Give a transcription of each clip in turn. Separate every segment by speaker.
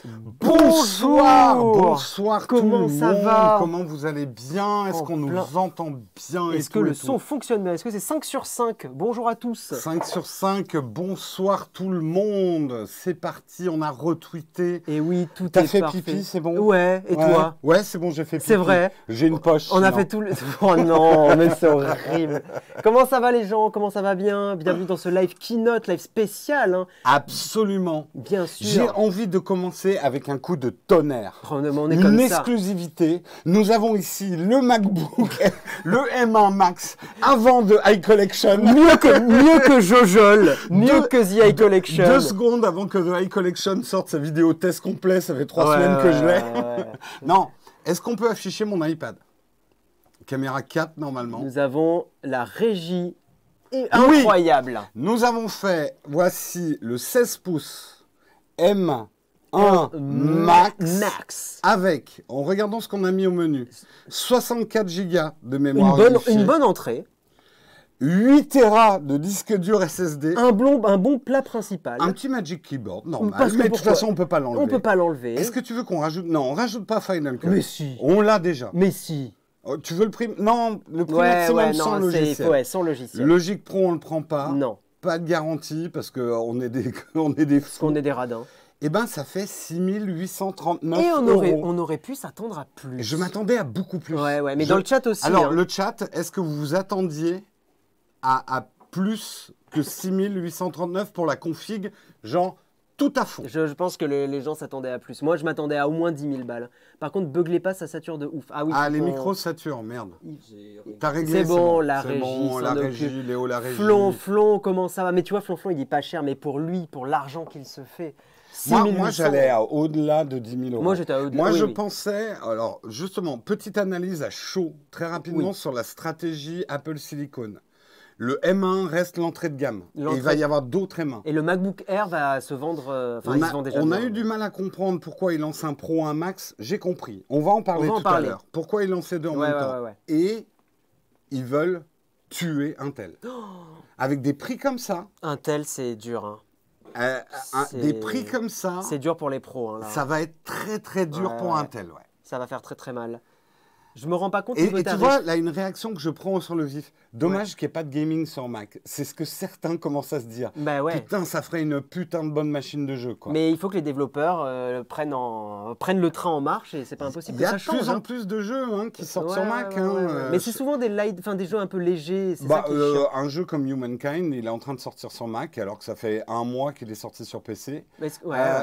Speaker 1: Bonsoir, bonsoir
Speaker 2: comment
Speaker 1: tout le
Speaker 2: ça
Speaker 1: monde.
Speaker 2: va?
Speaker 1: Comment vous allez bien? Est-ce qu'on nous entend bien?
Speaker 2: Est-ce que le son fonctionne bien? Est-ce que c'est 5 sur 5? Bonjour à tous.
Speaker 1: 5 sur 5, bonsoir tout le monde. C'est parti, on a retweeté.
Speaker 2: Et oui, tout est
Speaker 1: T'as fait
Speaker 2: parfait.
Speaker 1: pipi, c'est bon?
Speaker 2: Ouais, et toi?
Speaker 1: Ouais, c'est bon, j'ai fait pipi.
Speaker 2: C'est vrai.
Speaker 1: J'ai une poche.
Speaker 2: On a fait tout le... Oh non, mais c'est horrible. Comment ça va les gens? Comment ça va bien? Bienvenue dans ce live keynote, live spécial. Hein.
Speaker 1: Absolument.
Speaker 2: Bien sûr.
Speaker 1: J'ai envie de commencer avec un coup de tonnerre.
Speaker 2: On est
Speaker 1: Une
Speaker 2: comme ça.
Speaker 1: exclusivité. Nous avons ici le MacBook, le M1 Max, avant de iCollection.
Speaker 2: Mieux que Jojol, mieux que The High Collection.
Speaker 1: 2 secondes avant que The High Collection sorte sa vidéo test complet, ça fait 3 semaines que je l'ai. Non, est-ce qu'on peut afficher mon iPad? Caméra 4 normalement.
Speaker 2: Nous avons la régie incroyable.
Speaker 1: Nous avons fait, voici le 16 pouces M1 Max avec, en regardant ce qu'on a mis au menu, 64 Go de mémoire
Speaker 2: Une bonne entrée.
Speaker 1: 8 Tera de disque dur SSD.
Speaker 2: Un bon plat principal.
Speaker 1: Un petit Magic Keyboard, normal.
Speaker 2: Parce que
Speaker 1: mais de toute façon, on ne peut pas l'enlever.
Speaker 2: On ne peut pas l'enlever.
Speaker 1: Est-ce que tu veux qu'on rajoute... Non, on ne rajoute pas Final Cut.
Speaker 2: Mais si.
Speaker 1: On l'a déjà.
Speaker 2: Mais si.
Speaker 1: Oh, tu veux le prix? Non, le prix maximum sans logiciel.
Speaker 2: Ouais, sans logiciel.
Speaker 1: Logic Pro, on ne le prend pas.
Speaker 2: Non.
Speaker 1: Pas de garantie parce qu'on est des fous.
Speaker 2: Parce qu'on est des radins.
Speaker 1: Eh bien, ça fait 6 839
Speaker 2: Et
Speaker 1: euros.
Speaker 2: on aurait pu s'attendre à plus.
Speaker 1: Je m'attendais à beaucoup plus.
Speaker 2: Ouais, mais dans le chat aussi.
Speaker 1: Alors,
Speaker 2: hein.
Speaker 1: le chat, est-ce que vous vous attendiez à plus que 6 839 pour la config, genre tout à fond?
Speaker 2: Je pense que les gens s'attendaient à plus. Moi, je m'attendais à au moins 10 000 balles. Par contre, beuglez pas, ça sature de ouf. Ah oui.
Speaker 1: Ah, les micros saturent, merde. T'as réglé,
Speaker 2: c'est bon, la
Speaker 1: c'est
Speaker 2: régie.
Speaker 1: bon, la régie, Léo, la régie.
Speaker 2: Flon, comment ça va? Mais tu vois, Flonflon, il est pas cher, mais pour lui, pour l'argent qu'il se fait.
Speaker 1: Moi j'allais au-delà de 10 000 euros.
Speaker 2: Moi, j'étais au-delà.
Speaker 1: Moi, je pensais, alors justement, petite analyse à chaud, très rapidement, sur la stratégie Apple Silicon. Le M1 reste l'entrée de gamme. Et il va y avoir d'autres M1.
Speaker 2: Et le MacBook Air va se vendre. Enfin, il se vend déjà.
Speaker 1: On a eu du mal à comprendre pourquoi il lance un Pro, un Max. J'ai compris. On va en parler tout à l'heure. Pourquoi il lance les deux en même temps. Et ils veulent tuer Intel. Avec des prix comme ça.
Speaker 2: Intel, c'est dur. Hein.
Speaker 1: Des prix comme ça.
Speaker 2: C'est dur pour les pros. Hein, là.
Speaker 1: Ça va être très très dur pour Intel. Ouais.
Speaker 2: Ça va faire très très mal. Je me rends pas compte.
Speaker 1: Et tu vois, là, une réaction que je prends sur le vif. Dommage qu'il n'y ait pas de gaming sur Mac. C'est ce que certains commencent à se dire.
Speaker 2: Bah ouais.
Speaker 1: Putain, ça ferait une putain de bonne machine de jeu, quoi.
Speaker 2: Mais il faut que les développeurs prennent le train en marche et c'est pas impossible que ça change.
Speaker 1: Il y a de plus en plus de jeux qui sortent sur Mac.
Speaker 2: Mais c'est souvent des jeux un peu légers.
Speaker 1: Bah, un jeu comme Humankind, il est en train de sortir sur Mac alors que ça fait 1 mois qu'il est sorti sur PC.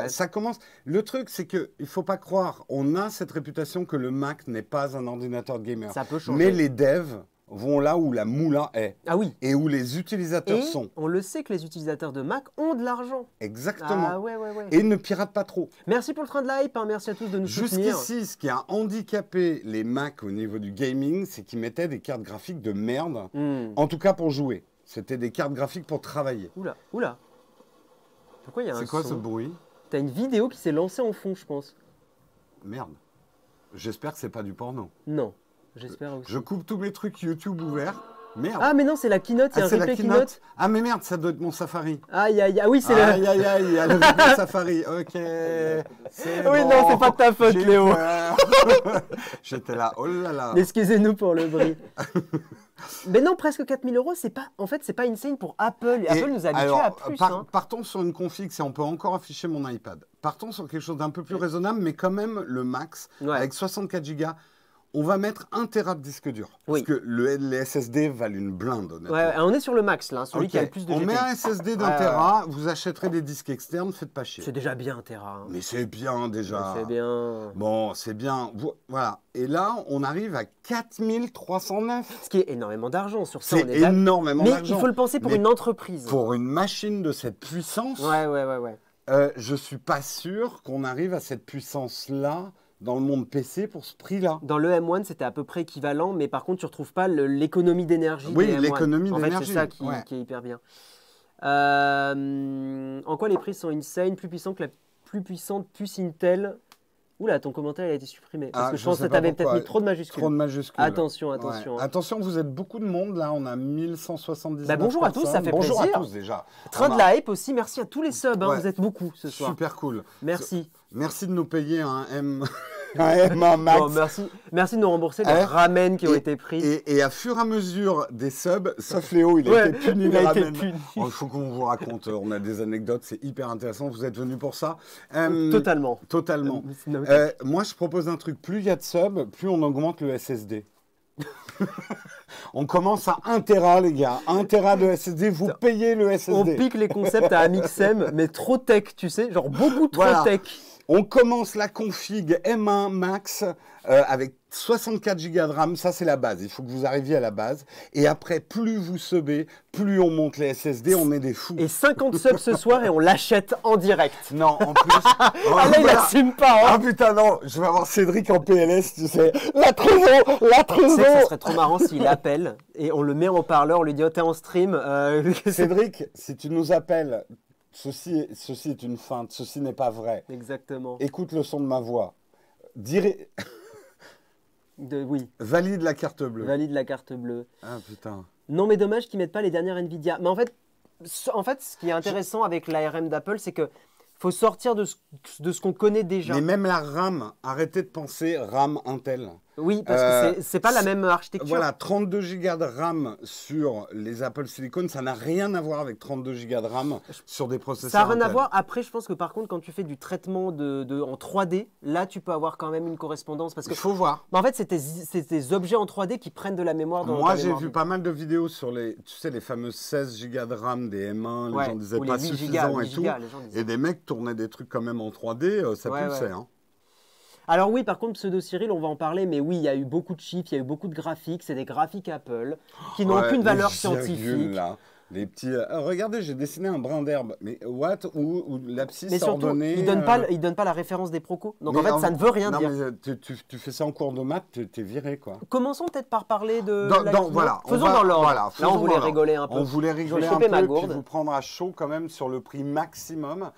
Speaker 1: Ça commence. Le truc, c'est qu'il ne faut pas croire. On a cette réputation que le Mac n'est pas un ordinateur de gamer.
Speaker 2: Ça peut changer.
Speaker 1: Mais les devs vont là où la moula est.
Speaker 2: Ah oui.
Speaker 1: Et où les utilisateurs sont.
Speaker 2: On le sait que les utilisateurs de Mac ont de l'argent.
Speaker 1: Exactement.
Speaker 2: Ah ouais.
Speaker 1: Et ne piratent pas trop.
Speaker 2: Merci pour le train de hype, merci à tous de nous soutenir.
Speaker 1: Jusqu'ici, ce qui a handicapé les Mac au niveau du gaming, c'est qu'ils mettaient des cartes graphiques de merde. En tout cas pour jouer. C'était des cartes graphiques pour travailler.
Speaker 2: Oula. Pourquoi il y a un son?
Speaker 1: C'est quoi ce bruit?
Speaker 2: T'as une vidéo qui s'est lancée en fond, je pense.
Speaker 1: Merde. J'espère que c'est pas du porno.
Speaker 2: Non. J'espère aussi.
Speaker 1: Je coupe tous mes trucs YouTube ouverts. Merde.
Speaker 2: Ah, mais non, c'est la keynote, il y a un replay keynote.
Speaker 1: Ah, mais merde, ça doit être mon Safari.
Speaker 2: Aïe, oui, c'est
Speaker 1: Aïe, il y a le Safari. Ok.
Speaker 2: Oui, non, c'est pas de ta faute, Léo.
Speaker 1: J'étais là, oh là là.
Speaker 2: Excusez-nous pour le bruit. Mais non, presque 4 000 euros, c'est pas insane pour Apple. Apple nous habitue à plus.
Speaker 1: Partons sur une config, si on peut encore afficher mon iPad. Partons sur quelque chose d'un peu plus raisonnable, mais quand même le max, avec 64 Go. On va mettre 1 Tera de disque dur. Parce que les SSD valent une blinde, honnêtement.
Speaker 2: Ouais, on est sur le max, là, celui qui a le plus de GPU.
Speaker 1: On met un SSD d'1 Tera, vous achèterez des disques externes, faites pas chier.
Speaker 2: C'est déjà bien, 1 Tera.
Speaker 1: Mais c'est bien, déjà.
Speaker 2: C'est bien.
Speaker 1: Bon, c'est bien. Voilà. Et là, on arrive à 4309.
Speaker 2: Ce qui est énormément d'argent sur ça.
Speaker 1: C'est énormément d'argent.
Speaker 2: Mais il faut le penser pour une entreprise.
Speaker 1: Pour une machine de cette puissance.
Speaker 2: Ouais.
Speaker 1: Je suis pas sûr qu'on arrive à cette puissance-là dans le monde PC pour ce prix-là.
Speaker 2: Dans le M1, c'était à peu près équivalent, mais par contre, tu ne retrouves pas l'économie d'énergie.
Speaker 1: Oui, l'économie d'énergie.
Speaker 2: En fait, c'est ça qui est hyper bien. En quoi les prix sont insane, plus puissants que la plus puissante puce Intel Oula, ton commentaire il a été supprimé. Parce que je pense que tu avais peut-être mis trop de majuscules.
Speaker 1: Trop de majuscules.
Speaker 2: Attention, attention.
Speaker 1: Ouais. Attention, vous êtes beaucoup de monde là, on a 1179
Speaker 2: bah, bonjour
Speaker 1: personnes.
Speaker 2: À tous, ça fait
Speaker 1: bonjour
Speaker 2: plaisir.
Speaker 1: À tous déjà.
Speaker 2: Train de la hype aussi, merci à tous les subs, hein, vous êtes beaucoup ce soir.
Speaker 1: Super cool.
Speaker 2: Merci.
Speaker 1: Merci de nous payer un M1 Max.
Speaker 2: Bon, merci de nous rembourser les ramen qui ont été pris.
Speaker 1: Et à fur et à mesure des subs, sauf Léo, il a été puni les ramen. Il faut qu'on vous raconte, on a des anecdotes, c'est hyper intéressant, vous êtes venus pour ça.
Speaker 2: Totalement.
Speaker 1: Totalement. Moi, je propose un truc, plus il y a de subs, plus on augmente le SSD. On commence à 1 Tera, les gars. 1 Tera de SSD, vous payez le SSD.
Speaker 2: On pique les concepts à Amixem, mais trop tech, tu sais, genre beaucoup trop tech.
Speaker 1: On commence la config M1 Max avec 64 Go de RAM, ça c'est la base, il faut que vous arriviez à la base. Et après, plus vous subez, plus on monte les SSD, on est des fous.
Speaker 2: Et 50 subs ce soir et on l'achète en direct.
Speaker 1: Non, en plus...
Speaker 2: ah là, il assume pas. Hein.
Speaker 1: Ah putain, non, je vais avoir Cédric en PLS, tu sais. La trésor.
Speaker 2: Tu sais que ça serait trop marrant s'il appelle et on le met en haut-parleur, on lui dit oh, t'es en stream.
Speaker 1: Cédric, si tu nous appelles... Ceci est une feinte, ceci n'est pas vrai.
Speaker 2: Exactement.
Speaker 1: Écoute le son de ma voix.
Speaker 2: Oui.
Speaker 1: Valide la carte bleue.
Speaker 2: Valide la carte bleue.
Speaker 1: Ah putain.
Speaker 2: Non mais dommage qu'ils ne mettent pas les dernières Nvidia. Mais en fait, ce qui est intéressant avec l'ARM d'Apple, c'est que faut sortir de ce qu'on connaît déjà.
Speaker 1: Mais même la RAM, arrêtez de penser RAM Intel.
Speaker 2: Oui, parce que c'est pas la même architecture.
Speaker 1: Voilà, 32 Go de RAM sur les Apple Silicon, ça n'a rien à voir avec 32 Go de RAM sur des processeurs
Speaker 2: Ça n'a rien
Speaker 1: Intel.
Speaker 2: à voir. Après, je pense que par contre, quand tu fais du traitement en 3D, là, tu peux avoir quand même une correspondance. Parce que,
Speaker 1: il faut voir.
Speaker 2: En fait, c'est des objets en 3D qui prennent de la mémoire dans
Speaker 1: Moi, j'ai vu pas mal de vidéos sur les fameuses 16 Go de RAM des M1, les gens disaient pas suffisant et tout. Et des mecs tournaient des trucs quand même en 3D, ça pulsait. Hein.
Speaker 2: Alors oui, par contre, Pseudo Cyril, on va en parler, mais oui, il y a eu beaucoup de chiffres, il y a eu beaucoup de graphiques, c'est des graphiques Apple qui n'ont aucune valeur scientifique.
Speaker 1: Là. Les petits... regardez, j'ai dessiné un brin d'herbe. Mais what? Ou l'abscisse
Speaker 2: mais surtout,
Speaker 1: ordonnée...
Speaker 2: il donne pas la référence des procos. Donc mais en fait, ça ne veut rien dire.
Speaker 1: Mais tu fais ça en cours de maths, t'es viré, quoi.
Speaker 2: Commençons peut-être par parler de
Speaker 1: voilà,
Speaker 2: faisons dans l'ordre.
Speaker 1: Voilà,
Speaker 2: là, on voulait rigoler un peu.
Speaker 1: On voulait rigoler un peu, puis vous prendre à chaud quand même sur le prix maximum.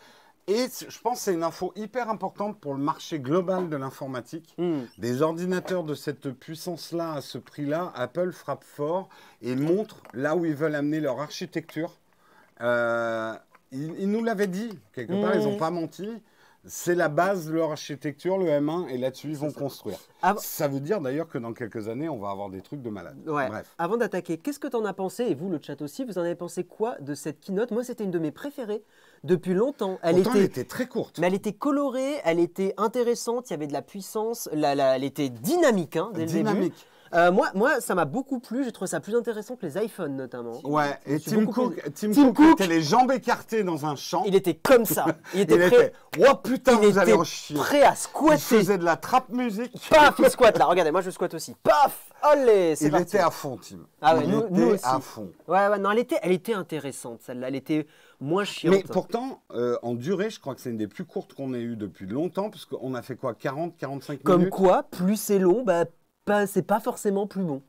Speaker 1: Et je pense que c'est une info hyper importante pour le marché global de l'informatique. Des ordinateurs de cette puissance-là, à ce prix-là, Apple frappe fort et montre là où ils veulent amener leur architecture. Ils nous l'avaient dit, quelque part, ils n'ont pas menti. C'est la base de leur architecture, le M1, et là-dessus, ils vont construire. Ça veut dire d'ailleurs que dans quelques années, on va avoir des trucs de malade.
Speaker 2: Ouais.
Speaker 1: Bref.
Speaker 2: Avant d'attaquer, qu'est-ce que tu en as pensé? Et vous, le chat aussi, vous en avez pensé quoi de cette keynote? Moi, c'était une de mes préférées depuis longtemps.
Speaker 1: Elle était très courte.
Speaker 2: Mais elle était colorée, elle était intéressante, il y avait de la puissance, elle était dynamique hein, dès le début. Moi, ça m'a beaucoup plu. J'ai trouvé ça plus intéressant que les iPhones, notamment.
Speaker 1: Ouais, et Tim Cook était les jambes écartées dans un champ.
Speaker 2: Il était comme ça. Il était prêt.
Speaker 1: Oh putain, vous allez en chier.
Speaker 2: Prêt à squatter.
Speaker 1: Il faisait de la trap musique.
Speaker 2: Paf, il squatte là. Regardez, moi je squatte aussi. Paf, allez, c'est parti.
Speaker 1: Il était à fond, Tim.
Speaker 2: Ah ouais, nous aussi.
Speaker 1: À fond.
Speaker 2: Ouais, non, elle était intéressante, celle-là. Elle était moins chiante.
Speaker 1: Mais pourtant, en durée, je crois que c'est une des plus courtes qu'on ait eues depuis longtemps, parce qu'on a fait quoi, 40, 45 minutes.
Speaker 2: Comme quoi, plus c'est long, c'est pas forcément plus bon.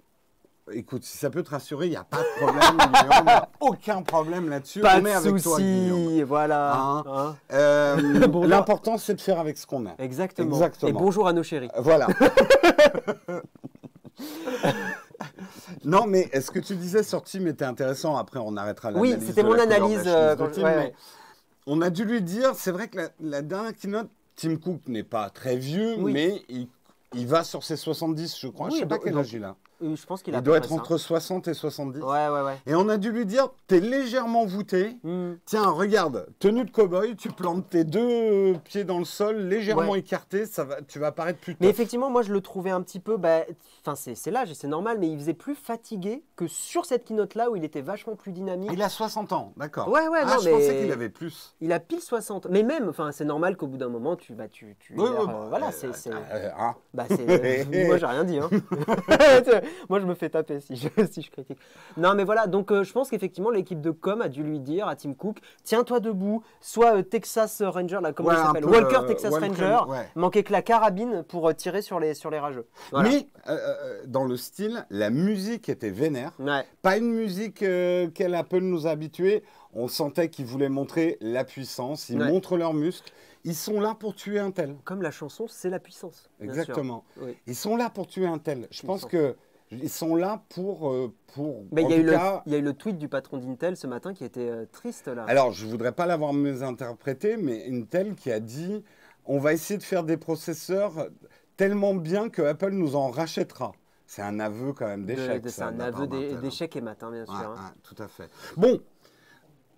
Speaker 1: Écoute, si ça peut te rassurer, il n'y a pas de problème, Guillaume. Aucun problème là-dessus.
Speaker 2: Pas
Speaker 1: on est avec toi, Guillaume.
Speaker 2: Voilà.
Speaker 1: L'important, c'est de faire avec ce qu'on a.
Speaker 2: Exactement. Et bonjour à nos chéris.
Speaker 1: Voilà. Non, mais ce que tu disais sur Tim était intéressant. Après, on arrêtera l'analyse.
Speaker 2: Oui, c'était mon analyse.
Speaker 1: On a dû lui dire, c'est vrai que la dernière keynote, Tim Cook n'est pas très vieux, mais il va sur ses 70, je crois. Je ne sais pas quel âge il a.
Speaker 2: Je pense qu'il
Speaker 1: il doit être entre 60 et 70.
Speaker 2: Ouais.
Speaker 1: Et on a dû lui dire, t'es légèrement voûté. Tiens, regarde, tenue de cow-boy, tu plantes tes deux pieds dans le sol, légèrement écartés, tu vas paraître plus tough.
Speaker 2: Mais effectivement, moi, je le trouvais un petit peu... c'est l'âge et c'est normal, mais il faisait plus fatigué que sur cette keynote-là où il était vachement plus dynamique.
Speaker 1: Il a 60 ans, d'accord.
Speaker 2: Ouais, non,
Speaker 1: je pensais qu'il avait plus.
Speaker 2: Il a pile 60. Mais même, c'est normal qu'au bout d'un moment, voilà, moi, j'ai rien dit. Hein. Moi, je me fais taper si je critique. Non, mais voilà, donc je pense qu'effectivement, l'équipe de com a dû lui dire à Tim Cook, tiens-toi debout, soit Texas Ranger, là, comment il s'appelle, Walker Texas Ranger, manquait que la carabine pour tirer sur les rageux. Voilà.
Speaker 1: Mais dans le style, la musique était vénère. Pas une musique qu'Apple nous a habitués. On sentait qu'ils voulaient montrer la puissance, ils montrent leurs muscles. Ils sont là pour tuer un tel.
Speaker 2: Comme la chanson, c'est la puissance.
Speaker 1: Exactement.
Speaker 2: Oui.
Speaker 1: Ils sont là pour tuer un tel. Je pense qu'ils sont là pour
Speaker 2: Mais il y a eu le tweet du patron d'Intel ce matin qui était triste là.
Speaker 1: Alors, je ne voudrais pas l'avoir mésinterprété, mais Intel qui a dit on va essayer de faire des processeurs tellement bien que Apple nous en rachètera. C'est un aveu quand même d'échec.
Speaker 2: C'est un aveu d'échec et matin, bien sûr.
Speaker 1: Tout à fait. Bon,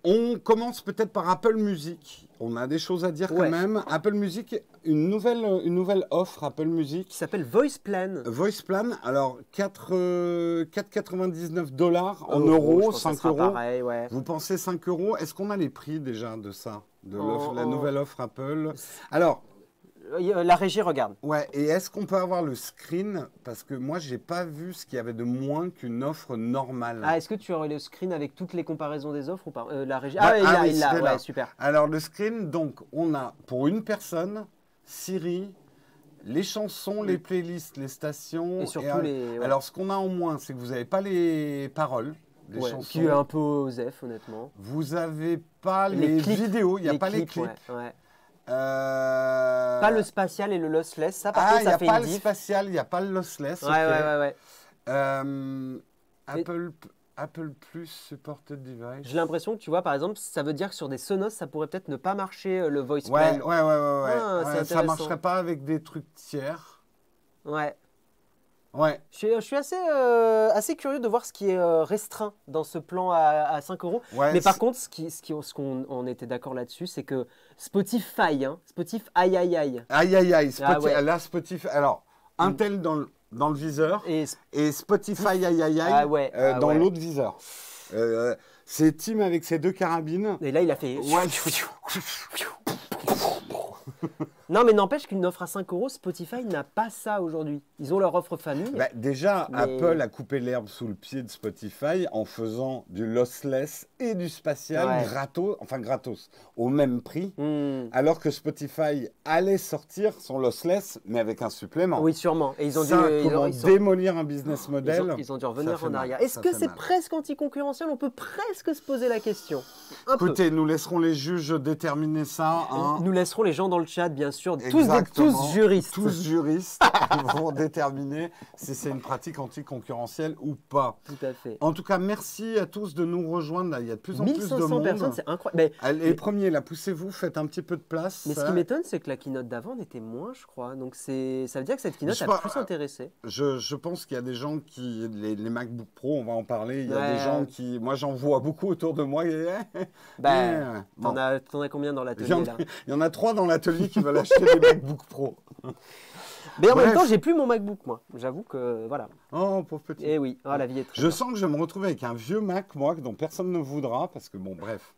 Speaker 1: on commence peut-être par Apple Music. On a des choses à dire quand même. Apple Music, une nouvelle offre Apple Music.
Speaker 2: Qui s'appelle Voice Plan.
Speaker 1: Voice Plan, alors 4,99 $ en euros, 5 €.
Speaker 2: Pareil,
Speaker 1: Vous pensez 5 €? Est-ce qu'on a les prix déjà de ça, de la nouvelle offre Apple? Alors,
Speaker 2: la régie regarde.
Speaker 1: Ouais, et est-ce qu'on peut avoir le screen? Parce que moi, j'ai pas vu ce qu'il y avait de moins qu'une offre normale.
Speaker 2: Ah, est-ce que tu aurais le screen avec toutes les comparaisons des offres ou pas? La régie. Il l'a, super.
Speaker 1: Alors, le screen, donc, on a pour une personne, Siri, les chansons, les playlists, les stations.
Speaker 2: Et surtout
Speaker 1: Alors, ce qu'on a en moins, c'est que vous n'avez pas les paroles. Des chansons.
Speaker 2: Qui est un peu osef, honnêtement.
Speaker 1: Vous n'avez pas les vidéos, il n'y a pas les clips.
Speaker 2: Pas le spatial et le lossless, ça par contre ça fait une diff.
Speaker 1: Il n'y a pas le spatial, il n'y a pas le lossless.
Speaker 2: Ouais.
Speaker 1: Apple Plus Supported Device.
Speaker 2: J'ai l'impression que tu vois, par exemple, ça veut dire que sur des Sonos, ça pourrait peut-être ne pas marcher le voice plan.
Speaker 1: Ouais. Ça ne marcherait pas avec des trucs tiers.
Speaker 2: Ouais.
Speaker 1: Je
Speaker 2: suis assez curieux de voir ce qui est restreint dans ce plan à 5 €. Mais par contre, ce qu'on était d'accord là-dessus, c'est que Spotify, Spotify, aïe.
Speaker 1: Là, Spotify, alors, Intel dans le viseur et Spotify, dans l'autre viseur. C'est Tim avec ses 2 carabines.
Speaker 2: Et là, il a fait... Non, mais n'empêche qu'une offre à 5 €, Spotify n'a pas ça aujourd'hui. Ils ont leur offre famille.
Speaker 1: Déjà, Apple a coupé l'herbe sous le pied de Spotify en faisant du lossless et du spatial gratos, au même prix, alors que Spotify allait sortir son lossless, mais avec un supplément.
Speaker 2: Oui, sûrement. Et ils ont dû
Speaker 1: démolir un business model.
Speaker 2: Ils ont dû revenir en arrière. Est-ce que c'est presque anticoncurrentiel? On peut presque se poser la question.
Speaker 1: Écoutez, nous laisserons les juges déterminer ça.
Speaker 2: Nous laisserons les gens dans le chat, bien sûr. Tous juristes.
Speaker 1: Tous juristes vont déterminer si c'est une pratique anticoncurrentielle ou pas.
Speaker 2: Tout à fait.
Speaker 1: En tout cas, merci à tous de nous rejoindre. Là, il y a de plus en plus de monde.
Speaker 2: 1500 personnes, c'est incroyable.
Speaker 1: Les premiers, là, poussez-vous, faites un petit peu de place.
Speaker 2: Mais ce qui m'étonne, c'est que la keynote d'avant était moins, je crois. Donc ça veut dire que cette keynote a plus intéressé.
Speaker 1: Je pense qu'il y a des gens qui... Les MacBook Pro, on va en parler. Il y a des gens qui... Moi, j'en vois beaucoup autour de moi.
Speaker 2: T'en as combien dans l'atelier là?
Speaker 1: Il y en a 3 dans l'atelier qui veulent acheter des MacBook Pro.
Speaker 2: Mais en même temps, j'ai plus mon MacBook, moi. J'avoue que, voilà.
Speaker 1: Oh, pauvre petit.
Speaker 2: Eh oui, la vie est très
Speaker 1: Je sens que je vais me retrouver avec un vieux Mac, moi, dont personne ne voudra, parce que, bon, bref.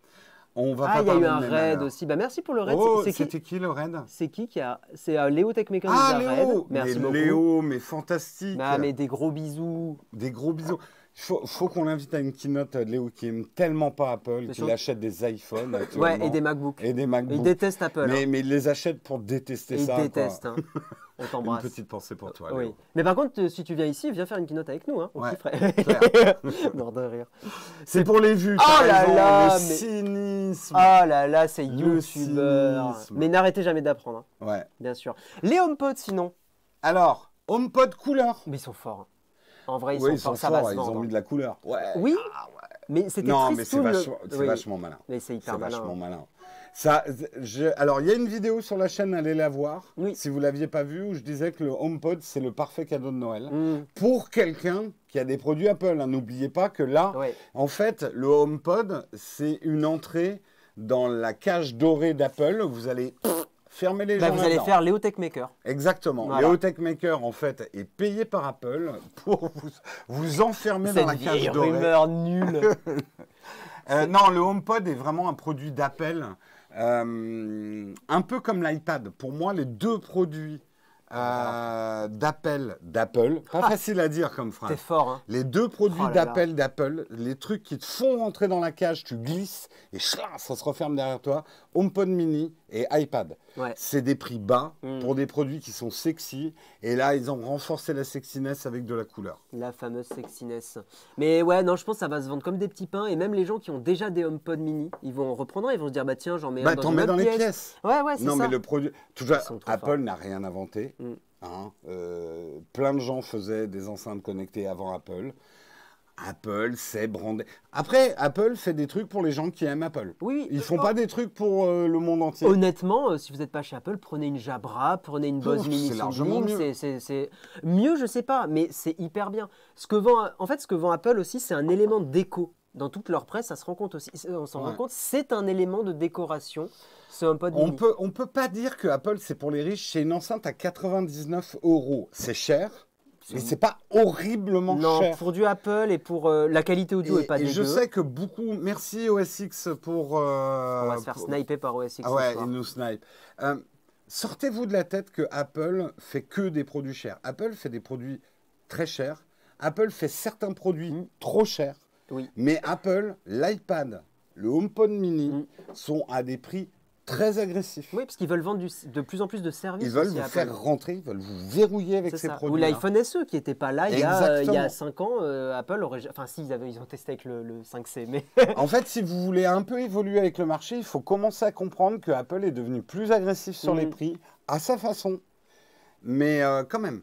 Speaker 1: On va pas
Speaker 2: il y a eu un raid aussi. Merci pour le raid.
Speaker 1: C'était qui le raid?
Speaker 2: C'est qui a... C'est Léo Techmaker
Speaker 1: qui
Speaker 2: a
Speaker 1: raid.
Speaker 2: Merci beaucoup.
Speaker 1: Léo, mais fantastique.
Speaker 2: Mais des gros bisous.
Speaker 1: Des gros bisous. Faut qu'on l'invite à une keynote, Léo, qui aime tellement pas Apple, qu'il achète des iPhones.
Speaker 2: Et des MacBooks.
Speaker 1: Et des MacBooks.
Speaker 2: Il déteste Apple.
Speaker 1: Mais il les achète pour détester ça.
Speaker 2: Il déteste. On t'embrasse.
Speaker 1: Une petite pensée pour toi,
Speaker 2: Léo.
Speaker 1: Oui.
Speaker 2: Mais par contre, si tu viens ici, viens faire une keynote avec nous. On kifferait. Mort de rire.
Speaker 1: C'est pour les vues.
Speaker 2: Oh là là,
Speaker 1: cynisme.
Speaker 2: Oh là là, c'est youtubeur. Mais n'arrêtez jamais d'apprendre.
Speaker 1: Ouais.
Speaker 2: Bien sûr. Les HomePod, sinon.
Speaker 1: Alors, HomePod couleur.
Speaker 2: Mais ils sont forts. En vrai,
Speaker 1: ils sont forts, ils ont mis de la couleur.
Speaker 2: Oui, mais c'était triste.
Speaker 1: Non, mais c'est vachement malin.
Speaker 2: Mais c'est hyper malin.
Speaker 1: Vachement malin. Alors, il y a une vidéo sur la chaîne, allez la voir, si vous ne l'aviez pas vue, où je disais que le HomePod, c'est le parfait cadeau de Noël. Pour quelqu'un qui a des produits Apple. N'oubliez pas que là, en fait, le HomePod, c'est une entrée dans la cage dorée d'Apple. Vous allez... fermez les gens.
Speaker 2: Vous allez faire Léo Techmaker.
Speaker 1: Exactement. Voilà. Léo Techmaker, en fait, est payé par Apple pour vous enfermer dans la cage dorée.
Speaker 2: Cette rumeur nulle.
Speaker 1: Non, le HomePod est vraiment un produit d'Apple. Un peu comme l'iPad. Pour moi, les 2 produits d'Apple, pas facile à dire comme phrase.
Speaker 2: C'est fort, hein.
Speaker 1: Les 2 produits d'Apple, les trucs qui te font rentrer dans la cage, tu glisses et ça se referme derrière toi. HomePod mini et iPad. c'est des prix bas pour des produits qui sont sexy. Et là, ils ont renforcé la sexiness avec de la couleur.
Speaker 2: La fameuse sexiness. Mais ouais, non, je pense que ça va se vendre comme des petits pains. Et même les gens qui ont déjà des HomePod mini, ils vont en reprendre un, ils vont se dire, bah tiens, j'en mets un dans une autre pièce. Les pièces. Ouais, c'est ça.
Speaker 1: Non, mais le produit... Toujours, Apple n'a rien inventé. Hein. Plein de gens faisaient des enceintes connectées avant Apple. Apple, c'est brandé. Après, Apple fait des trucs pour les gens qui aiment Apple.
Speaker 2: Oui.
Speaker 1: Ils font pas des trucs pour le monde entier.
Speaker 2: Honnêtement, si vous n'êtes pas chez Apple, prenez une Jabra, prenez une Bose Mini Soundlink. C'est mieux, je sais pas, mais c'est hyper bien. Ce que vend Apple aussi, c'est un élément de déco. Dans toute leur presse, ça se rend compte aussi. On s'en rend compte, c'est un élément de décoration. C'est un pod mini.
Speaker 1: On peut pas dire que Apple, c'est pour les riches. C'est une enceinte à 99 €. C'est cher. Mais c'est pas horriblement cher.
Speaker 2: Non, pour du Apple et pour la qualité audio est pas dégueu.
Speaker 1: Et je sais que beaucoup... Merci OS X pour...
Speaker 2: On va se faire sniper par OS X.
Speaker 1: Ah ouais, ils nous snipe. Sortez-vous de la tête que Apple fait que des produits chers. Apple fait des produits très chers. Apple fait certains produits trop chers.
Speaker 2: Oui.
Speaker 1: Mais Apple, l'iPad, le HomePod mini sont à des prix très agressif.
Speaker 2: Oui, parce qu'ils veulent vendre de plus en plus de services.
Speaker 1: Ils veulent vous faire rentrer, ils veulent vous verrouiller avec ces produits.
Speaker 2: Ou l'iPhone SE qui n'était pas là il y a 5 ans, Apple aurait... Enfin, si, ils ont testé avec le 5C, mais...
Speaker 1: En fait, si vous voulez un peu évoluer avec le marché, il faut commencer à comprendre que Apple est devenu plus agressif sur les prix, à sa façon. Mais quand même...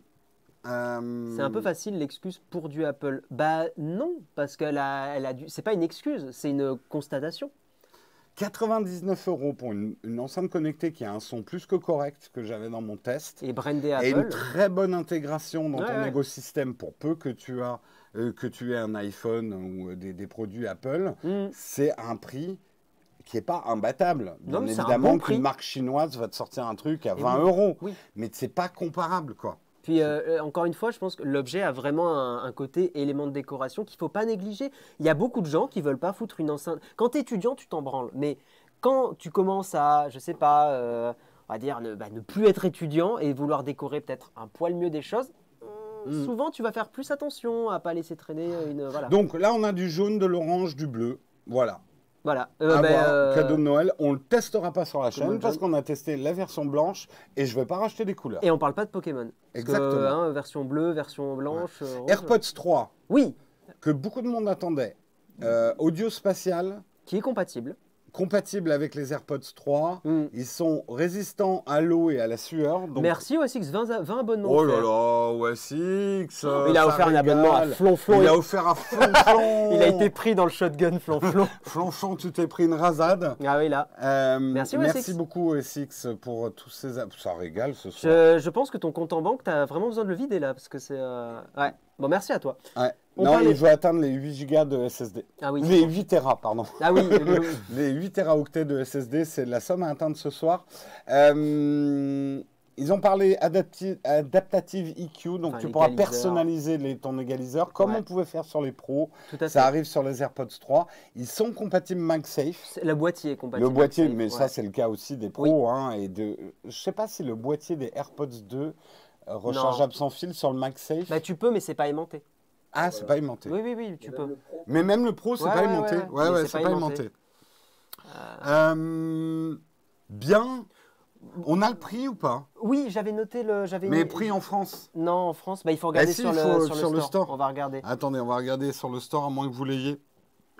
Speaker 2: C'est un peu facile l'excuse pour du Apple. Bah non, parce qu'elle a dû... C'est pas une excuse, c'est une constatation.
Speaker 1: 99 € pour une enceinte connectée qui a un son plus que correct que j'avais dans mon test.
Speaker 2: Et brandé Apple.
Speaker 1: Et une très bonne intégration dans ton écosystème pour peu que tu aies un iPhone ou des produits Apple. C'est un prix qui n'est pas imbattable. Bien évidemment qu'une marque chinoise va te sortir un truc à 20 €. Oui. Mais c'est pas comparable, quoi.
Speaker 2: Puis, encore une fois, je pense que l'objet a vraiment un côté élément de décoration qu'il ne faut pas négliger. Il y a beaucoup de gens qui ne veulent pas foutre une enceinte. Quand tu es étudiant, tu t'en branles. Mais quand tu commences à, je ne sais pas, on va dire, ne plus être étudiant et vouloir décorer peut-être un poil mieux des choses, souvent, tu vas faire plus attention à ne pas laisser traîner une... Voilà.
Speaker 1: Donc là, on a du jaune, de l'orange, du bleu. Voilà.
Speaker 2: Voilà.
Speaker 1: Cadeau de Noël, on ne le testera pas sur la chaîne parce qu'on a testé la version blanche et je ne vais pas racheter des couleurs.
Speaker 2: Et on ne parle pas de Pokémon.
Speaker 1: Exactement.
Speaker 2: Version bleue, version blanche.
Speaker 1: AirPods 3.
Speaker 2: Oui.
Speaker 1: Que beaucoup de monde attendait. Audio spatial.
Speaker 2: Qui est compatible.
Speaker 1: Compatible avec les AirPods 3. Ils sont résistants à l'eau et à la sueur. Donc...
Speaker 2: Merci OS X, 20 abonnements.
Speaker 1: Oh là là, OS X.
Speaker 2: Il a offert un abonnement à Flonflon.
Speaker 1: Il a offert à Flonflon.
Speaker 2: Il a été pris dans le shotgun Flonflon.
Speaker 1: Flonflon, tu t'es pris une rasade.
Speaker 2: Ah oui, là. Merci OS X.
Speaker 1: Merci beaucoup OS X pour tous ces... Ça régale ce soir.
Speaker 2: Je pense que ton compte en banque, tu as vraiment besoin de le vider là. Parce que c'est... Ouais. Bon, merci à toi.
Speaker 1: Ouais. Non, il veut atteindre les 8 Go de SSD.
Speaker 2: Ah oui,
Speaker 1: les 8 Tera, pardon.
Speaker 2: Ah oui.
Speaker 1: Les 8 Teraoctets de SSD, c'est la somme à atteindre ce soir. Ils ont parlé Adaptative EQ, donc tu pourras personnaliser ton égaliseur, comme on pouvait faire sur les pros. Ça arrive sur les AirPods 3. Ils sont compatibles MagSafe.
Speaker 2: Le boîtier est compatible.
Speaker 1: Le boîtier, mais ça, c'est le cas aussi des pros. Hein, je ne sais pas si le boîtier des AirPods 2 rechargeable sans fil sur le MagSafe.
Speaker 2: Bah, tu peux, mais c'est pas aimanté.
Speaker 1: Ah, c'est pas aimanté.
Speaker 2: Oui, tu peux.
Speaker 1: Mais même le pro, c'est pas aimanté. Ouais, c'est pas aimanté. Bien. On a le prix ou pas?
Speaker 2: Oui, j'avais noté le...
Speaker 1: Mais prix en France?
Speaker 2: Non, en France, il faut regarder sur le store. On va regarder.
Speaker 1: Attendez, on va regarder sur le store, à moins que vous l'ayez.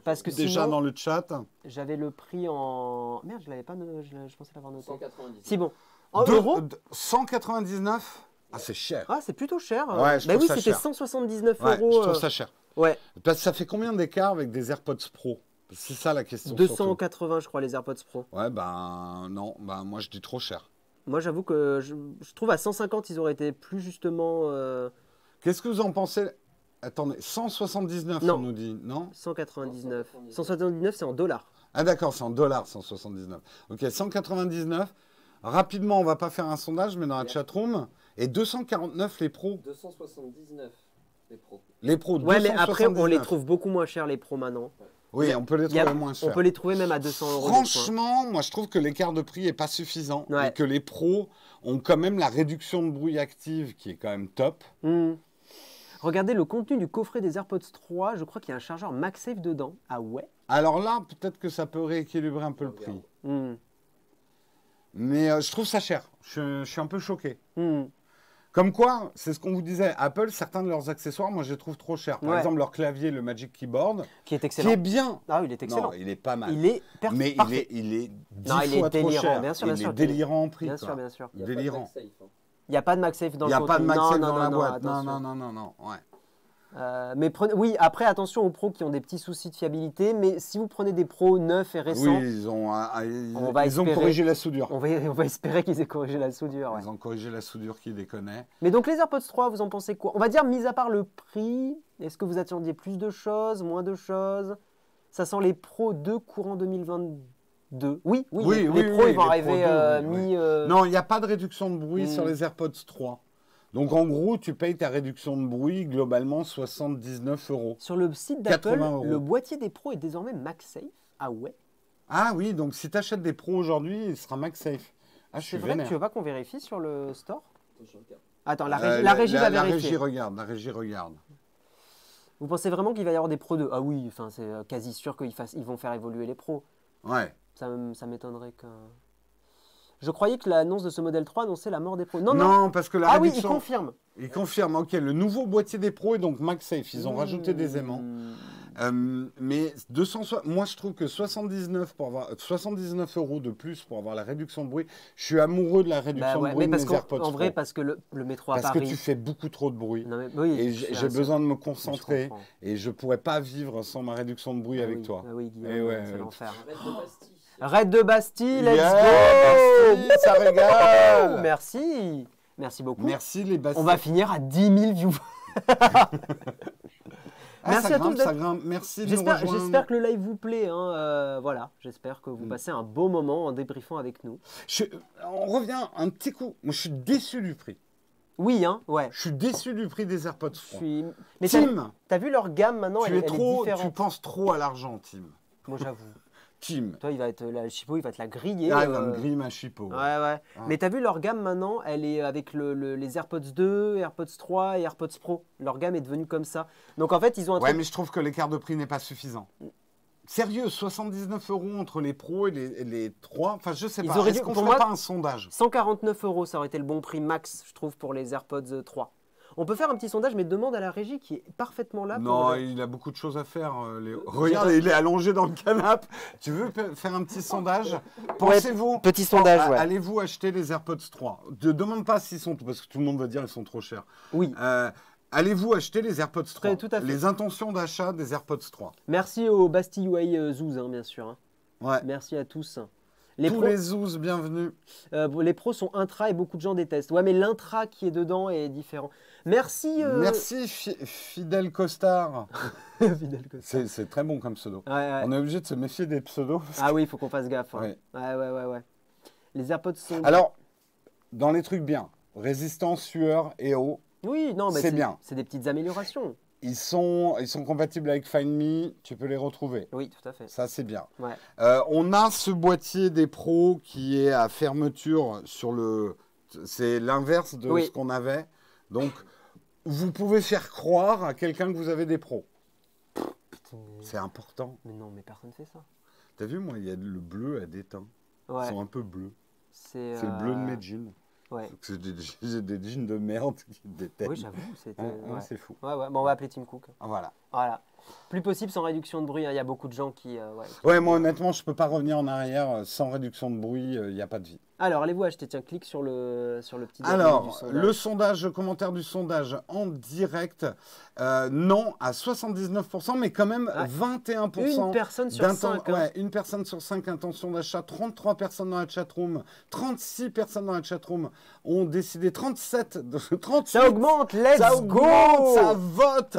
Speaker 2: Parce que
Speaker 1: déjà dans le chat.
Speaker 2: J'avais le prix en... Merde, je l'avais pas noté, je pensais l'avoir noté.
Speaker 3: 199.
Speaker 2: Si bon. En euros
Speaker 1: 199. Ah, c'est cher.
Speaker 2: Ah, c'est plutôt cher.
Speaker 1: Ouais, je trouve ça
Speaker 2: c'était
Speaker 1: cher.
Speaker 2: 179 €.
Speaker 1: Je trouve ça cher.
Speaker 2: Ouais.
Speaker 1: Parce que ça fait combien d'écart avec des AirPods Pro? C'est ça la question.
Speaker 2: 280, surtout. Je crois, les AirPods Pro.
Speaker 1: Ouais, non, moi je dis trop cher.
Speaker 2: Moi, j'avoue que je trouve à 150, ils auraient été plus justement...
Speaker 1: Qu'est-ce que vous en pensez? Attendez, 179, on nous dit, non?
Speaker 2: 199. 179, c'est en dollars.
Speaker 1: Ah d'accord, c'est en dollars, 179. Ok, 199. Rapidement, on va pas faire un sondage, mais dans la chatroom. Et 249 les pros.
Speaker 3: 279 les pros.
Speaker 1: Les pros,
Speaker 2: ouais, mais après, on les trouve beaucoup moins chers, les pros, maintenant.
Speaker 1: Oui, on peut les trouver moins chers.
Speaker 2: On peut les trouver même à 200 €.
Speaker 1: Franchement, moi, je trouve que l'écart de prix n'est pas suffisant. Et que les pros ont quand même la réduction de bruit active qui est quand même top.
Speaker 2: Regardez le contenu du coffret des AirPods 3. Je crois qu'il y a un chargeur MagSafe dedans. Ah ouais?
Speaker 1: Alors là, peut-être que ça peut rééquilibrer un peu le prix. Mais je trouve ça cher. Je suis un peu choqué. Comme quoi, c'est ce qu'on vous disait, Apple, certains de leurs accessoires, moi je les trouve trop chers. Par exemple, leur clavier, le Magic Keyboard,
Speaker 2: qui est excellent.
Speaker 1: Qui est bien.
Speaker 2: Ah, il est excellent.
Speaker 1: Non, il est pas mal.
Speaker 2: Il est
Speaker 1: Mais
Speaker 2: parfait.
Speaker 1: il est 10
Speaker 2: Non, il est
Speaker 1: fois trop
Speaker 2: délirant,
Speaker 1: cher.
Speaker 2: bien sûr,
Speaker 1: il
Speaker 2: bien sûr.
Speaker 1: est délirant en prix.
Speaker 2: Bien
Speaker 1: quoi.
Speaker 2: sûr, bien sûr.
Speaker 3: Il y a
Speaker 1: Délirant.
Speaker 3: pas de MagSafe, hein.
Speaker 2: Il n'y a pas de MagSafe dans
Speaker 1: Il n'y
Speaker 2: le
Speaker 1: a
Speaker 2: contenu.
Speaker 1: pas de MagSafe
Speaker 2: Non,
Speaker 1: dans
Speaker 2: non,
Speaker 1: la
Speaker 2: non,
Speaker 1: boîte.
Speaker 2: attention.
Speaker 1: Non. Ouais.
Speaker 2: Mais prenez, oui, après, attention aux pros qui ont des petits soucis de fiabilité. Mais si vous prenez des pros neufs et récents,
Speaker 1: Oui, ils ont
Speaker 2: espérer-
Speaker 1: corrigé la soudure.
Speaker 2: on va espérer qu'ils aient corrigé la soudure. Ouais.
Speaker 1: Ils ont corrigé la soudure qui déconnait.
Speaker 2: Mais donc les AirPods 3, vous en pensez quoi? On va dire, mis à part le prix, est-ce que vous attendiez plus de choses, moins de choses? Ça sent les Pro 2 courant 2022. Oui, les Pro, ils vont arriver mi...
Speaker 1: Non, il n'y a pas de réduction de bruit sur les AirPods 3. Donc en gros, tu payes ta réduction de bruit globalement 79 €.
Speaker 2: Sur le site d'Apple,
Speaker 1: 80 €.
Speaker 2: le boîtier des Pro est désormais MagSafe. Ah ouais?
Speaker 1: Ah oui, donc si tu achètes des Pros aujourd'hui, il sera MagSafe. Ah, je suis
Speaker 2: C'est vrai que
Speaker 1: vénère.
Speaker 2: tu veux pas qu'on vérifie sur le store?
Speaker 3: Attends, je regarde.
Speaker 2: Attends, la régie va
Speaker 1: La
Speaker 2: vérifier.
Speaker 1: la régie regarde.
Speaker 2: Vous pensez vraiment qu'il va y avoir des Pro 2? Ah oui, enfin, c'est quasi sûr qu'ils vont faire évoluer les Pros.
Speaker 1: Ouais.
Speaker 2: Ça m'étonnerait que... Je croyais que l'annonce de ce modèle 3 annonçait la mort des Pros. Non,
Speaker 1: Non, parce que la
Speaker 2: Ah oui, il
Speaker 1: réduction...
Speaker 2: confirme.
Speaker 1: Il confirme, ok, le nouveau boîtier des Pros est donc MagSafe. Ils ont rajouté des aimants. Mais 260, moi je trouve que 79 € de plus pour avoir la réduction de bruit. Je suis amoureux de la réduction de bruit
Speaker 2: mais
Speaker 1: de
Speaker 2: parce
Speaker 1: mes AirPods
Speaker 2: en vrai,
Speaker 1: Pro.
Speaker 2: parce que le métro à
Speaker 1: Parce
Speaker 2: Paris...
Speaker 1: que tu fais beaucoup trop de bruit.
Speaker 2: Non, mais, oui,
Speaker 1: Et j'ai besoin de me
Speaker 2: Je
Speaker 1: concentrer.
Speaker 2: comprends.
Speaker 1: Et je pourrais pas vivre sans ma réduction de bruit
Speaker 2: Ah
Speaker 1: avec
Speaker 2: oui,
Speaker 1: toi.
Speaker 2: Ah oui, Guillaume,
Speaker 1: Et ouais,
Speaker 2: c'est l'enfer.
Speaker 3: Arrête de pastille.
Speaker 2: Raid de Bastille, let's
Speaker 1: Yeah,
Speaker 2: go!
Speaker 1: merci, ça régale.
Speaker 2: Merci. Merci beaucoup.
Speaker 1: Merci les Bastilles.
Speaker 2: On va finir à 10 000 views. Merci
Speaker 1: ça
Speaker 2: à tous
Speaker 1: grimpe, ça grimpe. Merci de nous rejoindre.
Speaker 2: J'espère que le live vous plaît. Voilà, j'espère que vous passez un beau moment en débriefant avec nous.
Speaker 1: On revient un petit coup. Moi, je suis déçu du prix.
Speaker 2: Oui, ouais.
Speaker 1: Je suis déçu du prix des AirPods Pro.
Speaker 2: Mais
Speaker 1: Tim,
Speaker 2: t'as vu leur gamme maintenant, elle est différente.
Speaker 1: tu penses trop à l'argent, Tim.
Speaker 2: Moi, j'avoue.
Speaker 1: Tim.
Speaker 2: Toi, le chipot, il va te la griller.
Speaker 1: Ah, il va me griller ma chipot.
Speaker 2: Ouais.
Speaker 1: Ah.
Speaker 2: Mais t'as vu leur gamme maintenant, elle est avec les AirPods 2, AirPods 3 et AirPods Pro. Leur gamme est devenue comme ça. Donc en fait, ils ont un
Speaker 1: Ouais,
Speaker 2: truc...
Speaker 1: mais je trouve que l'écart de prix n'est pas suffisant. Sérieux, 79 € entre les pros et les 3. Enfin, je sais
Speaker 2: Ils
Speaker 1: pas.
Speaker 2: auraient
Speaker 1: Est-ce
Speaker 2: dû-
Speaker 1: qu'on
Speaker 2: pour
Speaker 1: ferait
Speaker 2: moi-
Speaker 1: pas un sondage?
Speaker 2: 149 €, ça aurait été le bon prix max, je trouve, pour les AirPods 3. On peut faire un petit sondage, mais demande à la régie qui est parfaitement là.
Speaker 1: Non, il a beaucoup de choses à faire, Léo. Regarde, il est allongé dans le canapé. Tu veux faire un petit sondage? Pensez-vous,
Speaker 2: petit sondage, ouais.
Speaker 1: allez-vous acheter les AirPods 3? Ne demande pas s'ils sont, parce que tout le monde va dire qu'ils sont trop chers.
Speaker 2: Oui.
Speaker 1: Allez-vous acheter les AirPods 3?
Speaker 2: Tout à fait.
Speaker 1: Les intentions d'achat des AirPods 3.
Speaker 2: Merci aux Bastille Way Zouz, bien sûr. Hein.
Speaker 1: Ouais.
Speaker 2: Merci à tous.
Speaker 1: Tous les zouz, bienvenue.
Speaker 2: Les pros sont intra et beaucoup de gens détestent. Ouais, mais l'intra qui est dedans est différent. Merci.
Speaker 1: Merci, Fidel Costard.
Speaker 2: Fidel Costard.
Speaker 1: C'est très bon comme pseudo.
Speaker 2: Ouais.
Speaker 1: On est obligé de se méfier des pseudos.
Speaker 2: Ah oui, il faut qu'on fasse gaffe. Hein.
Speaker 1: Ouais.
Speaker 2: Les AirPods sont...
Speaker 1: Alors, dans les trucs bien, résistance, sueur et eau,
Speaker 2: oui, non, mais
Speaker 1: c'est bien.
Speaker 2: C'est des petites améliorations.
Speaker 1: Ils sont compatibles avec Find Me, tu peux les retrouver.
Speaker 2: Oui, tout à fait.
Speaker 1: Ça, c'est bien.
Speaker 2: Ouais.
Speaker 1: On a ce boîtier des pros qui est à fermeture sur le... C'est l'inverse de ce qu'on avait. Donc, vous pouvez faire croire à quelqu'un que vous avez des pros. C'est important.
Speaker 2: Mais non, mais personne ne fait ça.
Speaker 1: T'as vu, moi, il y a le bleu à déteint.
Speaker 2: Ouais.
Speaker 1: Ils sont un peu bleus. C'est
Speaker 2: le
Speaker 1: le bleu de mes jeans.
Speaker 2: Ouais.
Speaker 1: J'ai des jeans de merde qui déteignent.
Speaker 2: Oui, j'avoue.
Speaker 1: C'est fou.
Speaker 2: Ouais. Bon, on va appeler Tim Cook.
Speaker 1: Voilà.
Speaker 2: Plus possible sans réduction de bruit. Il y a beaucoup de gens qui...
Speaker 1: Ouais, moi, honnêtement, je peux pas revenir en arrière. Sans réduction de bruit, il n'y a pas de vie.
Speaker 2: Alors, allez-vous acheter? Tiens, clique sur le petit...
Speaker 1: Alors, le sondage, le commentaire du sondage en direct, non à 79%, mais quand même 21%.
Speaker 2: Une personne sur 5.
Speaker 1: Ouais, une personne sur 5 intentions d'achat, 33 personnes dans la chatroom, 36 personnes dans la chatroom ont décidé, 37, 38.
Speaker 2: Ça augmente, let's go.
Speaker 1: Ça vote.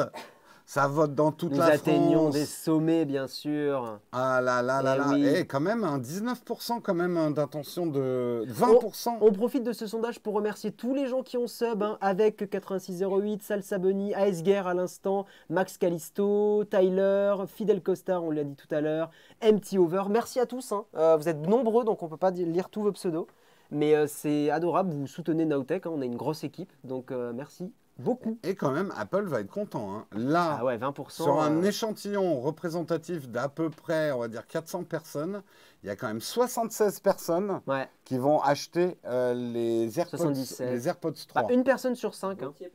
Speaker 1: Ça vote dans toute la France.
Speaker 2: Nous atteignons des sommets, bien sûr.
Speaker 1: Ah là.
Speaker 2: Oui.
Speaker 1: Et quand même, un 19% quand même d'intention de 20%.
Speaker 2: On profite de ce sondage pour remercier tous les gens qui ont sub, avec 8608, Salsa Bunny, AS Guerre à l'instant, Max Callisto, Tyler, Fidel Costard, on l'a dit tout à l'heure, MT Over. Merci à tous. Vous êtes nombreux, donc on ne peut pas lire tous vos pseudos. Mais c'est adorable, vous soutenez Nowtech, hein, on est une grosse équipe, donc merci beaucoup.
Speaker 1: Et quand même, Apple va être content. Hein. Là,
Speaker 2: ah ouais, 20%,
Speaker 1: sur un échantillon représentatif d'à peu près, on va dire 400 personnes, il y a quand même 76 personnes qui vont acheter les AirPods 3.
Speaker 2: Bah, une personne sur 5.
Speaker 3: Boîtier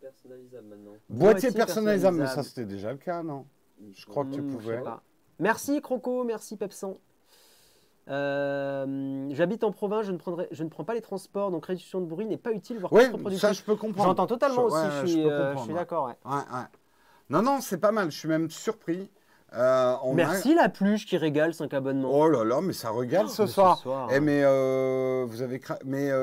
Speaker 3: personnalisable maintenant.
Speaker 1: Boîtier personnalisable, mais ça c'était déjà le cas, non? Je crois que tu pouvais.
Speaker 2: Merci Croco, merci Pepsan. J'habite en province, je ne prends pas les transports, donc réduction de bruit n'est pas utile, voire contre-productif.
Speaker 1: Ça je peux comprendre.
Speaker 2: J'entends totalement aussi, je suis d'accord.
Speaker 1: Ouais. Non, c'est pas mal, je suis même surpris.
Speaker 2: Merci la pluche qui régale 5 abonnements.
Speaker 1: Oh là là, mais ça régale ce soir. Mais vous avez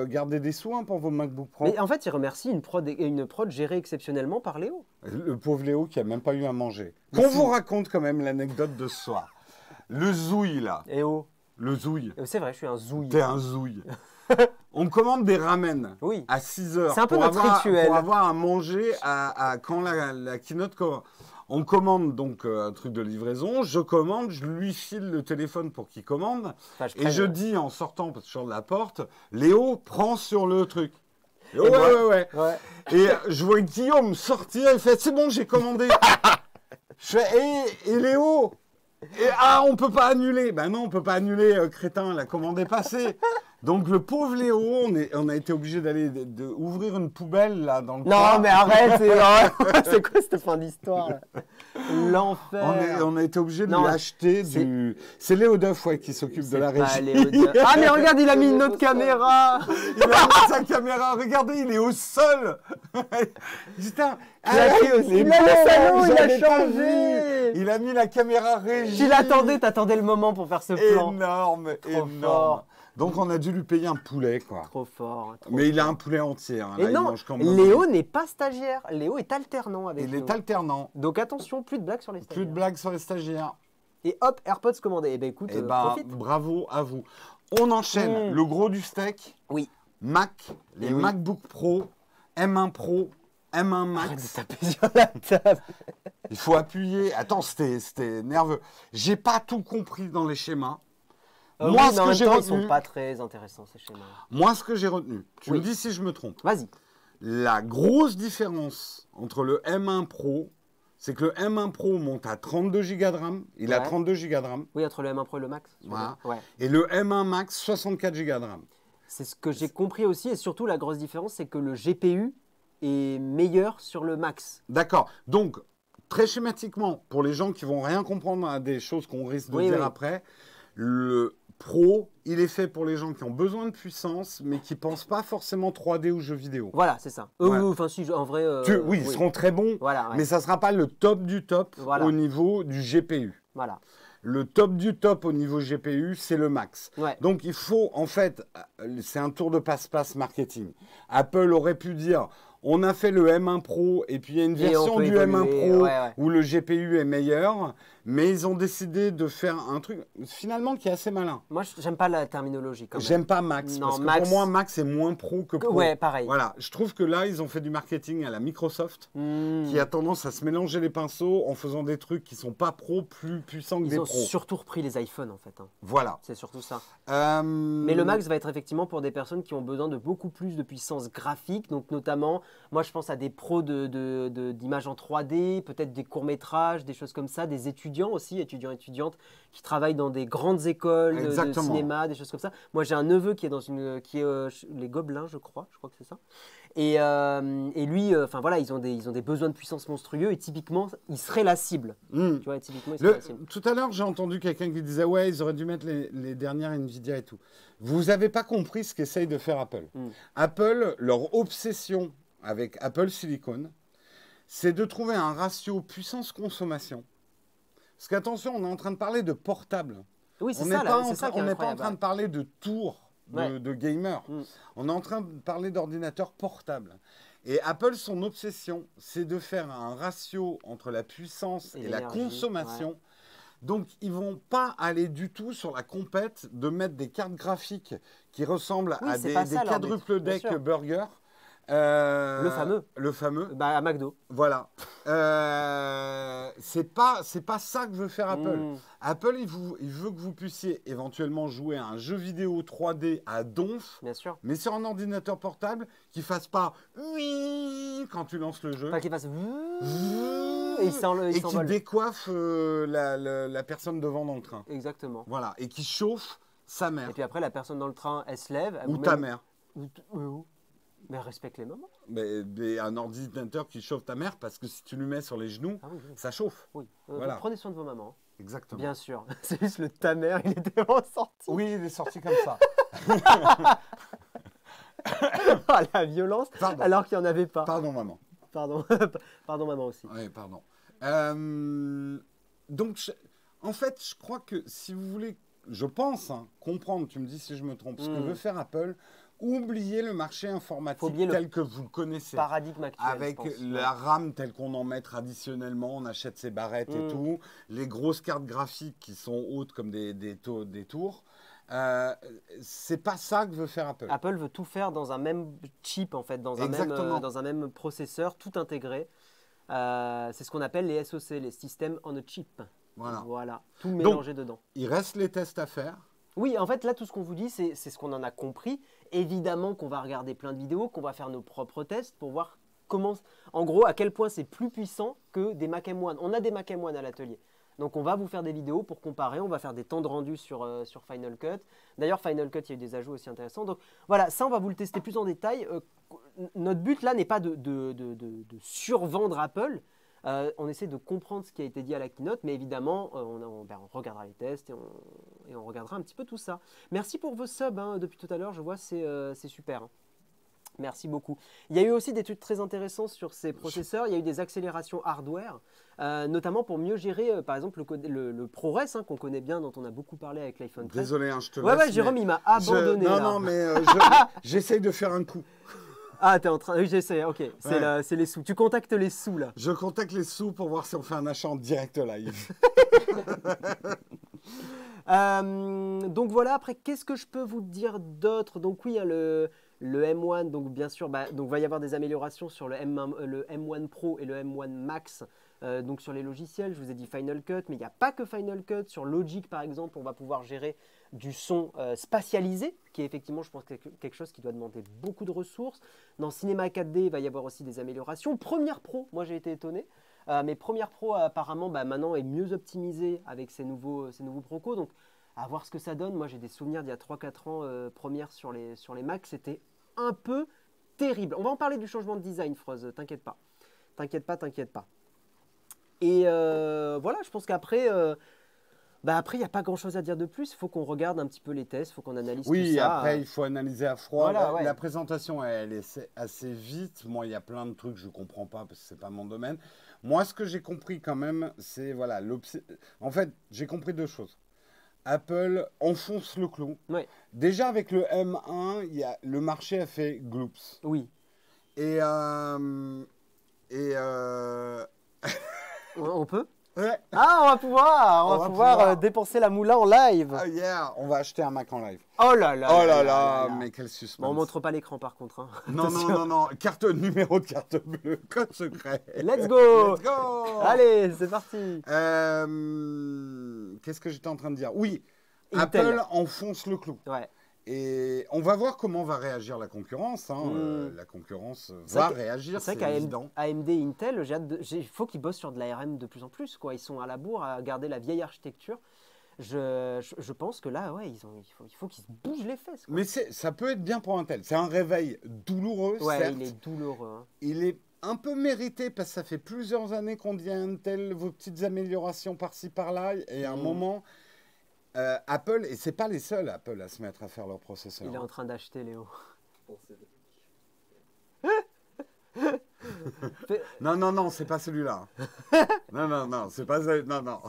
Speaker 1: gardé des sous pour vos MacBook Pro.
Speaker 2: Mais en fait, il remercie une prod gérée exceptionnellement par Léo.
Speaker 1: Le pauvre Léo qui a même pas eu à manger. Qu'on vous raconte quand même l'anecdote de ce soir. Le zouille là. Le zouille.
Speaker 2: C'est vrai, je suis un zouille.
Speaker 1: T'es un zouille. On me commande des ramen à 6 heures.
Speaker 2: C'est un peu notre rituel.
Speaker 1: Pour avoir à manger quand la keynote commence. On commande donc un truc de livraison, je commande, je lui file le téléphone pour qu'il commande. Je dis en sortant, parce que je sors de la porte, Léo, prends sur le truc. Ouais. Et je vois Guillaume sortir, il fait, c'est bon, j'ai commandé. Je fais, et Léo on peut pas annuler. Ben non, on peut pas annuler, crétin, la commande est passée. Donc le pauvre Léo, on a été obligé d'aller ouvrir une poubelle là dans le
Speaker 2: Non mais arrête, c'est quoi cette fin d'histoire? L'enfer.
Speaker 1: On a été obligé de lui acheter du... C'est Léo Duff qui s'occupe de la régie.
Speaker 2: Ah mais regarde, il a mis une autre caméra.
Speaker 1: Il a mis sa caméra, regardez, il est au sol. Putain,
Speaker 2: il a changé.
Speaker 1: Il a mis la caméra régie.
Speaker 2: Tu t'attendais le moment pour faire ce plan.
Speaker 1: Énorme. Donc on a dû lui payer un poulet, quoi.
Speaker 2: Trop fort.
Speaker 1: Mais il a un poulet entier. Hein.
Speaker 2: Là, non, Léo n'est pas stagiaire. Léo est alternant avec nous.
Speaker 1: Il est alternant.
Speaker 2: Donc attention, plus de blagues sur les stagiaires.
Speaker 1: Plus de blagues sur les stagiaires.
Speaker 2: Et hop, AirPods commandés. Eh ben écoute, profite.
Speaker 1: Bravo à vous. On enchaîne le gros du steak.
Speaker 2: Oui.
Speaker 1: Mac, les MacBook Pro, M1 Pro, M1 Max.
Speaker 2: Arrête de taper sur la table.
Speaker 1: Il faut appuyer. Attends, c'était nerveux. J'ai pas tout compris dans les schémas.
Speaker 2: Moi, ce que j'ai retenu, ils sont pas très intéressants ces schémas.
Speaker 1: Moi, ce que j'ai retenu, tu me dis si je me trompe.
Speaker 2: Vas-y.
Speaker 1: La grosse différence entre le M1 Pro, c'est que le M1 Pro monte à 32 Go de RAM. Il a 32 Go de RAM.
Speaker 2: Oui, entre le M1 Pro et le Max.
Speaker 1: Voilà. Et le M1 Max, 64 Go de RAM.
Speaker 2: C'est ce que j'ai compris aussi. Et surtout, la grosse différence, c'est que le GPU est meilleur sur le Max.
Speaker 1: D'accord. Donc, très schématiquement, pour les gens qui vont rien comprendre à des choses qu'on risque de dire après, le Pro, il est fait pour les gens qui ont besoin de puissance, mais qui ne pensent pas forcément 3D ou jeux vidéo.
Speaker 2: Voilà, c'est ça. Enfin, si, en vrai...
Speaker 1: ils seront très bons, mais ça ne sera pas le top du top au niveau du GPU.
Speaker 2: Voilà.
Speaker 1: Le top du top au niveau GPU, c'est le Max. Donc, il faut, en fait, c'est un tour de passe-passe marketing. Apple aurait pu dire... On a fait le M1 Pro et puis il y a une version du M1 Pro où le GPU est meilleur, mais ils ont décidé de faire un truc finalement qui est assez malin.
Speaker 2: Moi, j'aime pas la terminologie.
Speaker 1: J'aime pas Max, parce que pour moi, Max est moins pro que pro.
Speaker 2: Ouais, pareil.
Speaker 1: Voilà, je trouve que là, ils ont fait du marketing à la Microsoft, qui a tendance à se mélanger les pinceaux en faisant des trucs qui sont pas pro plus puissants que des pros.
Speaker 2: Ils ont surtout repris les iPhones, en fait.
Speaker 1: Voilà.
Speaker 2: C'est surtout ça. Mais le Max va être effectivement pour des personnes qui ont besoin de beaucoup plus de puissance graphique, donc notamment... Moi, je pense à des pros d'images en 3D, peut-être des courts-métrages, des choses comme ça, des étudiants aussi, étudiantes, qui travaillent dans des grandes écoles de cinéma, des choses comme ça. Moi, j'ai un neveu qui est les Gobelins, je crois que c'est ça. Et lui, ils ont des besoins de puissance monstrueux et typiquement, il serait la cible. Tu vois, typiquement, il serait la cible.
Speaker 1: Tout à l'heure, j'ai entendu quelqu'un qui disait « Ouais, ils auraient dû mettre les dernières Nvidia et tout ». Vous n'avez pas compris ce qu'essaye de faire Apple. Apple, leur obsession avec Apple Silicon, c'est de trouver un ratio puissance-consommation. Parce qu'attention, on est en train de parler de portable.
Speaker 2: Oui, c'est
Speaker 1: on
Speaker 2: ça.
Speaker 1: On n'est pas en train de parler de tours de gamers. On est en train de parler d'ordinateurs portables. Et Apple, son obsession, c'est de faire un ratio entre la puissance et la consommation. Donc, ils ne vont pas aller du tout sur la compète de mettre des cartes graphiques qui ressemblent à des quadruple deck burger.
Speaker 2: Le fameux.
Speaker 1: Le fameux.
Speaker 2: Bah, à McDo.
Speaker 1: Voilà. C'est pas ça que veut faire Apple. Apple, il veut que vous puissiez éventuellement jouer à un jeu vidéo 3D à donf,
Speaker 2: bien sûr,
Speaker 1: mais sur un ordinateur portable qui fasse pas quand tu lances le jeu.
Speaker 2: Enfin, qui fasse
Speaker 1: et qui décoiffe la personne devant dans le train.
Speaker 2: Exactement.
Speaker 1: Voilà. Et qui chauffe sa mère.
Speaker 2: Et puis après, la personne dans le train, elle se lève.
Speaker 1: Ou ta mère.
Speaker 2: Mais respecte les mamans.
Speaker 1: Mais un ordinateur qui chauffe ta mère, parce que si tu lui mets sur les genoux, ça chauffe.
Speaker 2: Oui.
Speaker 1: Voilà.
Speaker 2: Prenez soin de vos mamans.
Speaker 1: Exactement.
Speaker 2: Bien sûr. C'est juste le ta mère, il était vraiment sorti.
Speaker 1: Oui, il est sorti comme ça.
Speaker 2: Oh, la violence, pardon. Alors qu'il n'y en avait pas.
Speaker 1: Pardon, maman.
Speaker 2: Pardon, pardon, maman aussi.
Speaker 1: Oui, pardon. Donc, en fait, je crois que si vous voulez, je pense, comprendre, tu me dis si je me trompe, ce que veut faire Apple, oubliez le marché informatique tel que vous le connaissez.
Speaker 2: Paradigme actuel.
Speaker 1: Avec la RAM telle qu'on en met traditionnellement, on achète ses barrettes et tout, les grosses cartes graphiques qui sont hautes comme des tours. C'est pas ça que veut faire Apple.
Speaker 2: Apple veut tout faire dans un même chip, en fait, dans un même processeur, tout intégré. C'est ce qu'on appelle les SoC, les System on a Chip. Voilà. Tout mélangé dedans.
Speaker 1: Il reste les tests à faire.
Speaker 2: Oui, en fait, là, tout ce qu'on vous dit, c'est ce qu'on en a compris. Évidemment qu'on va regarder plein de vidéos, qu'on va faire nos propres tests pour voir comment, en gros, à quel point c'est plus puissant que des Mac M1. On a des Mac M1 à l'atelier. Donc, on va vous faire des vidéos pour comparer. On va faire des temps de rendu sur Final Cut. D'ailleurs, Final Cut, il y a eu des ajouts aussi intéressants. Donc, voilà, ça, on va vous le tester plus en détail. Notre but, là, n'est pas de survendre Apple. On essaie de comprendre ce qui a été dit à la keynote, mais évidemment, on regardera les tests et on regardera un petit peu tout ça. Merci pour vos subs depuis tout à l'heure, je vois, c'est super. Merci beaucoup. Il y a eu aussi des trucs très intéressants sur ces processeurs. Il y a eu des accélérations hardware, notamment pour mieux gérer, par exemple, le ProRes, qu'on connaît bien, dont on a beaucoup parlé avec l'iPhone 13.
Speaker 1: Désolé, je te laisse.
Speaker 2: Ouais, Jérôme, il m'a abandonné.
Speaker 1: Non, mais j'essaye de faire un coup.
Speaker 2: Ah, t'es en train. Oui, j'essaie, ok. C'est les sous. Tu contactes les sous, là.
Speaker 1: Je contacte les sous pour voir si on fait un achat en direct live.
Speaker 2: Donc voilà, après, qu'est-ce que je peux vous dire d'autre? Donc oui, le M1, donc bien sûr, donc va y avoir des améliorations sur le M1 Pro et le M1 Max. Donc sur les logiciels, je vous ai dit Final Cut, mais il n'y a pas que Final Cut. Sur Logic, par exemple, on va pouvoir gérer du son spatialisé, qui est effectivement, je pense, quelque chose qui doit demander beaucoup de ressources. Dans Cinema 4D, il va y avoir aussi des améliorations. Premiere Pro, moi j'ai été étonné, mais Premiere Pro apparemment maintenant est mieux optimisé avec ces nouveaux Procos. Donc à voir ce que ça donne. Moi j'ai des souvenirs d'il y a 3-4 ans, Premiere sur les Mac, c'était un peu terrible. On va en parler du changement de design, Freuse, t'inquiète pas. T'inquiète pas. Et voilà, je pense qu'après, après, il n'y a pas grand-chose à dire de plus. Il faut qu'on regarde un petit peu les tests, il faut qu'on analyse tout ça.
Speaker 1: Oui, après, il faut analyser à froid.
Speaker 2: Voilà,
Speaker 1: la présentation, elle est assez vite. Moi, il y a plein de trucs que je ne comprends pas parce que ce n'est pas mon domaine. Moi, ce que j'ai compris quand même, c'est, en fait, j'ai compris deux choses. Apple enfonce le clou.
Speaker 2: Ouais.
Speaker 1: Déjà, avec le M1, le marché a fait gloops.
Speaker 2: Oui.
Speaker 1: Et
Speaker 2: on peut?
Speaker 1: Ouais.
Speaker 2: Ah, on va pouvoir dépenser la moula en live.
Speaker 1: Oh yeah, on va acheter un Mac en live.
Speaker 2: Oh là là.
Speaker 1: Mais quel suspense.
Speaker 2: Bon, on montre pas l'écran par contre.
Speaker 1: Non. Numéro de carte bleue, code secret.
Speaker 2: Let's go. Allez, c'est parti.
Speaker 1: Qu'est-ce que j'étais en train de dire? Oui,
Speaker 2: Intel.
Speaker 1: Apple enfonce le clou.
Speaker 2: Ouais.
Speaker 1: Et on va voir comment va réagir la concurrence. La concurrence va réagir, c'est évident.
Speaker 2: AMD et Intel, il faut qu'ils bossent sur de l'ARM de plus en plus. Ils sont à la bourre à garder la vieille architecture. Je pense que là, il faut qu'ils se bougent les fesses.
Speaker 1: Mais ça peut être bien pour Intel. C'est un réveil douloureux, certes.
Speaker 2: Il est douloureux.
Speaker 1: Il est un peu mérité parce que ça fait plusieurs années qu'on dit à Intel vos petites améliorations par-ci, par-là. Et à un moment... Apple, et c'est pas les seuls Apple à se mettre à faire leurs processeurs.
Speaker 2: Il est en train d'acheter, Léo.
Speaker 1: Non, c'est pas celui-là. Non, c'est pas ça. Non.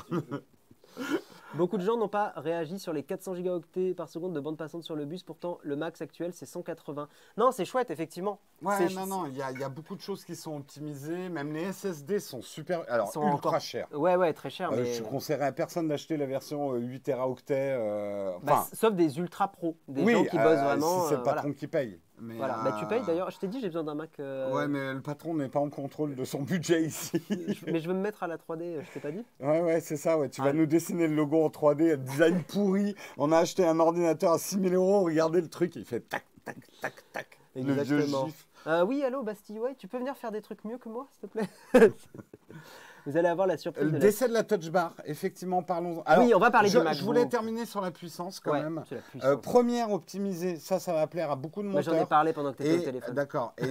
Speaker 2: Beaucoup de gens n'ont pas réagi sur les 400 gigaoctets par seconde de bande passante sur le bus. Pourtant, le max actuel, c'est 180. Non, c'est chouette, effectivement.
Speaker 1: Ouais, non, il y a beaucoup de choses qui sont optimisées. Même les SSD sont super... Alors, ultra chers.
Speaker 2: Ouais, très chers. Mais...
Speaker 1: Je conseillerais à personne d'acheter la version 8 Teraoctets.
Speaker 2: Sauf des ultra pros. Des gens qui bossent vraiment.
Speaker 1: Si c'est le patron qui paye. Mais
Speaker 2: voilà, bah, tu payes d'ailleurs. Je t'ai dit, j'ai besoin d'un Mac.
Speaker 1: Ouais, mais le patron n'est pas en contrôle de son budget ici.
Speaker 2: Mais je veux me mettre à la 3D, je t'ai pas dit?
Speaker 1: Ouais, c'est ça. Ouais. Tu vas nous dessiner le logo en 3D, design pourri. On a acheté un ordinateur à 6 000 €. Regardez le truc, il fait tac, tac, tac, tac. Le vieux gif.
Speaker 2: Oui, allô, Bastille, ouais, tu peux venir faire des trucs mieux que moi, s'il te plaît? Vous allez avoir la surprise.
Speaker 1: Le décès de la touch bar, effectivement, parlons-en.
Speaker 2: Oui, on va parler du MacBook.
Speaker 1: Je voulais terminer sur la puissance quand même.
Speaker 2: La puissance.
Speaker 1: Première optimisée, ça va plaire à beaucoup de monteurs.
Speaker 2: J'en ai parlé pendant que tu étais au téléphone.
Speaker 1: D'accord. Et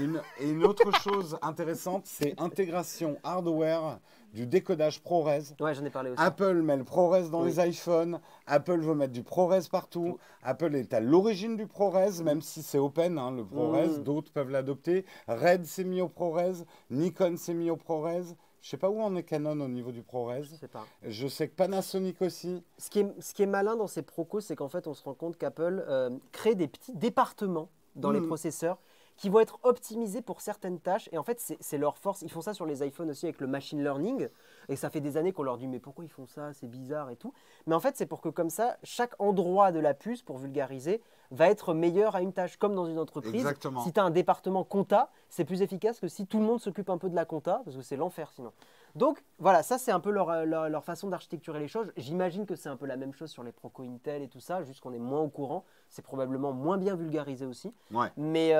Speaker 1: une autre chose intéressante, c'est intégration hardware du décodage ProRes.
Speaker 2: Ouais, j'en ai parlé aussi.
Speaker 1: Apple met le ProRes dans les iPhones. Apple veut mettre du ProRes partout. Apple est à l'origine du ProRes, même si c'est open, hein, le ProRes. D'autres peuvent l'adopter. Red s'est mis au ProRes. Nikon s'est mis au ProRes. Je sais pas où en est Canon au niveau du ProRes.
Speaker 2: Je sais pas.
Speaker 1: Je sais que Panasonic aussi.
Speaker 2: Ce qui est malin dans ces procos, c'est qu'en fait, on se rend compte qu'Apple crée des petits départements dans les processeurs qui vont être optimisés pour certaines tâches. Et en fait, c'est leur force. Ils font ça sur les iPhones aussi avec le machine learning. Et ça fait des années qu'on leur dit, mais pourquoi ils font ça? C'est bizarre et tout. Mais en fait, c'est pour que comme ça, chaque endroit de la puce, pour vulgariser, va être meilleur à une tâche. Comme dans une entreprise.
Speaker 1: Exactement.
Speaker 2: Si tu as un département compta, c'est plus efficace que si tout le monde s'occupe un peu de la compta, parce que c'est l'enfer sinon. Donc voilà, ça c'est un peu leur façon d'architecturer les choses. J'imagine que c'est un peu la même chose sur les Proco Intel et tout ça, juste qu'on est moins au courant. C'est probablement moins bien vulgarisé aussi.
Speaker 1: Ouais.
Speaker 2: Mais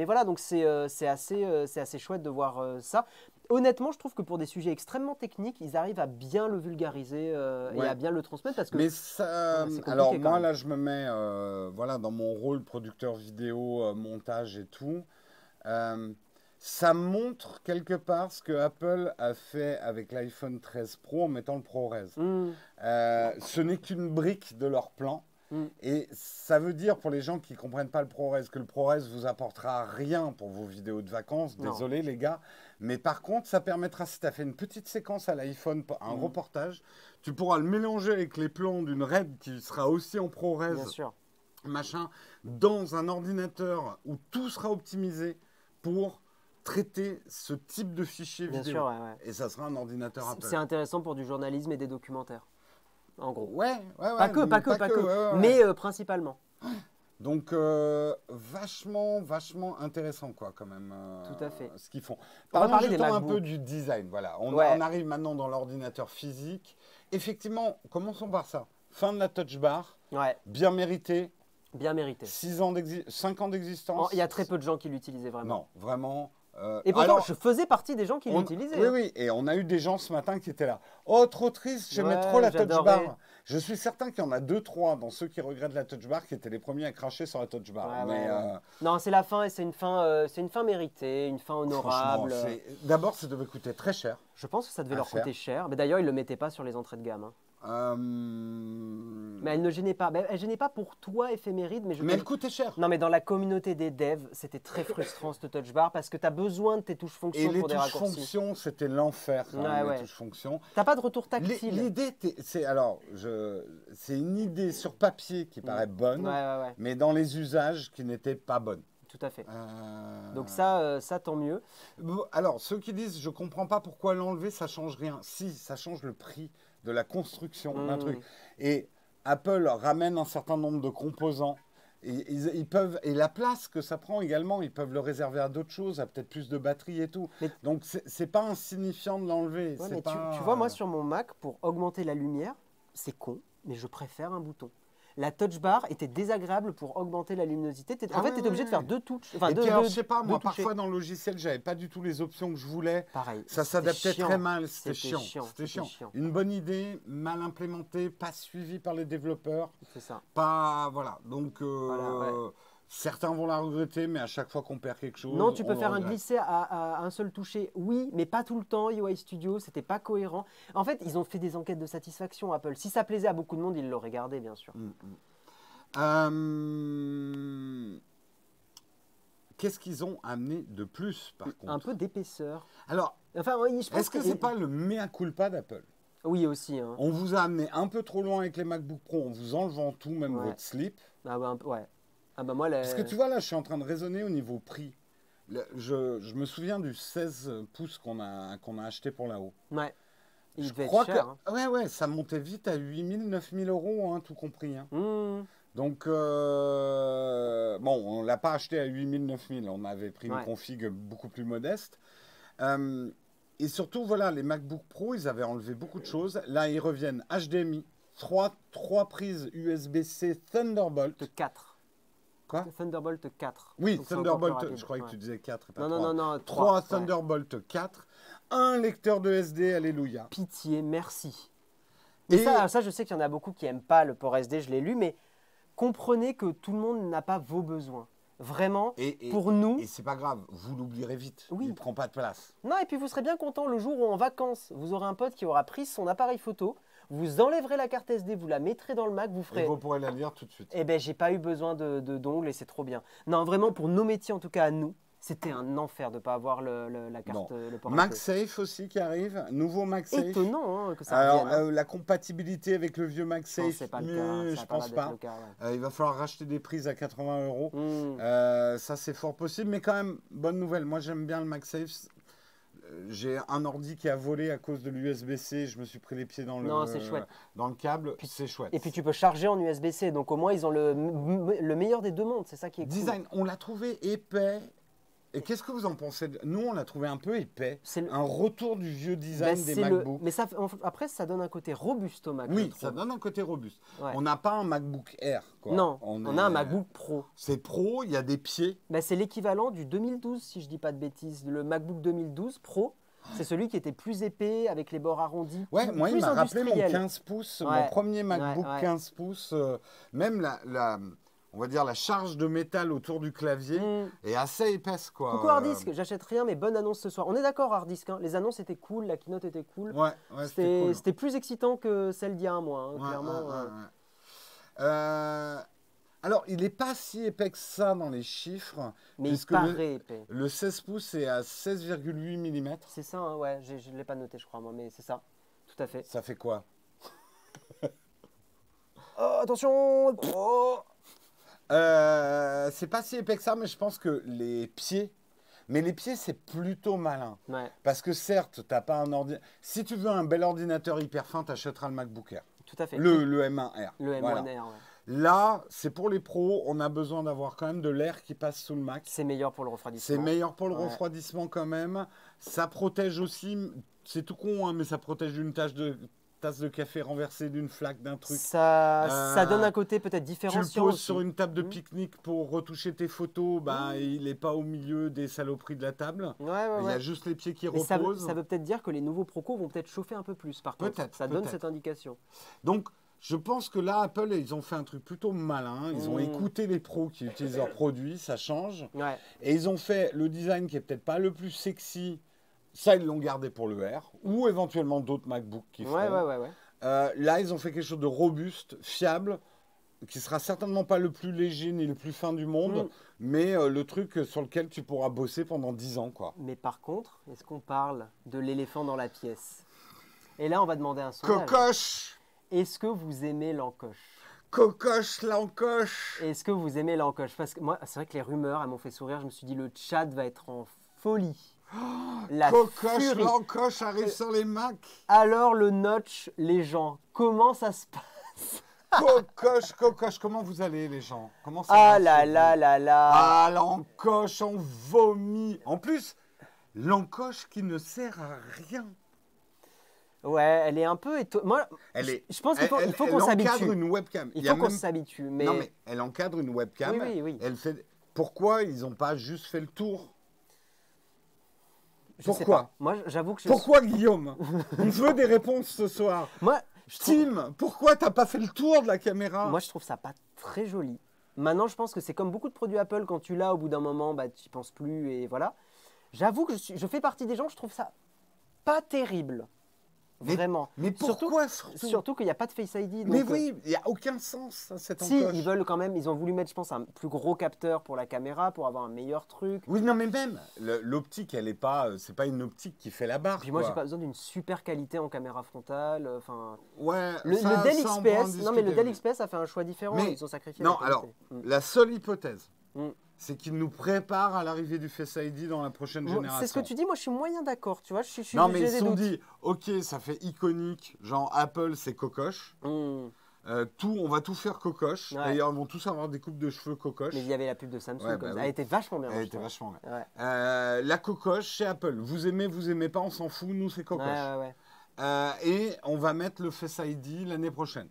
Speaker 2: voilà, donc c'est assez chouette de voir ça. Honnêtement, je trouve que pour des sujets extrêmement techniques, ils arrivent à bien le vulgariser et à bien le transmettre parce que.
Speaker 1: Mais ça, alors moi là, je me mets voilà, dans mon rôle producteur vidéo, montage et tout. Ça montre quelque part ce que Apple a fait avec l'iPhone 13 Pro en mettant le ProRes. Ce n'est qu'une brique de leur plan. Et ça veut dire pour les gens qui ne comprennent pas le ProRes que le ProRes vous apportera rien pour vos vidéos de vacances. Désolé les gars. Mais par contre, ça permettra, si tu as fait une petite séquence à l'iPhone, un reportage, tu pourras le mélanger avec les plans d'une RAID qui sera aussi en ProRes.
Speaker 2: Bien sûr.
Speaker 1: Machin, dans un ordinateur où tout sera optimisé pour traiter ce type de fichier vidéo.
Speaker 2: Bien sûr, ouais.
Speaker 1: Et ça sera un ordinateur Apple.
Speaker 2: C'est intéressant pour du journalisme et des documentaires. En gros.
Speaker 1: Ouais.
Speaker 2: Pas que. Mais principalement.
Speaker 1: Donc, vachement intéressant, quoi, quand même.
Speaker 2: Tout à fait.
Speaker 1: Ce qu'ils font.
Speaker 2: On va parler des
Speaker 1: un
Speaker 2: MacBook.
Speaker 1: peu du design, voilà. On arrive maintenant dans l'ordinateur physique. Effectivement, commençons par ça. Fin de la touch bar.
Speaker 2: Ouais.
Speaker 1: Bien mérité.
Speaker 2: Bien mérité.
Speaker 1: 5 ans d'existence.
Speaker 2: Il y a très peu de gens qui l'utilisaient vraiment.
Speaker 1: Non, vraiment.
Speaker 2: Et pourtant, je faisais partie des gens qui l'utilisaient.
Speaker 1: Oui, et on a eu des gens ce matin qui étaient là. Oh, trop triste, j'aimais trop la touch bar. Je suis certain qu'il y en a 2-3 dans ceux qui regrettent la touch bar qui étaient les premiers à cracher sur la touch bar.
Speaker 2: Non, c'est la fin et c'est une fin méritée, une fin honorable.
Speaker 1: D'abord, ça devait coûter très cher.
Speaker 2: Je pense que ça devait leur coûter cher. Mais d'ailleurs, ils ne le mettaient pas sur les entrées de gamme. Hein. Mais elle ne gênait pas. Elle gênait pas pour toi, éphéméride. Mais
Speaker 1: elle coûtait cher.
Speaker 2: Non, mais dans la communauté des devs, c'était très frustrant cette touch bar parce que tu as besoin de tes touches fonctions pour des raccourcis.
Speaker 1: Et les touches fonctions, c'était l'enfer. Les touches fonctions.
Speaker 2: Tu n'as pas de retour tactile.
Speaker 1: L'idée, c'est une idée sur papier qui paraît bonne, mais dans les usages qui n'étaient pas bonnes.
Speaker 2: Tout à fait. Donc ça, tant mieux.
Speaker 1: Alors, ceux qui disent, je ne comprends pas pourquoi l'enlever, ça ne change rien. Si, ça change le prix de la construction d'un truc. Et Apple ramène un certain nombre de composants. Et ils peuvent, et la place que ça prend également, ils peuvent le réserver à d'autres choses, à peut-être plus de batterie et tout. Donc, c'est pas insignifiant de l'enlever.
Speaker 2: Tu vois, moi, sur mon Mac, pour augmenter la lumière, c'est con, mais je préfère un bouton. La touch bar était désagréable pour augmenter la luminosité. En fait, tu étais obligé de faire deux touches.
Speaker 1: Enfin, je sais pas, moi, parfois dans le logiciel, j'avais pas du tout les options que je voulais.
Speaker 2: Pareil.
Speaker 1: Ça s'adaptait très mal. C'était chiant. Une bonne idée, mal implémentée, pas suivie par les développeurs.
Speaker 2: C'est ça.
Speaker 1: Voilà. Donc, certains vont la regretter, mais à chaque fois qu'on perd quelque chose.
Speaker 2: Non, tu peux faire un glisser à un seul toucher, oui, mais pas tout le temps. UI Studio, c'était pas cohérent. En fait, ils ont fait des enquêtes de satisfaction, Apple. Si ça plaisait à beaucoup de monde, ils l'auraient gardé, bien sûr.
Speaker 1: Qu'est-ce qu'ils ont amené de plus, par contre?
Speaker 2: Un peu d'épaisseur.
Speaker 1: Alors, est-ce que c'est pas le mea culpa d'Apple?
Speaker 2: Oui, aussi. Hein.
Speaker 1: On vous a amené un peu trop loin avec les MacBook Pro en vous enlevant tout, même votre slip. Parce que tu vois, là, je suis en train de raisonner au niveau prix. Je me souviens du 16 pouces qu'on a acheté pour là-haut.
Speaker 2: Ouais.
Speaker 1: Je crois que ça montait vite à 8 000, 9 000 euros, hein, tout compris. Hein. Donc, bon, on ne l'a pas acheté à 8000, 9000. On avait pris une config beaucoup plus modeste. Et surtout, voilà, les MacBook Pro, ils avaient enlevé beaucoup de choses. Là, ils reviennent HDMI, 3 prises USB-C Thunderbolt.
Speaker 2: 4.
Speaker 1: Quoi?
Speaker 2: Thunderbolt 4.
Speaker 1: Oui,
Speaker 2: donc
Speaker 1: Thunderbolt, je croyais que tu disais 4 et pas 3.
Speaker 2: Non,
Speaker 1: 3 Thunderbolt 4, un lecteur de SD, alléluia.
Speaker 2: Pitié, merci. Et ça, je sais qu'il y en a beaucoup qui n'aiment pas le port SD, je l'ai lu, mais comprenez que tout le monde n'a pas vos besoins. Vraiment, pour nous...
Speaker 1: Et c'est pas grave, vous l'oublierez vite, il ne prend pas de place.
Speaker 2: Non, et puis vous serez bien content le jour où en vacances, vous aurez un pote qui aura pris son appareil photo, vous enlèverez la carte SD, vous la mettrez dans le Mac, vous ferez...
Speaker 1: Et vous pourrez la lire tout de suite.
Speaker 2: Eh bien, j'ai pas eu besoin d'ongles et c'est trop bien. Non, vraiment, pour nos métiers, en tout cas à nous, c'était un enfer de ne pas avoir la carte, le port
Speaker 1: MagSafe aussi qui arrive, nouveau MagSafe.
Speaker 2: Étonnant que ça
Speaker 1: revienne.
Speaker 2: Alors,
Speaker 1: la compatibilité avec le vieux MagSafe,
Speaker 2: c'est pas le cas.
Speaker 1: Je pense pas. Il va falloir racheter des prises à 80 euros. Ça, c'est fort possible, mais quand même, bonne nouvelle. Moi, j'aime bien le MagSafe. J'ai un ordi qui a volé à cause de l'USB-C. Je me suis pris les pieds dans le câble. C'est chouette.
Speaker 2: Et puis tu peux charger en USB-C. Donc au moins, ils ont le meilleur des deux mondes. C'est ça qui est cool.
Speaker 1: Design, on l'a trouvé épais. Et qu'est-ce que vous en pensez? Nous, on l'a trouvé un peu épais. C'est un retour du vieux design des MacBooks.
Speaker 2: Mais après, ça donne un côté robuste au Mac.
Speaker 1: Oui, ça donne un côté robuste. Ouais. On n'a pas un MacBook Air, quoi.
Speaker 2: Non, on a un MacBook Pro.
Speaker 1: C'est Pro, il y a des pieds.
Speaker 2: C'est l'équivalent du 2012, si je ne dis pas de bêtises. Le MacBook 2012 Pro, c'est celui qui était plus épais, avec les bords arrondis.
Speaker 1: Ouais, moi, il m'a rappelé mon 15 pouces, mon premier MacBook 15 pouces. Même on va dire la charge de métal autour du clavier est assez épaisse, quoi.
Speaker 2: Coucou Hardisk, j'achète rien, mais bonne annonce ce soir. On est d'accord Hardisk, hein, les annonces étaient cool, la keynote était cool.
Speaker 1: Ouais,
Speaker 2: c'était plus excitant que celle d'il y a un mois, clairement.
Speaker 1: Alors, il n'est pas si épais que ça dans les chiffres.
Speaker 2: Mais il paraît épais.
Speaker 1: Le 16 pouces est à 16,8 mm.
Speaker 2: C'est ça, hein, ouais, je ne l'ai pas noté, je crois, moi, mais c'est ça, tout à fait.
Speaker 1: Ça fait quoi?
Speaker 2: Oh, attention.
Speaker 1: C'est pas si épais que ça, mais je pense que les pieds... Mais les pieds, c'est plutôt malin.
Speaker 2: Ouais.
Speaker 1: Parce que certes, tu n'as pas un ordinateur... Si tu veux un bel ordinateur hyper fin, tu achèteras le MacBook Air.
Speaker 2: Tout à fait.
Speaker 1: Le M1R.
Speaker 2: Le M1R, ouais.
Speaker 1: Là, c'est pour les pros, on a besoin d'avoir quand même de l'air qui passe sous le Mac.
Speaker 2: C'est meilleur pour le refroidissement.
Speaker 1: C'est meilleur pour le refroidissement quand même. Ça protège aussi, c'est tout con, hein, mais ça protège d'une tasse de café renversée, d'une flaque, d'un truc.
Speaker 2: Ça donne un côté peut-être différenciant.
Speaker 1: Tu le poses sur une table de pique-nique pour retoucher tes photos, il n'est pas au milieu des saloperies de la table. Il y a juste les pieds qui reposent.
Speaker 2: Ça veut peut-être dire que les nouveaux Procos vont peut-être chauffer un peu plus, par contre. Ça donne cette indication.
Speaker 1: Donc, je pense que là, Apple, ils ont fait un truc plutôt malin. Ils ont écouté les pros qui utilisent leurs produits, ça change.
Speaker 2: Ouais.
Speaker 1: Et ils ont fait le design qui est peut-être pas le plus sexy. Ça, ils l'ont gardé pour le R. Ou éventuellement d'autres MacBooks qui feront. Là, ils ont fait quelque chose de robuste, fiable, qui sera certainement pas le plus léger ni le plus fin du monde, mais le truc sur lequel tu pourras bosser pendant 10 ans, quoi.
Speaker 2: Mais par contre, est-ce qu'on parle de l'éléphant dans la pièce? Et là, on va demander un sondage.
Speaker 1: Cocoche!
Speaker 2: Est-ce que vous aimez l'encoche?
Speaker 1: Cocoche, l'encoche!
Speaker 2: Est-ce que vous aimez l'encoche? Parce que moi, c'est vrai que les rumeurs, elles m'ont fait sourire. Je me suis dit, le chat va être en folie.
Speaker 1: Cocoche, l'encoche arrive sur les Macs.
Speaker 2: Alors le notch, les gens, comment ça se passe?
Speaker 1: Cocoche, comment vous allez les gens? Comment ça
Speaker 2: Ah là là là là.
Speaker 1: Ah, l'encoche, on vomit. En plus, l'encoche qui ne sert à rien.
Speaker 2: Ouais, elle est un peu étonnante. Je pense qu'il faut qu'on s'habitue.
Speaker 1: Elle encadre une webcam.
Speaker 2: Il faut qu'on s'habitue. Mais...
Speaker 1: Non, mais elle encadre une webcam.
Speaker 2: Oui.
Speaker 1: Elle fait... Pourquoi ils n'ont pas juste fait le tour?
Speaker 2: Pourquoi? Moi, j'avoue que
Speaker 1: Pourquoi, Guillaume? On veut des réponses ce soir.
Speaker 2: Moi,
Speaker 1: Tim, pourquoi t'as pas fait le tour de la caméra?
Speaker 2: Moi, je trouve ça pas très joli. Maintenant, je pense que c'est comme beaucoup de produits Apple. Quand tu l'as, au bout d'un moment, tu n'y penses plus et voilà. J'avoue que je fais partie des gens, je trouve ça pas terrible. Vraiment.
Speaker 1: Mais pourquoi
Speaker 2: surtout qu'il n'y a pas de Face ID.
Speaker 1: Mais oui, il n'y a aucun sens à cette encoche.
Speaker 2: Si, ils veulent quand même, ils ont voulu mettre, je pense, un plus gros capteur pour la caméra, pour avoir un meilleur truc.
Speaker 1: Oui, non, mais même, l'optique, elle n'est pas, c'est pas une optique qui fait la barre.
Speaker 2: Puis moi, j'ai pas besoin d'une super qualité en caméra frontale. Enfin.
Speaker 1: Ouais.
Speaker 2: Le Dell XPS, non mais le Dell XPS a fait un choix différent.
Speaker 1: Mais,
Speaker 2: ils ont sacrifié.
Speaker 1: Non, alors, la seule hypothèse. C'est qu'il nous prépare à l'arrivée du Face ID dans la prochaine génération.
Speaker 2: C'est ce que tu dis, moi je suis moyen d'accord, tu vois.
Speaker 1: Non, mais ils se sont dit, ok, ça fait iconique, genre Apple c'est cocoche. On va tout faire cocoche.
Speaker 2: Ouais.
Speaker 1: D'ailleurs, ils vont tous avoir des coupes de cheveux cocoche.
Speaker 2: Mais il y avait la pub de Samsung.
Speaker 1: Ouais,
Speaker 2: comme ça.
Speaker 1: oui.
Speaker 2: Elle était vachement bien.
Speaker 1: Elle était vachement bien.
Speaker 2: Ouais.
Speaker 1: La cocoche chez Apple. Vous aimez pas, on s'en fout. Nous, c'est cocoche.
Speaker 2: Ouais.
Speaker 1: Et on va mettre le Face ID l'année prochaine.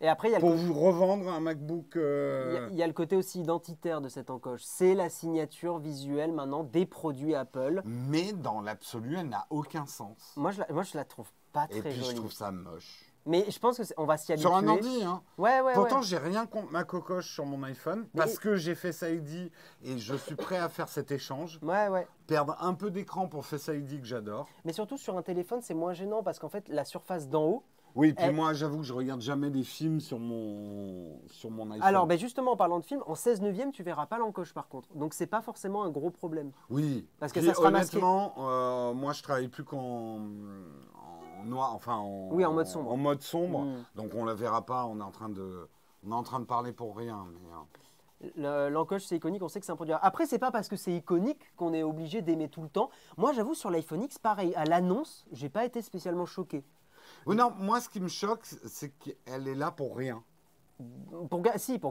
Speaker 2: Et après, il y a
Speaker 1: pour vous revendre un MacBook.
Speaker 2: Il y a le côté aussi identitaire de cette encoche. C'est la signature visuelle maintenant des produits Apple.
Speaker 1: Mais dans l'absolu, elle n'a aucun sens.
Speaker 2: Moi, je la trouve pas très
Speaker 1: jolie. Et puis, je trouve ça moche.
Speaker 2: Mais je pense qu'on va s'y habituer.
Speaker 1: Sur un ordi, hein.
Speaker 2: Ouais.
Speaker 1: Pourtant, j'ai rien contre ma cocoche sur mon iPhone parce que j'ai Face ID et je suis prêt à faire cet échange.
Speaker 2: Ouais.
Speaker 1: Perdre un peu d'écran pour Face ID que j'adore.
Speaker 2: Mais surtout sur un téléphone, c'est moins gênant parce qu'en fait, la surface d'en haut.
Speaker 1: Oui, puis moi, j'avoue que je regarde jamais des films sur mon iPhone.
Speaker 2: Alors, justement, en parlant de films, en 16 neuvième, tu verras pas l'encoche par contre. Donc, c'est pas forcément un gros problème.
Speaker 1: Oui.
Speaker 2: Parce que ça sera masqué.
Speaker 1: Honnêtement, moi, je travaille plus qu'en noir, enfin
Speaker 2: en mode sombre.
Speaker 1: En mode sombre. Donc, on la verra pas. On est en train de parler pour rien. Mais,
Speaker 2: l'encoche, c'est iconique. On sait que c'est un produit. Après, c'est pas parce que c'est iconique qu'on est obligé d'aimer tout le temps. Moi, j'avoue, sur l'iPhone X, pareil. À l'annonce, j'ai pas été spécialement choqué.
Speaker 1: Oui, non, moi, ce qui me choque, c'est qu'elle est là pour rien.
Speaker 2: Pour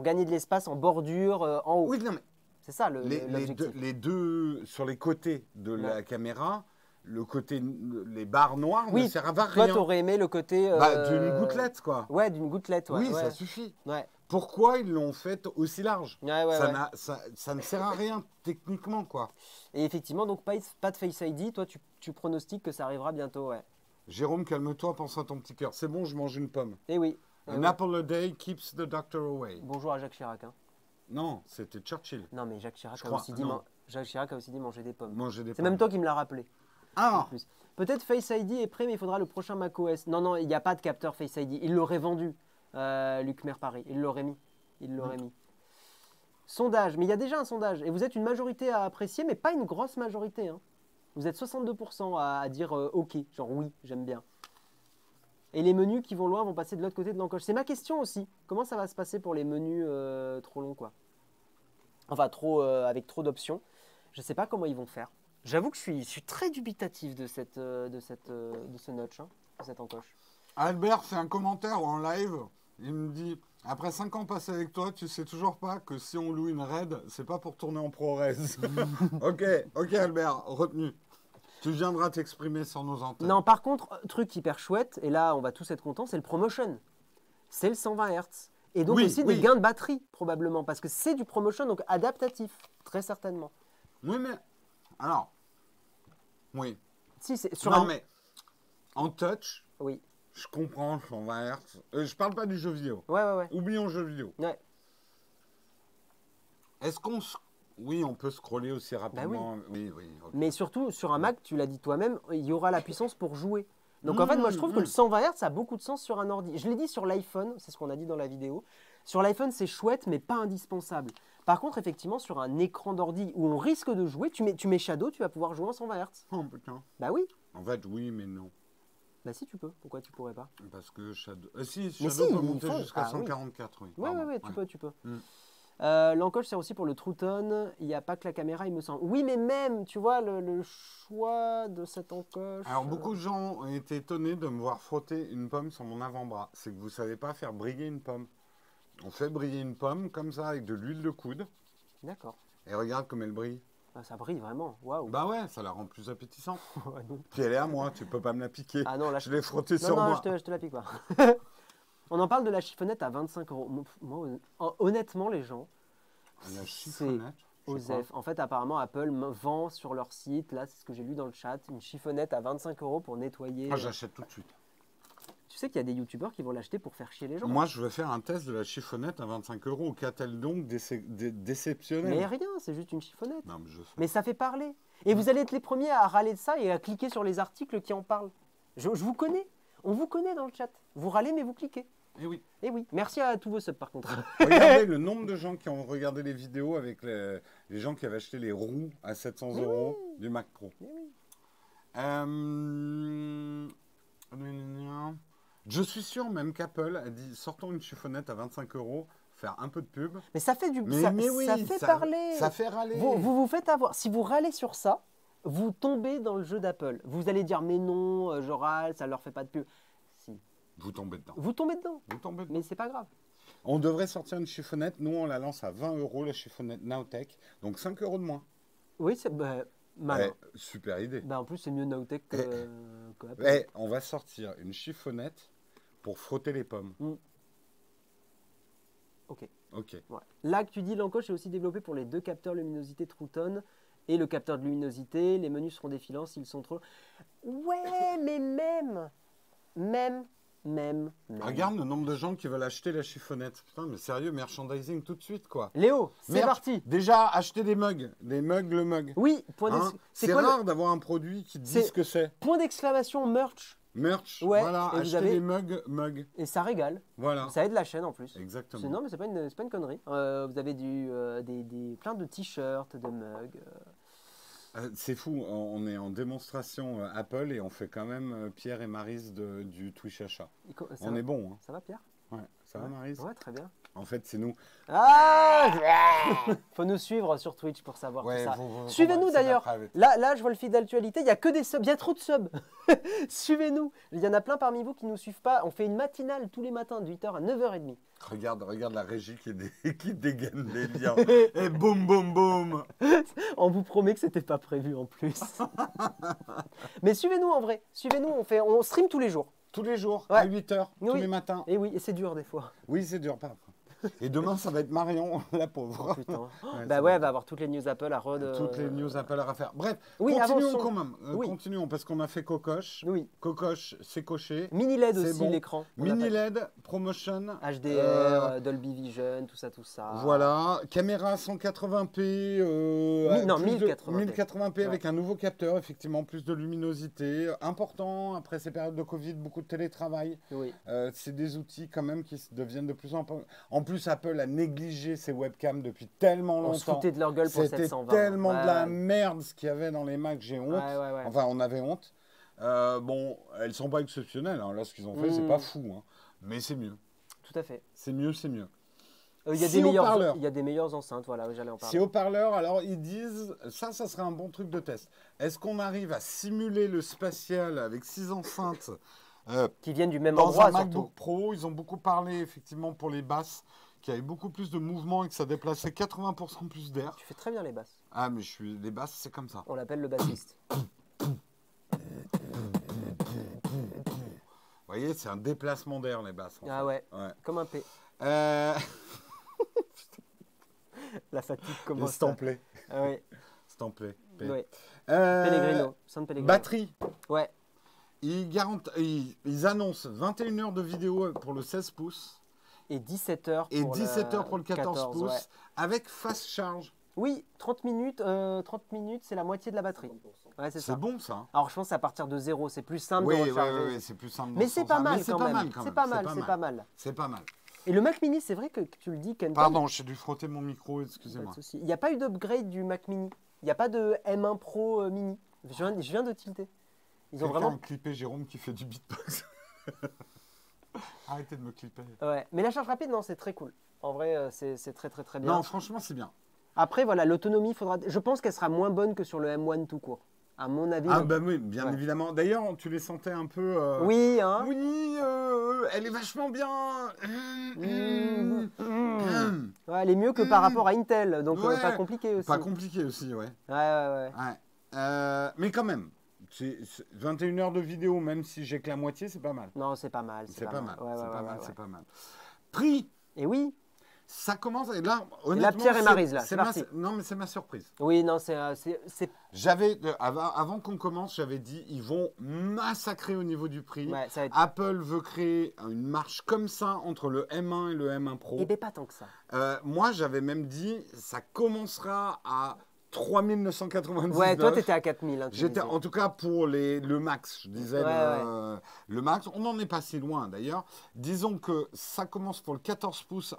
Speaker 2: gagner de l'espace en bordure, en haut.
Speaker 1: Oui, non, mais
Speaker 2: c'est ça l'objectif.
Speaker 1: Les deux, sur les côtés de la caméra, les barres noires ne servent à rien.
Speaker 2: Toi, t'aurais aimé le côté…
Speaker 1: d'une gouttelette, quoi.
Speaker 2: Ouais, d'une gouttelette, ouais.
Speaker 1: Oui, ça suffit.
Speaker 2: Ouais.
Speaker 1: Pourquoi ils l'ont fait aussi large? Ça ne sert à rien, techniquement, quoi.
Speaker 2: Et effectivement, donc, pas de Face ID. Toi, tu pronostiques que ça arrivera bientôt, ouais.
Speaker 1: Jérôme, calme-toi, pense à ton petit cœur. C'est bon, je mange une pomme.
Speaker 2: Eh oui.
Speaker 1: An apple a day keeps the doctor away.
Speaker 2: Bonjour à Jacques Chirac. Hein.
Speaker 1: Non, c'était Churchill.
Speaker 2: Non, mais Jacques Chirac a aussi dit manger des pommes.
Speaker 1: C'est
Speaker 2: même toi qui me l'as rappelé.
Speaker 1: Ah.
Speaker 2: Peut-être Face ID est prêt, mais il faudra le prochain macOS. Non, il n'y a pas de capteur Face ID. Il l'aurait vendu, Luc Merpari. Il l'aurait mis. Sondage, mais il y a déjà un sondage. Et vous êtes une majorité à apprécier, mais pas une grosse majorité. Hein. Vous êtes 62% à dire OK, genre oui, j'aime bien. Et les menus qui vont loin vont passer de l'autre côté de l'encoche. C'est ma question aussi. Comment ça va se passer pour les menus trop longs, quoi? Enfin, avec trop d'options. Je ne sais pas comment ils vont faire. J'avoue que je suis très dubitatif de ce notch, hein, de cette encoche.
Speaker 1: Albert fait un commentaire en live. Il me dit, après 5 ans passés avec toi, tu sais toujours pas que si on loue une RAID, c'est pas pour tourner en ProRes. Ok Albert, retenu. Tu viendras t'exprimer sur nos antennes.
Speaker 2: Non, par contre, truc hyper chouette, et là on va tous être contents, c'est le ProMotion. C'est le 120 Hz. Et donc aussi des gains de batterie, probablement, parce que c'est du ProMotion, donc adaptatif, très certainement.
Speaker 1: Oui, mais... Alors... Oui.
Speaker 2: Si, c'est
Speaker 1: mais en touch,
Speaker 2: oui.
Speaker 1: Je comprends 120 Hz. Je parle pas du jeu vidéo.
Speaker 2: Ouais.
Speaker 1: Oublions le jeu vidéo.
Speaker 2: Ouais.
Speaker 1: Est-ce qu'on... Oui, on peut scroller aussi rapidement.
Speaker 2: Bah
Speaker 1: oui.
Speaker 2: Okay. Mais surtout, sur un Mac, tu l'as dit toi-même, il y aura la puissance pour jouer. Donc en fait, moi je trouve que le 120 Hz, ça a beaucoup de sens sur un ordi. Je l'ai dit sur l'iPhone, c'est ce qu'on a dit dans la vidéo. Sur l'iPhone, c'est chouette, mais pas indispensable. Par contre, effectivement, sur un écran d'ordi où on risque de jouer, tu mets Shadow, tu vas pouvoir jouer en 120 Hz.
Speaker 1: Oh putain.
Speaker 2: Bah oui.
Speaker 1: En fait, oui, mais non.
Speaker 2: Bah si tu peux. Pourquoi tu pourrais pas?
Speaker 1: Parce que Shadow... Shadow peut monter jusqu'à 144, oui.
Speaker 2: Oui, tu peux. L'encoche sert aussi pour le True Tone. Il n'y a pas que la caméra, il me semble. Oui, mais même, tu vois, le choix de cette encoche.
Speaker 1: Alors, beaucoup de gens ont été étonnés de me voir frotter une pomme sur mon avant-bras. C'est que vous ne savez pas faire briller une pomme. On fait briller une pomme comme ça avec de l'huile de coude.
Speaker 2: D'accord.
Speaker 1: Et regarde comme elle brille.
Speaker 2: Ah, ça brille vraiment. Waouh.
Speaker 1: Bah ouais, ça la rend plus appétissante. Puis elle est à moi, tu peux pas me la piquer.
Speaker 2: Ah non, là,
Speaker 1: je l'ai frottée sur moi.
Speaker 2: Non, je te la pique pas. On en parle de la chiffonnette à 25 €. Moi, honnêtement, les gens,
Speaker 1: la chiffonnette,
Speaker 2: Osef. En fait, apparemment, Apple vend sur leur site, là, c'est ce que j'ai lu dans le chat, une chiffonnette à 25 € pour nettoyer.
Speaker 1: Ah, j'achète tout de suite.
Speaker 2: Tu sais qu'il y a des youtubeurs qui vont l'acheter pour faire chier les gens.
Speaker 1: Moi, je veux faire un test de la chiffonnette à 25 €. Qu'a-t-elle donc déceptionnel?
Speaker 2: Mais rien, c'est juste une chiffonnette.
Speaker 1: Non,
Speaker 2: mais ça fait parler. Et vous allez être les premiers à râler de ça et à cliquer sur les articles qui en parlent. Je vous connais. On vous connaît dans le chat. Vous râlez, mais vous cliquez.
Speaker 1: Eh oui.
Speaker 2: Eh oui. Merci à tous vos subs, par contre.
Speaker 1: Regardez le nombre de gens qui ont regardé les vidéos avec les gens qui avaient acheté les roues à 700 € du Mac Pro.
Speaker 2: Eh oui.
Speaker 1: Je suis sûr même qu'Apple a dit sortons une chiffonnette à 25 €, faire un peu de pub.
Speaker 2: Mais ça fait ça fait parler.
Speaker 1: Ça fait râler.
Speaker 2: Vous faites avoir. Si vous râlez sur ça, vous tombez dans le jeu d'Apple. Vous allez dire mais non, je râle, ça leur fait pas de pub. Si.
Speaker 1: Vous tombez dedans.
Speaker 2: Vous tombez dedans.
Speaker 1: Vous tombez dedans.
Speaker 2: Mais c'est pas grave.
Speaker 1: On devrait sortir une chiffonnette. Nous, on la lance à 20 €, la chiffonnette Nowtech. Donc 5 € de moins.
Speaker 2: Oui, c'est malin.
Speaker 1: Super idée.
Speaker 2: Bah, en plus, c'est mieux Nowtech que
Speaker 1: On va sortir une chiffonnette pour frotter les pommes.
Speaker 2: Ok.
Speaker 1: Ouais.
Speaker 2: Là que tu dis, l'encoche est aussi développé pour les 2 capteurs luminosité True Tone et le capteur de luminosité. Les menus seront défilants s'ils sont trop. Ouais, mais même.
Speaker 1: Regarde le nombre de gens qui veulent acheter la chiffonnette. Putain, mais sérieux, merchandising tout de suite, quoi.
Speaker 2: Léo, c'est parti.
Speaker 1: Déjà, acheter des mugs. Des mugs, le mug.
Speaker 2: Oui,
Speaker 1: c'est rare d'avoir un produit qui te dit ce que c'est.
Speaker 2: Point d'exclamation merch.
Speaker 1: Merch,
Speaker 2: ouais,
Speaker 1: voilà, acheter des mugs.
Speaker 2: Et ça régale.
Speaker 1: Voilà.
Speaker 2: Ça aide la chaîne en plus.
Speaker 1: Exactement.
Speaker 2: Non, mais c'est pas une connerie. Vous avez plein de t-shirts, de mugs.
Speaker 1: C'est fou, on est en démonstration Apple et on fait quand même Pierre et Maryse du Twitch achat. On est bon. Hein.
Speaker 2: Ça va, Pierre?
Speaker 1: Ouais, ça va, Maryse?
Speaker 2: Ouais, très bien.
Speaker 1: En fait, c'est nous.
Speaker 2: Faut nous suivre sur Twitch pour savoir tout ça.
Speaker 1: Suivez-nous
Speaker 2: d'ailleurs. Là, je vois le feed d'actualité. Il y a que des subs. Il y a trop de subs. Suivez-nous. Il y en a plein parmi vous qui ne nous suivent pas. On fait une matinale tous les matins de 8h à 9h30.
Speaker 1: Regarde la régie qui dégaine les liens. Et boum, boum, boum.
Speaker 2: On vous promet que c'était pas prévu en plus. Mais suivez-nous en vrai. Suivez-nous. On stream tous les jours.
Speaker 1: Tous les jours, à 8h, tous les matins.
Speaker 2: Et oui, et c'est dur des fois.
Speaker 1: Oui, c'est dur, pas. Et demain, ça va être Marion, la pauvre.
Speaker 2: Oh, putain. Elle va avoir toutes les news Apple à
Speaker 1: Toutes les news Apple à refaire. Bref,
Speaker 2: oui,
Speaker 1: continuons quand même. Continuons, parce qu'on a fait Cocoche.
Speaker 2: Oui.
Speaker 1: Cocoche, c'est coché.
Speaker 2: Mini LED aussi, bon. L'écran.
Speaker 1: Mini LED, Promotion.
Speaker 2: HDR, Dolby Vision, tout ça.
Speaker 1: Voilà. Caméra 180p. 1080p avec un nouveau capteur, effectivement, plus de luminosité. Important, après ces périodes de Covid, beaucoup de télétravail.
Speaker 2: Oui.
Speaker 1: C'est des outils quand même qui deviennent de plus en plus... En plus, Apple a négligé ses webcams depuis tellement longtemps. On se
Speaker 2: foutait de leur gueule pour 720.
Speaker 1: C'était tellement de la merde ce qu'il y avait dans les Macs, j'ai honte. Enfin, on avait honte. Bon, elles sont pas exceptionnelles. Hein. Là, ce qu'ils ont fait, c'est pas fou. Hein. Mais c'est mieux.
Speaker 2: Tout à fait.
Speaker 1: C'est mieux, c'est mieux.
Speaker 2: Il y a des meilleures enceintes, voilà, j'allais en parler.
Speaker 1: Si haut-parleur, alors ils disent, ça serait un bon truc de test. Est-ce qu'on arrive à simuler le spatial avec 6 enceintes
Speaker 2: qui viennent du même endroit,
Speaker 1: dans un MacBook Pro, ils ont beaucoup parlé effectivement pour les basses, qu'il y avait beaucoup plus de mouvement et que ça déplaçait 80% plus d'air.
Speaker 2: Tu fais très bien les basses.
Speaker 1: Ah mais les basses c'est comme ça.
Speaker 2: On l'appelle le bassiste.
Speaker 1: Vous voyez, c'est un déplacement d'air les basses.
Speaker 2: En fait. Ouais, comme un P. La fatigue commence.
Speaker 1: Stamplé.
Speaker 2: Ah ouais.
Speaker 1: Stamplé.
Speaker 2: Ouais. Pellegrino. San Pellegrino.
Speaker 1: Batterie.
Speaker 2: Ouais.
Speaker 1: Ils annoncent 21 heures de vidéo pour le 16 pouces.
Speaker 2: Et 17 heures
Speaker 1: pour, 17 heures pour le 14 pouces. Avec fast charge.
Speaker 2: Oui, 30 minutes, c'est la moitié de la batterie. Ouais,
Speaker 1: c'est bon ça.
Speaker 2: Alors je pense à partir de 0, c'est plus simple de recharger.
Speaker 1: Oui, c'est plus simple.
Speaker 2: Mais c'est pas mal quand même. C'est pas mal.
Speaker 1: C'est pas mal.
Speaker 2: Et le Mac Mini, c'est vrai que tu le dis, Kenton.
Speaker 1: Pardon, j'ai dû frotter mon micro, excusez-moi.
Speaker 2: Il n'y a pas eu d'upgrade du Mac Mini. Il n'y a pas de M1 Pro Mini. Je viens de tilter.
Speaker 1: Ils ont vraiment clippé Jérôme qui fait du beatbox. Arrêtez de me clipper.
Speaker 2: Ouais, mais la charge rapide, non, c'est très cool. En vrai, c'est très bien.
Speaker 1: Non, franchement, c'est bien.
Speaker 2: Après, voilà, l'autonomie, je pense qu'elle sera moins bonne que sur le M1 tout court. À mon avis.
Speaker 1: Ah, bah oui, bien évidemment. D'ailleurs, tu les sentais un peu.
Speaker 2: Oui, hein.
Speaker 1: Oui, elle est vachement bien.
Speaker 2: Ouais, elle est mieux que par rapport à Intel, donc pas compliqué aussi.
Speaker 1: Pas compliqué aussi, ouais.
Speaker 2: Ouais.
Speaker 1: Mais quand même. 21 heures de vidéo, même si j'ai que la moitié, c'est pas mal.
Speaker 2: Non, c'est pas mal.
Speaker 1: C'est pas mal. C'est pas mal. Prix.
Speaker 2: Et oui.
Speaker 1: Ça commence, et là, honnêtement,
Speaker 2: la Pierre et Maryse, là, c'est parti.
Speaker 1: Non, mais c'est ma surprise.
Speaker 2: Oui, non, c'est...
Speaker 1: Avant qu'on commence, j'avais dit, ils vont massacrer au niveau du prix.
Speaker 2: Ouais,
Speaker 1: Apple veut créer une marche comme ça entre le M1 et le M1 Pro.
Speaker 2: Et bien, pas tant que ça.
Speaker 1: Moi, j'avais même dit, ça commencera à 3999.
Speaker 2: Ouais, toi, t'étais à 4000. Hein,
Speaker 1: J'étais, en tout cas, pour le max. Je disais le max. On n'en est pas si loin, d'ailleurs. Disons que ça commence pour le 14 pouces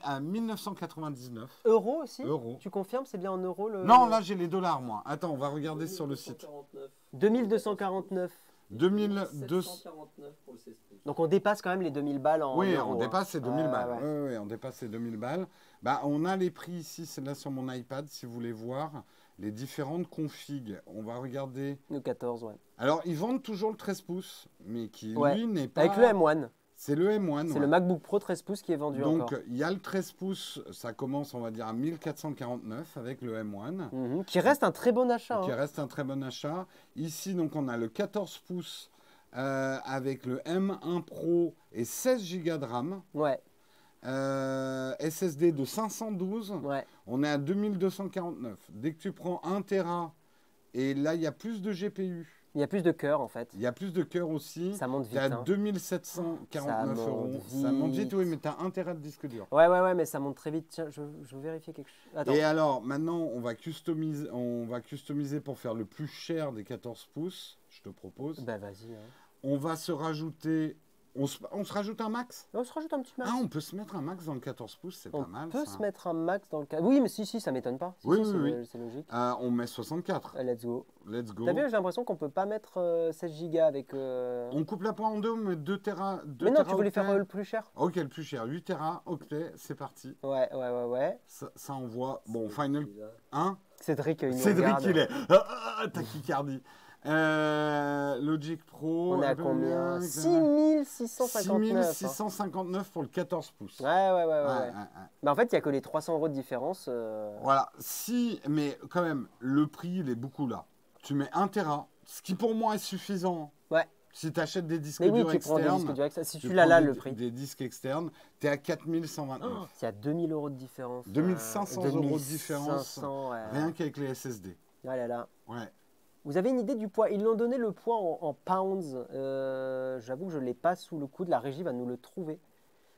Speaker 1: à 1999.
Speaker 2: Euros aussi.
Speaker 1: Euros.
Speaker 2: Tu confirmes, c'est bien en euros
Speaker 1: Non, là, j'ai les dollars, moi. Attends, on va regarder sur le site.
Speaker 2: 2249.
Speaker 3: 2249 pour le 16 pouces.
Speaker 2: Donc on dépasse quand même les 2000 balles en
Speaker 1: Oui,
Speaker 2: euros,
Speaker 1: on dépasse les 2000 balles.
Speaker 2: Ouais.
Speaker 1: Oui, on dépasse les 2000 balles. Bah, on a les prix ici, c'est là sur mon iPad, si vous voulez voir. les différentes configs. On va regarder.
Speaker 2: Le 14, ouais.
Speaker 1: Alors, ils vendent toujours le 13 pouces, mais qui, lui, n'est pas...
Speaker 2: Avec le M1.
Speaker 1: C'est le M1.
Speaker 2: C'est le MacBook Pro 13 pouces qui est vendu encore.
Speaker 1: Donc, il y a le 13 pouces, ça commence, on va dire, à 1449 avec le M1.
Speaker 2: Qui reste un très bon achat.
Speaker 1: Qui reste un très bon achat. Ici, donc, on a le 14 pouces avec le M1 Pro et 16 Go de RAM.
Speaker 2: Ouais.
Speaker 1: SSD de 512.
Speaker 2: Ouais.
Speaker 1: On est à 2249. Dès que tu prends 1 Tera, et là, il y a plus de GPU.
Speaker 2: Il y a plus de cœur en fait.
Speaker 1: Il y a plus de cœur aussi.
Speaker 2: Ça monte vite.
Speaker 1: Tu as 2749 euros. Ça monte vite, oui, mais tu as 1 Tera de disque dur.
Speaker 2: Ouais, mais ça monte très vite. Tiens, je veux vérifier quelque chose. Attends.
Speaker 1: Et alors, maintenant, on va customiser pour faire le plus cher des 14 pouces. Je te propose.
Speaker 2: Bah, vas-y. Hein.
Speaker 1: On va se rajouter. On se rajoute un max?
Speaker 2: On se rajoute un petit max.
Speaker 1: Ah, on peut se mettre un max dans le 14 pouces, c'est pas mal.
Speaker 2: On peut se mettre un max dans le 14. Oui, mais si, ça m'étonne pas.
Speaker 1: Oui,
Speaker 2: c'est logique.
Speaker 1: On met 64.
Speaker 2: Let's go.
Speaker 1: T'as
Speaker 2: vu, j'ai l'impression qu'on peut pas mettre 16 Go avec.
Speaker 1: On coupe la poire en deux, on met 2 Tera.
Speaker 2: Mais non, tu voulais faire le plus cher.
Speaker 1: Ok, le plus cher. 8 Tera, octets, c'est parti.
Speaker 2: Ouais.
Speaker 1: Ça envoie. Bon, final. Hein?
Speaker 2: Cédric,
Speaker 1: il est. Tachycardie. Logic Pro.
Speaker 2: On est à combien? 6659.
Speaker 1: 6659 pour le 14 pouces.
Speaker 2: Ouais. Mais en fait, il n'y a que les 300 € de différence.
Speaker 1: Voilà. Mais quand même, le prix, il est beaucoup là. Tu mets 1 Tera, ce qui pour moi est suffisant.
Speaker 2: Ouais.
Speaker 1: Si tu achètes des disques
Speaker 2: durs
Speaker 1: externes.
Speaker 2: Prends des disques durs externes. Si tu l'as là, le prix.
Speaker 1: Des disques externes, tu es à 4129.
Speaker 2: Il y a 2000 € de différence.
Speaker 1: 2500 € de différence.
Speaker 2: 500, ouais.
Speaker 1: Rien qu'avec les SSD.
Speaker 2: Ouais, là.
Speaker 1: Ouais.
Speaker 2: Vous avez une idée du poids? Ils l'ont donné le poids en pounds. J'avoue que je ne l'ai pas sous le coude. La régie va nous le trouver.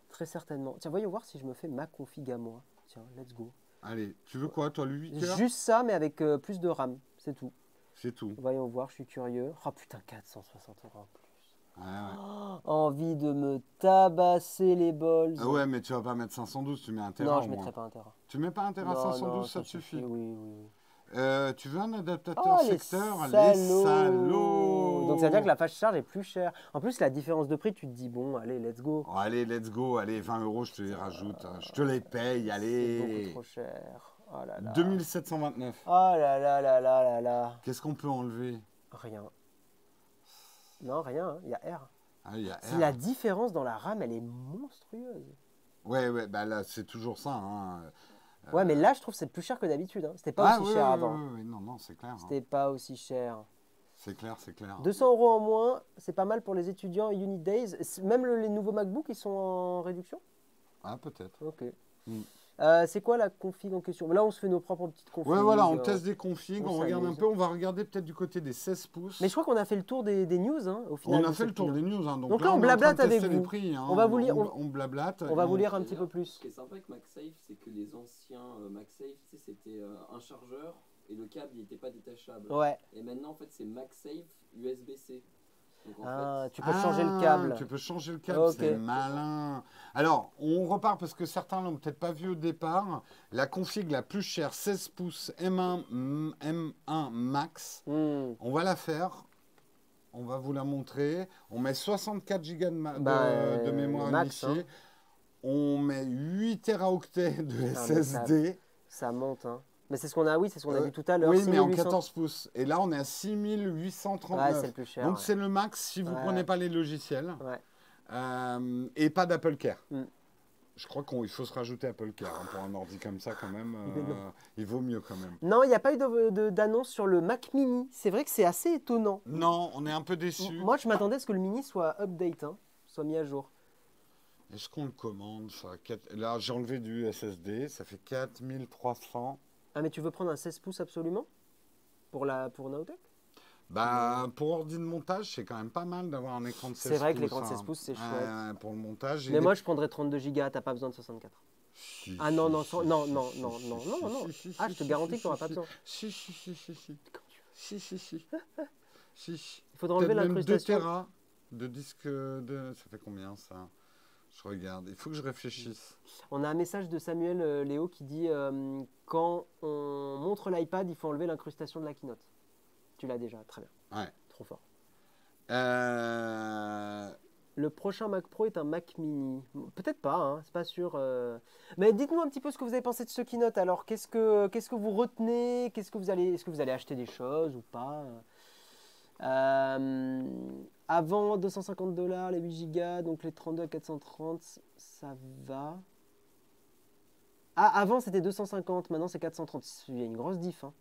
Speaker 2: Très certainement. Tiens, voyons voir si je me fais ma config à moi. Tiens, let's go.
Speaker 1: Allez, tu veux quoi, toi, le 8 heures?
Speaker 2: Juste ça, mais avec plus de RAM. C'est tout.
Speaker 1: C'est tout.
Speaker 2: Voyons voir, je suis curieux. Oh putain, 460 € en plus.
Speaker 1: Ouais. Oh,
Speaker 2: envie de me tabasser les balls.
Speaker 1: Ah ouais, mais tu vas pas mettre 512, tu mets 1 Tera.
Speaker 2: Non, je mettrai pas 1 Tera.
Speaker 1: Tu mets pas 1 Tera 512, ça te suffit?
Speaker 2: Oui.
Speaker 1: Tu veux un adaptateur secteur?
Speaker 2: Les
Speaker 1: salauds.
Speaker 2: Donc ça veut dire que la fast charge est plus chère. En plus, la différence de prix, tu te dis, bon, allez, let's go.
Speaker 1: Oh, allez, let's go. Allez, 20 €, je te les rajoute. Je te les paye, allez.
Speaker 2: C'est beaucoup trop cher. Oh là là.
Speaker 1: 2729.
Speaker 2: Oh là.
Speaker 1: Qu'est-ce qu'on peut enlever?
Speaker 2: Rien. Non, rien. Il y a R.
Speaker 1: Ah, il y a R.
Speaker 2: Si la différence dans la RAM, elle est monstrueuse.
Speaker 1: Ouais, bah là, c'est toujours ça. Hein.
Speaker 2: Ouais, mais là, je trouve que c'est plus cher que d'habitude. Hein. C'était pas aussi cher avant.
Speaker 1: Oui, non, c'est clair.
Speaker 2: C'était pas aussi cher.
Speaker 1: C'est clair.
Speaker 2: 200 € en moins, c'est pas mal pour les étudiants Unit Days. Même les nouveaux MacBook, ils sont en réduction?
Speaker 1: Ah, peut-être.
Speaker 2: Ok. C'est quoi la config en question? Là, on se fait nos propres petites configs.
Speaker 1: Ouais, voilà, on teste des configs, on regarde un peu. On va regarder peut-être du côté des 16 pouces.
Speaker 2: Mais je crois qu'on a fait le tour des news, hein, au final.
Speaker 1: On a fait le tour des news. Hein,
Speaker 2: donc là, on blablate avec vous.
Speaker 1: Prix, hein.
Speaker 2: On va vous lire.
Speaker 1: On blablate.
Speaker 2: On va vous lire un petit peu plus.
Speaker 4: Ce qui est sympa avec MagSafe, c'est que les anciens MagSafe, c'était un chargeur et le câble il n'était pas détachable.
Speaker 2: Ouais.
Speaker 4: Et maintenant, en fait, c'est MagSafe USB-C.
Speaker 2: Tu peux changer le câble.
Speaker 1: Tu peux changer le câble,
Speaker 2: Okay.
Speaker 1: C'est malin. Alors, on repart parce que certains l'ont peut-être pas vu au départ. La config la plus chère, 16 pouces M1 Max. On va la faire. On va vous la montrer. On met 64 Go de mémoire
Speaker 2: max,
Speaker 1: unifiée.
Speaker 2: Hein.
Speaker 1: On met 8 Teraoctets de SSD.
Speaker 2: Ça monte, hein. Mais c'est ce qu'on a, c'est ce qu'on a vu tout à l'heure.
Speaker 1: Oui, mais en 14 pouces. Et là, on est à 6839.
Speaker 2: Ouais, c'est le plus cher.
Speaker 1: Donc, c'est le max si vous ne prenez pas les logiciels.
Speaker 2: Ouais.
Speaker 1: Et pas d'Apple Care. Je crois qu'il faut se rajouter Apple Care. Hein, pour un ordi comme ça, quand même, il vaut mieux quand même.
Speaker 2: Non, il n'y a pas eu d'annonce sur le Mac Mini. C'est vrai que c'est assez étonnant.
Speaker 1: Non, on est un peu déçus.
Speaker 2: Moi, je m'attendais à ce que le Mini soit update, hein, soit mis à jour.
Speaker 1: Est-ce qu'on le commande ça? Là, j'ai enlevé du SSD. Ça fait 4300.
Speaker 2: Ah, mais tu veux prendre un 16 pouces absolument pour Naotech?
Speaker 1: Bah, pour ordi de montage, c'est quand même pas mal d'avoir un écran de 16 pouces.
Speaker 2: C'est vrai que l'écran de 16 pouces, c'est chouette.
Speaker 1: Pour le montage.
Speaker 2: Mais moi, je prendrais 32 Go, t'as pas besoin de 64. Ah non. Ah, je te garantis que tu n'auras pas besoin.
Speaker 1: Si.
Speaker 2: Il faudra enlever l'incrustation.
Speaker 1: 2 Tera de disque de... Ça fait combien, ça? Je regarde. Il faut que je réfléchisse.
Speaker 2: On a un message de Samuel Léo qui dit quand on montre l'iPad, il faut enlever l'incrustation de la keynote. Tu l'as déjà, très bien.
Speaker 1: Ouais.
Speaker 2: Trop fort. Le prochain Mac Pro est un Mac Mini. Peut-être pas, hein, c'est pas sûr. Mais dites-nous un petit peu ce que vous avez pensé de ce keynote. Alors, qu'est-ce que vous retenez? Est-ce que vous allez acheter des choses ou pas? Avant 250 $, les 8 Go, donc les 32 à 430, ça va. Ah, avant c'était 250, maintenant c'est 430. Il y a une grosse diff. Hein.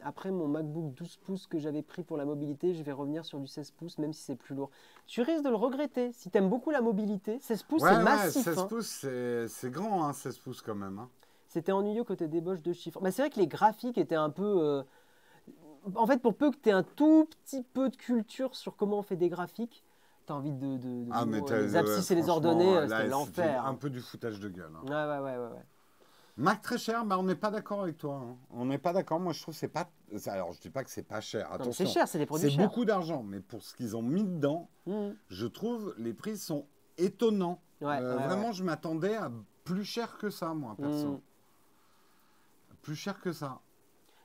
Speaker 2: Après mon MacBook 12 pouces que j'avais pris pour la mobilité, je vais revenir sur du 16 pouces, même si c'est plus lourd. Tu risques de le regretter. Si tu aimes beaucoup la mobilité, 16 pouces c'est massif.
Speaker 1: 16 pouces c'est grand, hein, 16 pouces quand même. Hein.
Speaker 2: C'était ennuyeux côté débauche de chiffres. Mais c'est vrai que les graphiques étaient un peu... En fait, pour peu que tu aies un tout petit peu de culture sur comment on fait des graphiques, tu as envie les abscisses et les ordonnées, c'était l'enfer.
Speaker 1: Un peu du foutage de gueule.
Speaker 2: Hein. Ouais.
Speaker 1: Mac très cher, on n'est pas d'accord avec toi. Hein. On n'est pas d'accord. Moi, je trouve que c'est pas. Alors, je dis pas que c'est pas cher. Attention,
Speaker 2: c'est cher, c'est des produits chers.
Speaker 1: C'est beaucoup d'argent, mais pour ce qu'ils ont mis dedans, je trouve les prix sont étonnants. Vraiment, je m'attendais à plus cher que ça, moi, perso. Plus cher que ça.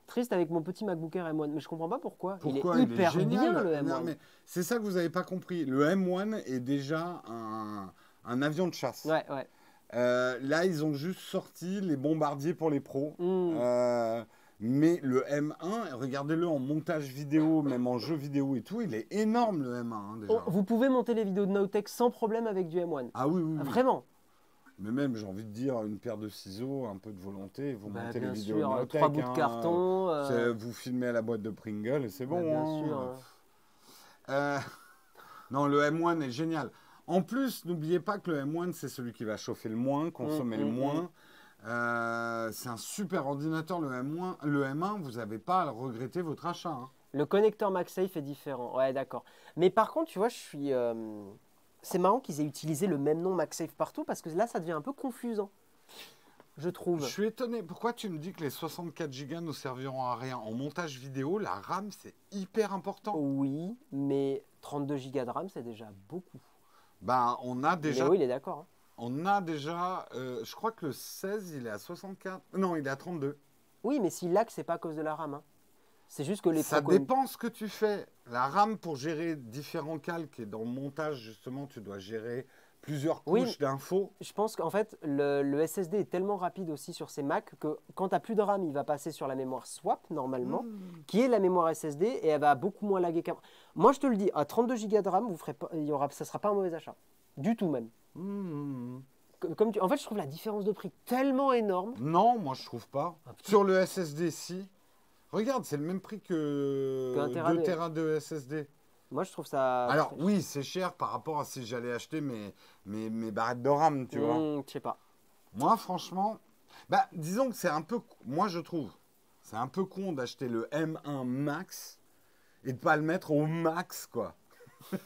Speaker 2: Triste avec mon petit MacBook Air M1, mais je comprends pas pourquoi. Il est hyper bien le M1.
Speaker 1: Non, mais c'est ça que vous n'avez pas compris. Le M1 est déjà un avion de chasse.
Speaker 2: Ouais.
Speaker 1: Là, ils ont juste sorti les bombardiers pour les pros. Mais le M1, regardez-le en montage vidéo, même en jeu vidéo et tout, il est énorme le M1 hein, déjà.
Speaker 2: Vous pouvez monter les vidéos de Nowtech sans problème avec du M1.
Speaker 1: Ah oui.
Speaker 2: Vraiment.
Speaker 1: Mais même, j'ai envie de dire, une paire de ciseaux, un peu de volonté, vous montez les vidéos de Nowtech.
Speaker 2: 3 bouts de carton.
Speaker 1: Vous filmez à la boîte de Pringle et c'est bon.
Speaker 2: Bien sûr.
Speaker 1: Non, le M1 est génial. En plus, n'oubliez pas que le M1, c'est celui qui va chauffer le moins, consommer le moins. C'est un super ordinateur, le M1. Le M1, vous n'avez pas à regretter votre achat. Hein.
Speaker 2: Le connecteur MagSafe est différent. Ouais, d'accord. Mais par contre, tu vois, c'est marrant qu'ils aient utilisé le même nom MagSafe partout parce que là, ça devient un peu confusant, je trouve.
Speaker 1: Je suis étonné. Pourquoi tu me dis que les 64 Go ne serviront à rien? En montage vidéo, la RAM, c'est hyper important.
Speaker 2: Oui, mais 32 Go de RAM, c'est déjà beaucoup.
Speaker 1: On a déjà...
Speaker 2: Mais oui, il est d'accord. Hein.
Speaker 1: On a déjà... je crois que le 16, il est à 64. Non, il est à 32.
Speaker 2: Oui, mais s'il lag, c'est pas à cause de la RAM. Hein. C'est juste que les...
Speaker 1: Ça dépend ce que tu fais. La RAM, pour gérer différents calques, et dans le montage, justement, tu dois gérer plusieurs couches d'infos.
Speaker 2: Je pense qu'en fait, le SSD est tellement rapide aussi sur ces Mac que quand tu n'as plus de RAM, il va passer sur la mémoire swap, normalement, qui est la mémoire SSD, et elle va beaucoup moins laguer qu'avant. Moi, je te le dis, à 32 Go de RAM, ça ne sera pas un mauvais achat. Du tout, même. En fait, je trouve la différence de prix tellement énorme.
Speaker 1: Non, moi, je trouve pas. Sur le SSD, si. Regarde, c'est le même prix que 2 Tera de SSD.
Speaker 2: Moi, je trouve ça...
Speaker 1: Alors, oui, c'est cher par rapport à si j'allais acheter mes barrettes de RAM, tu vois.
Speaker 2: Je sais pas.
Speaker 1: Moi, franchement, disons que c'est un peu... Moi, je trouve, c'est un peu con d'acheter le M1 Max et de ne pas le mettre au max, quoi.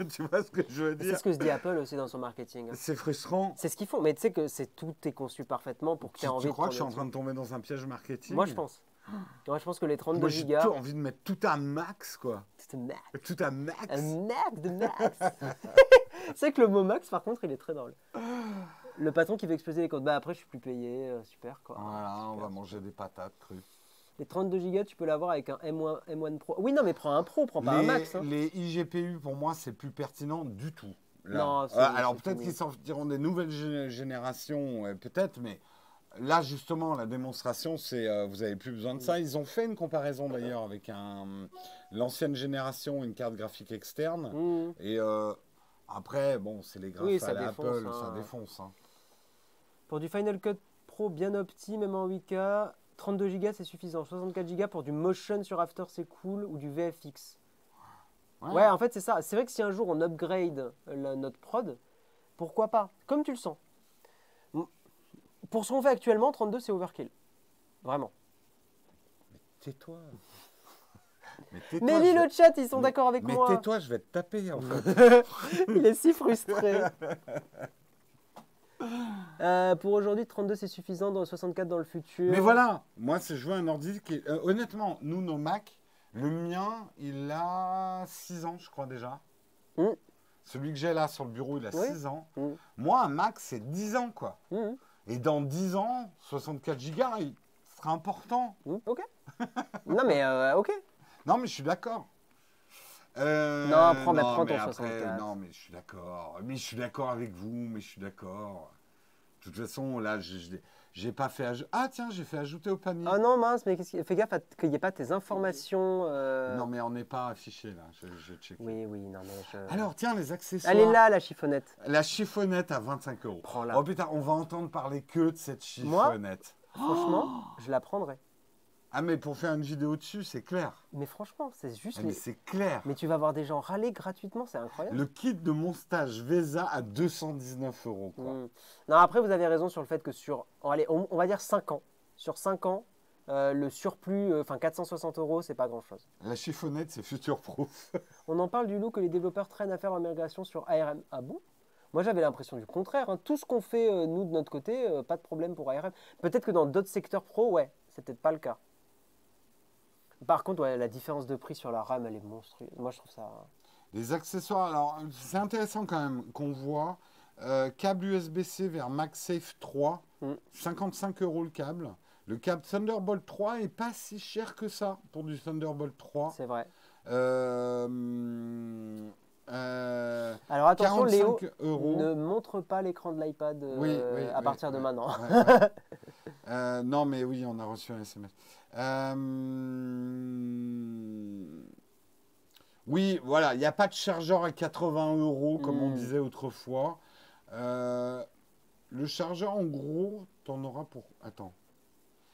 Speaker 1: Tu vois ce que je veux dire?
Speaker 2: C'est ce que se dit Apple aussi dans son marketing. Hein.
Speaker 1: C'est frustrant.
Speaker 2: C'est ce qu'ils font, mais tu sais que tout est conçu parfaitement pour que tu aies envie de...
Speaker 1: Tu crois que je suis en train de tomber dans un piège marketing?
Speaker 2: Moi, je pense. Moi, je pense que les 32
Speaker 1: J'ai
Speaker 2: gigas...
Speaker 1: envie de mettre tout à max, quoi.
Speaker 2: Tout à max.
Speaker 1: Tout à max.
Speaker 2: Un max de max. C'est que le mot max, par contre, il est très drôle. Le patron qui veut exploser les comptes. Après, je suis plus payé. Super, quoi.
Speaker 1: Voilà,
Speaker 2: super.
Speaker 1: On va manger des patates crues.
Speaker 2: Les 32 gigas, tu peux l'avoir avec un M1 Pro. Oui, non, mais prends un Pro, prends pas un max. Hein.
Speaker 1: Les iGPU, pour moi, c'est plus pertinent du tout. Là.
Speaker 2: Non,
Speaker 1: alors, peut-être qu'ils sortiront des nouvelles générations, peut-être, mais... Là, justement, la démonstration, c'est vous n'avez plus besoin de ça. Ils ont fait une comparaison, d'ailleurs, avec l'ancienne génération, une carte graphique externe. Et après, bon, c'est les graphes à Apple, ça défonce. Hein.
Speaker 2: Pour du Final Cut Pro bien opti, même en 8K, 32 Go, c'est suffisant. 64 Go pour du motion sur After, c'est cool, ou du VFX. Ouais, en fait, c'est ça. C'est vrai que si un jour on upgrade notre prod, pourquoi pas? Comme tu le sens. Pour ce qu'on fait actuellement, 32, c'est overkill. Vraiment.
Speaker 1: Mais tais-toi.
Speaker 2: Mais lis le chat, ils sont d'accord avec moi.
Speaker 1: Mais tais-toi, je vais te taper, en fait.
Speaker 2: Il est si frustré. Pour aujourd'hui, 32, c'est suffisant. Dans 64 dans le futur.
Speaker 1: Mais voilà, moi, je veux un ordi qui... honnêtement, nous, nos Mac, le mien, il a 6 ans, je crois, déjà. Celui que j'ai là, sur le bureau, il a 6 ans. Moi, un Mac, c'est 10 ans, quoi. Et dans 10 ans, 64 gigas, il sera important.
Speaker 2: Ok. Non, mais ok.
Speaker 1: Non, mais je suis d'accord.
Speaker 2: Non, prends ton
Speaker 1: mais
Speaker 2: 64.
Speaker 1: Non, mais je suis d'accord. Mais je suis d'accord avec vous, mais je suis d'accord. De toute façon, là, j'ai pas fait ajouter. Ah, tiens, j'ai fait ajouter au panier.
Speaker 2: Ah non, mince, mais fais gaffe qu'il n'y ait pas tes informations.
Speaker 1: Non, mais on n'est pas affiché, là. Je check.
Speaker 2: Oui, non, mais
Speaker 1: Alors, tiens, les accessoires.
Speaker 2: Elle est là, la chiffonnette.
Speaker 1: La chiffonnette à 25 €.
Speaker 2: Prends-la.
Speaker 1: Oh putain, on va entendre parler que de cette chiffonnette.
Speaker 2: Franchement, je la prendrais.
Speaker 1: Ah, mais pour faire une vidéo dessus, c'est clair.
Speaker 2: Mais franchement, c'est juste.
Speaker 1: Ah, mais c'est clair.
Speaker 2: Mais tu vas voir des gens râler gratuitement, c'est incroyable.
Speaker 1: Le kit de mon stage Vesa à 219 €. Quoi.
Speaker 2: Non, après, vous avez raison sur le fait que allez, on va dire 5 ans. Sur 5 ans, le surplus, 460 €, c'est pas grand-chose.
Speaker 1: La chiffonnette, c'est future-proof.
Speaker 2: On en parle du lot que les développeurs traînent à faire en migration sur ARM. Ah bon? Moi, j'avais l'impression du contraire. Hein. Tout ce qu'on fait, nous, de notre côté, pas de problème pour ARM. Peut-être que dans d'autres secteurs pro, ouais, c'est peut-être pas le cas. Par contre, ouais, la différence de prix sur la RAM, elle est monstrueuse. Moi, je trouve ça...
Speaker 1: Les accessoires, alors, c'est intéressant quand même qu'on voit câble USB-C vers MagSafe 3, 55 € le câble. Le câble Thunderbolt 3 est pas si cher que ça pour du Thunderbolt 3.
Speaker 2: C'est vrai.
Speaker 1: Alors
Speaker 2: attention, Léo,
Speaker 1: €.
Speaker 2: ne montre pas l'écran de l'iPad à partir de maintenant.
Speaker 1: Non, mais oui, on a reçu un SMS. Oui, voilà, il n'y a pas de chargeur à 80 € comme on disait autrefois. Le chargeur, en gros, t'en auras pour... Attends.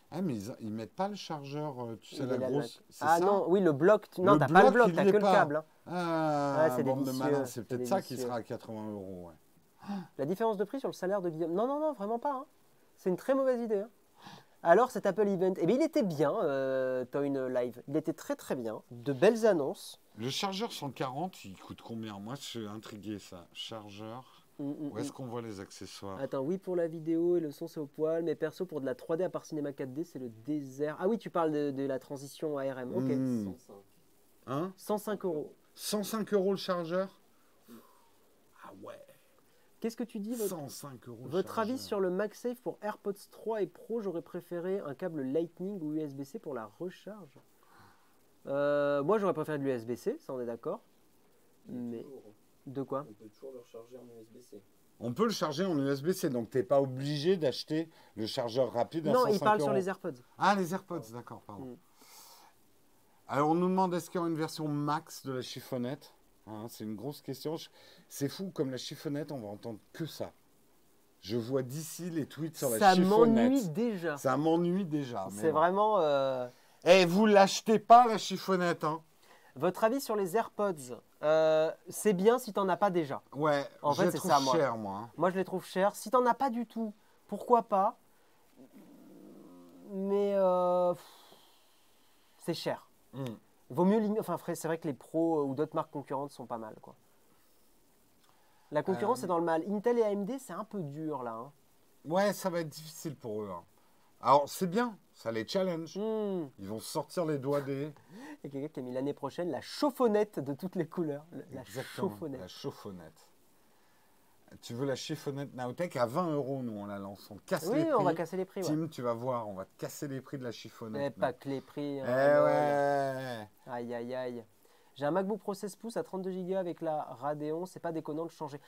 Speaker 1: Ah, mais ils mettent pas le chargeur, tu sais, la grosse...
Speaker 2: Ah ça non, oui, le bloc... Non, t'as pas le bloc, t'as que le câble. Hein.
Speaker 1: Ah, c'est bande de malin, c'est peut-être ça qui sera à 80 €. Ouais.
Speaker 2: La différence de prix sur le salaire de Guillaume... Non, vraiment pas. Hein. C'est une très mauvaise idée. Hein. Alors, cet Apple Event, eh bien, il était bien, Toyn Live. Il était très très bien. De belles annonces.
Speaker 1: Le chargeur 140, il coûte combien? Moi, je suis intrigué, ça. Chargeur... Où est-ce qu'on voit les accessoires?
Speaker 2: Attends, oui, pour la vidéo et le son, c'est au poil. Mais perso, pour de la 3D à part Cinéma 4D, c'est le désert. Ah oui, tu parles de la transition ARM. Ok.
Speaker 4: 105.
Speaker 1: Hein?
Speaker 2: 105 €.
Speaker 1: 105 € le chargeur? Ah ouais.
Speaker 2: Qu'est-ce que tu dis
Speaker 1: 105 €
Speaker 2: Votre avis sur le MagSafe pour AirPods 3 et Pro? J'aurais préféré un câble Lightning ou USB-C pour la recharge. Moi, j'aurais préféré de l'USB-C, ça on est d'accord. Mais... De quoi?
Speaker 4: On peut toujours le recharger en USB-C.
Speaker 1: On peut le charger en USB-C, donc tu n'es pas obligé d'acheter le chargeur rapide à 105 €.
Speaker 2: Non, il parle sur les AirPods.
Speaker 1: Ah, les AirPods, d'accord, pardon. Alors, on nous demande est-ce qu'il y aura une version max de la chiffonnette, hein, c'est une grosse question. C'est fou, comme la chiffonnette, on va entendre que ça. Je vois d'ici les tweets sur la chiffonnette.
Speaker 2: Ça m'ennuie déjà.
Speaker 1: Ça m'ennuie déjà.
Speaker 2: C'est vraiment...
Speaker 1: Eh, vous l'achetez pas, la chiffonnette, hein.
Speaker 2: Votre avis sur les AirPods? C'est bien si tu n'en as pas déjà.
Speaker 1: Ouais, en fait, c'est ça, cher, moi.
Speaker 2: Moi, je les trouve chers. Si tu n'en as pas du tout, pourquoi pas? Mais c'est cher. Vaut mieux limiter. Enfin, c'est vrai que les pros ou d'autres marques concurrentes sont pas mal, quoi. La concurrence est dans le mal. Intel et AMD, c'est un peu dur, là. Hein.
Speaker 1: Ouais, ça va être difficile pour eux. Hein. Alors, c'est bien. Ça les challenge. Ils vont sortir les doigts des...
Speaker 2: Il y a quelqu'un qui a mis l'année prochaine la chauffonnette de toutes les couleurs. La chauffonnette.
Speaker 1: La chauffonnette. Tu veux la chiffonnette Nowtech à 20 €, nous, on la lance. On casse les prix.
Speaker 2: Oui, on va casser les prix.
Speaker 1: Tim, tu vas voir, on va casser les prix de la chiffonnette.
Speaker 2: Mais pas que les prix.
Speaker 1: Ouais.
Speaker 2: Aïe, aïe, aïe. J'ai un MacBook Pro 16 pouces à 32 Go avec la Radeon. C'est pas déconnant de changer.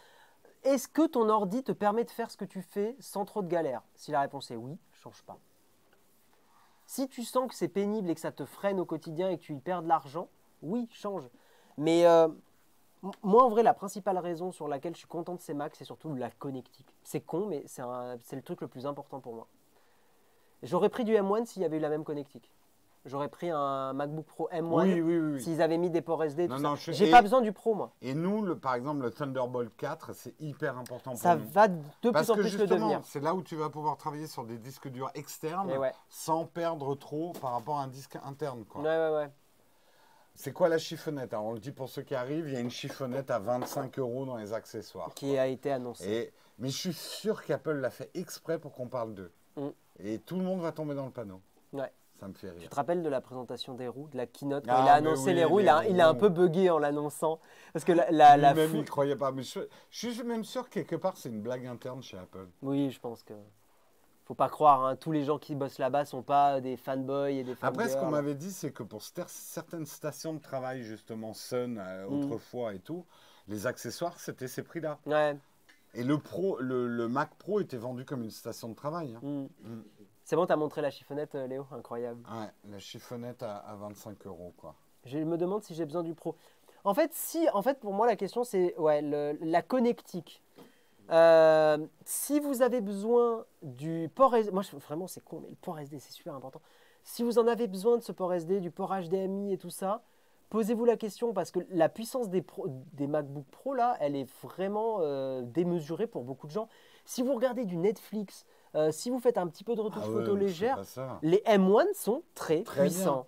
Speaker 2: Est-ce que ton ordi te permet de faire ce que tu fais sans trop de galère? Si la réponse est oui, change pas. Si tu sens que c'est pénible et que ça te freine au quotidien et que tu y perds de l'argent, oui, change. Mais moi, en vrai, la principale raison sur laquelle je suis content de ces Macs, c'est surtout la connectique. C'est con, mais c'est le truc le plus important pour moi. J'aurais pris du M1 s'il y avait eu la même connectique. J'aurais pris un MacBook Pro M1
Speaker 1: oui.
Speaker 2: s'ils avaient mis des ports SD.
Speaker 1: J'ai
Speaker 2: pas besoin du Pro, moi.
Speaker 1: Et nous, par exemple, le Thunderbolt 4, c'est hyper important pour nous.
Speaker 2: Ça va de plus en plus le devenir.
Speaker 1: C'est là où tu vas pouvoir travailler sur des disques durs externes sans perdre trop par rapport à un disque interne. Quoi.
Speaker 2: Ouais.
Speaker 1: C'est quoi la chiffonnette? Alors, on le dit pour ceux qui arrivent, il y a une chiffonnette à 25 € dans les accessoires.
Speaker 2: Qui a été annoncée.
Speaker 1: Mais je suis sûr qu'Apple l'a fait exprès pour qu'on parle d'eux. Et tout le monde va tomber dans le panneau.
Speaker 2: Ouais.
Speaker 1: Ça me fait rire.
Speaker 2: Tu te rappelles de la présentation des roues, de la keynote, quand il a annoncé les roues, il a un peu bugué en l'annonçant. Parce que
Speaker 1: lui-même, il ne croyait pas. Mais je suis même sûr que quelque part, c'est une blague interne chez Apple.
Speaker 2: Oui, je pense que... Faut pas croire, hein, tous les gens qui bossent là-bas sont pas des fanboys et des fangirls.
Speaker 1: Après, ce qu'on m'avait dit, c'est que pour certaines stations de travail, justement, Sun, autrefois et tout, les accessoires, c'était ces prix-là.
Speaker 2: Ouais.
Speaker 1: Et le Mac Pro était vendu comme une station de travail. Hein.
Speaker 2: C'est bon, tu as montré la chiffonnette, Léo, incroyable.
Speaker 1: Ouais, la chiffonnette à 25 €, quoi.
Speaker 2: Je me demande si j'ai besoin du Pro. En fait, pour moi, la question, c'est la connectique. Si vous avez besoin du port SD, moi vraiment c'est con, mais le port SD c'est super important. Si vous en avez besoin de ce port SD, du port HDMI et tout ça, posez-vous la question parce que la puissance des MacBook Pro là, elle est vraiment démesurée pour beaucoup de gens. Si vous regardez du Netflix, si vous faites un petit peu de retouche photo légère, les M1 sont très puissants.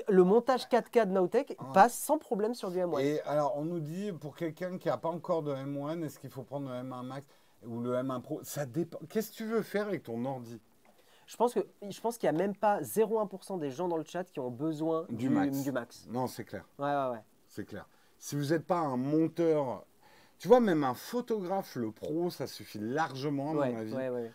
Speaker 2: Le montage 4K de Nowtech passe sans problème sur du M1.
Speaker 1: Et alors, on nous dit, pour quelqu'un qui n'a pas encore de M1, est-ce qu'il faut prendre le M1 Max ou le M1 Pro? Ça dépend. Qu'est-ce que tu veux faire avec ton ordi?
Speaker 2: Je pense qu'il n'y a même pas 0,1% des gens dans le chat qui ont besoin du Max.
Speaker 1: Non, c'est clair.
Speaker 2: Ouais.
Speaker 1: C'est clair. Si vous n'êtes pas un monteur, tu vois, même un photographe, le Pro, ça suffit largement, à mon avis.
Speaker 2: Ouais.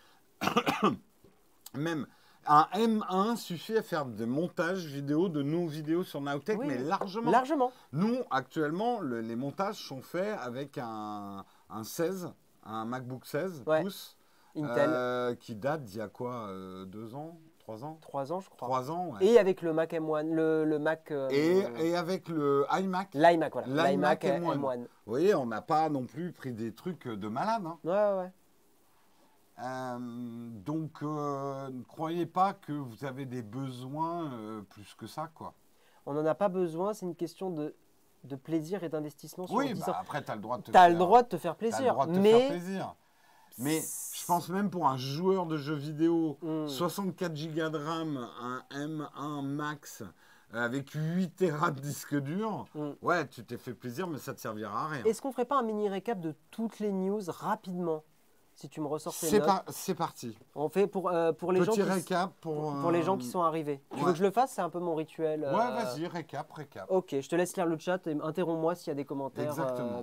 Speaker 1: Même... Un M1 suffit à faire des montages vidéo de nos vidéos sur Nowtech, mais largement.
Speaker 2: Largement.
Speaker 1: Nous, actuellement, les montages sont faits avec un 16, un MacBook 16 pouces,
Speaker 2: Intel.
Speaker 1: qui date d'il y a quoi 2 ans 3 ans
Speaker 2: 3 ans, je crois.
Speaker 1: 3 ans, ouais.
Speaker 2: Et avec le Mac M1, le Mac...
Speaker 1: et avec le iMac.
Speaker 2: L'iMac, voilà. L'iMac M1.
Speaker 1: Vous voyez, on n'a pas non plus pris des trucs de malade. Hein.
Speaker 2: Ouais.
Speaker 1: Donc, ne croyez pas que vous avez des besoins plus que ça, quoi.
Speaker 2: On n'en a pas besoin, c'est une question de plaisir et d'investissement sur 10 ans.
Speaker 1: Après, tu as le droit de te
Speaker 2: faire... le droit de te faire plaisir.
Speaker 1: T'as le droit de te faire plaisir. Mais je pense même pour un joueur de jeux vidéo, 64 Go de RAM, un M1 Max avec 8 Tera de disque dur, ouais, tu t'es fait plaisir, mais ça ne te servira à rien.
Speaker 2: Est-ce qu'on ne ferait pas un mini récap de toutes les news rapidement? Si tu me ressors tes notes.
Speaker 1: C'est parti.
Speaker 2: On fait pour les gens
Speaker 1: récap
Speaker 2: pour les gens qui sont arrivés. Tu veux que je le fasse? C'est un peu mon rituel.
Speaker 1: Ouais, vas-y, récap.
Speaker 2: Ok, je te laisse lire le chat et interromps-moi s'il y a des commentaires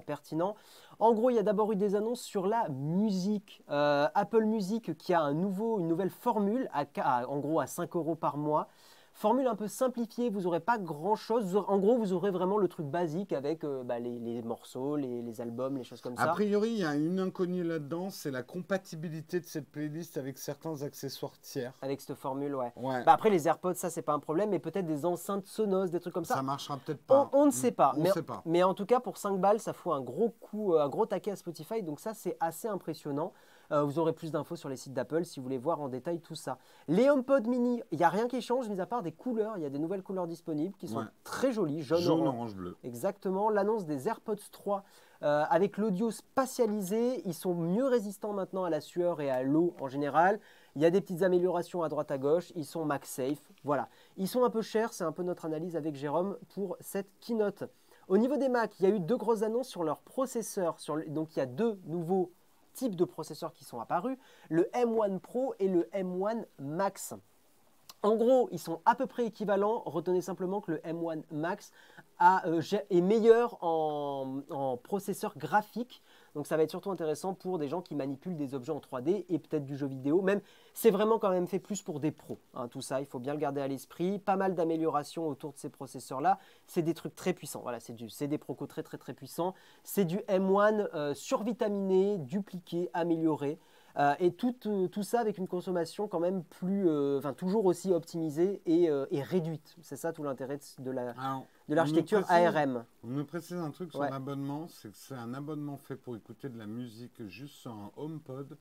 Speaker 2: pertinents. En gros, il y a d'abord eu des annonces sur la musique. Apple Music qui a une nouvelle formule, en gros à 5 € par mois. Formule un peu simplifiée, vous n'aurez pas grand-chose. En gros, vous aurez vraiment le truc basique avec les morceaux, les albums, les choses comme ça.
Speaker 1: A priori, il y a une inconnue là-dedans, c'est la compatibilité de cette playlist avec certains accessoires tiers.
Speaker 2: Avec cette formule, ouais. Après, les AirPods, ça, c'est pas un problème, mais peut-être des enceintes Sonos, des trucs comme ça.
Speaker 1: Ça marchera peut-être pas.
Speaker 2: On ne sait pas.
Speaker 1: On sait pas.
Speaker 2: Mais en tout cas, pour 5 balles, ça fout un gros coup, un gros taquet à Spotify. Donc ça, c'est assez impressionnant. Vous aurez plus d'infos sur les sites d'Apple si vous voulez voir en détail tout ça. Les HomePod mini, il n'y a rien qui change, mis à part des couleurs. Il y a des nouvelles couleurs disponibles qui sont très jolies. Jaune,
Speaker 1: orange, bleu.
Speaker 2: Exactement. L'annonce des AirPods 3 avec l'audio spatialisé. Ils sont mieux résistants maintenant à la sueur et à l'eau en général. Il y a des petites améliorations à droite à gauche. Ils sont MagSafe. Voilà. Ils sont un peu chers. C'est un peu notre analyse avec Jérôme pour cette keynote. Au niveau des Mac, il y a eu 2 grosses annonces sur leurs processeurs. Donc il y a 2 nouveaux types de processeurs qui sont apparus, le M1 Pro et le M1 Max. En gros, ils sont à peu près équivalents. Retenez simplement que le M1 Max est meilleur en processeur graphique. Donc ça va être surtout intéressant pour des gens qui manipulent des objets en 3D et peut-être du jeu vidéo. Même, c'est vraiment quand même fait plus pour des pros. Hein, tout ça, il faut bien le garder à l'esprit. Pas mal d'améliorations autour de ces processeurs-là. C'est des trucs très puissants. Voilà, c'est des procos très puissants. C'est du M1 survitaminé, dupliqué, amélioré. Et tout ça avec une consommation quand même toujours aussi optimisée et réduite. C'est ça tout l'intérêt de l'architecture ARM.
Speaker 1: On me précise un truc sur l'abonnement, c'est que c'est un abonnement fait pour écouter de la musique juste sur un HomePod,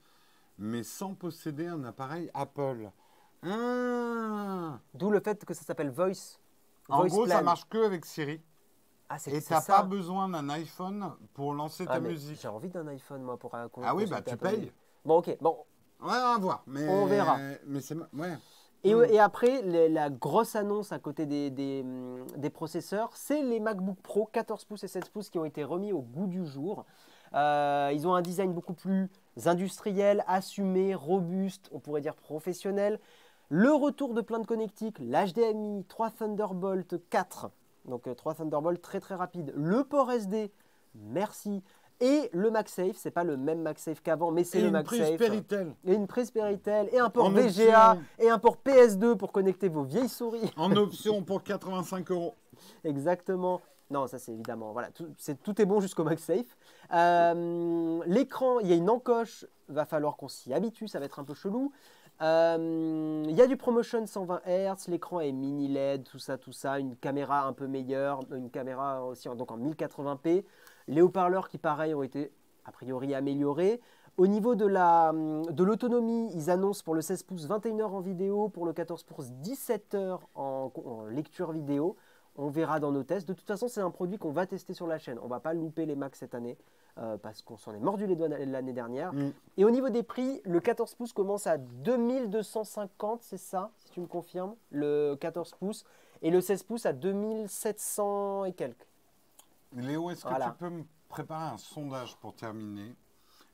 Speaker 1: mais sans posséder un appareil Apple.
Speaker 2: D'où le fait que ça s'appelle Voice.
Speaker 1: En gros, ça marche que avec Siri. Et tu n'as pas besoin d'un iPhone pour lancer ta musique.
Speaker 2: J'ai envie d'un iPhone, moi, pour
Speaker 1: Ah oui, bah tu payes.
Speaker 2: Bon, ok. Bon.
Speaker 1: Ouais, on va voir. Mais,
Speaker 2: on verra.
Speaker 1: Mais c'est... Ouais.
Speaker 2: Et après, la grosse annonce à côté des processeurs, c'est les MacBook Pro 14 pouces et 16 pouces qui ont été remis au goût du jour. Ils ont un design beaucoup plus industriel, assumé, robuste, on pourrait dire professionnel. Le retour de plein de connectiques, l'HDMI, 3 Thunderbolt 4, donc 3 Thunderbolt très rapide. Le port SD, merci. Et le MagSafe, c'est pas le même MagSafe qu'avant, mais c'est le MagSafe.
Speaker 1: Et une prise Péritel.
Speaker 2: Et une prise Péritel, et un port VGA, et un port PS2 pour connecter vos vieilles souris.
Speaker 1: En option pour 85 €.
Speaker 2: Exactement. Non, ça c'est évidemment, voilà, tout est bon jusqu'au MagSafe. L'écran, il y a une encoche, va falloir qu'on s'y habitue, ça va être un peu chelou. Il y a du ProMotion 120 Hz, l'écran est mini LED, tout ça, une caméra un peu meilleure, une caméra aussi donc en 1080p. Les haut-parleurs qui, pareil, ont été a priori améliorés. Au niveau de l'autonomie, ils annoncent pour le 16 pouces 21 heures en vidéo, pour le 14 pouces 17 heures en lecture vidéo. On verra dans nos tests. De toute façon, c'est un produit qu'on va tester sur la chaîne. On ne va pas louper les Macs cette année parce qu'on s'en est mordu les doigts l'année dernière. Et au niveau des prix, le 14 pouces commence à 2250, c'est ça, si tu me confirmes, le 14 pouces. Et le 16 pouces à 2700 et quelques.
Speaker 1: Léo, est-ce que tu peux me préparer un sondage pour terminer?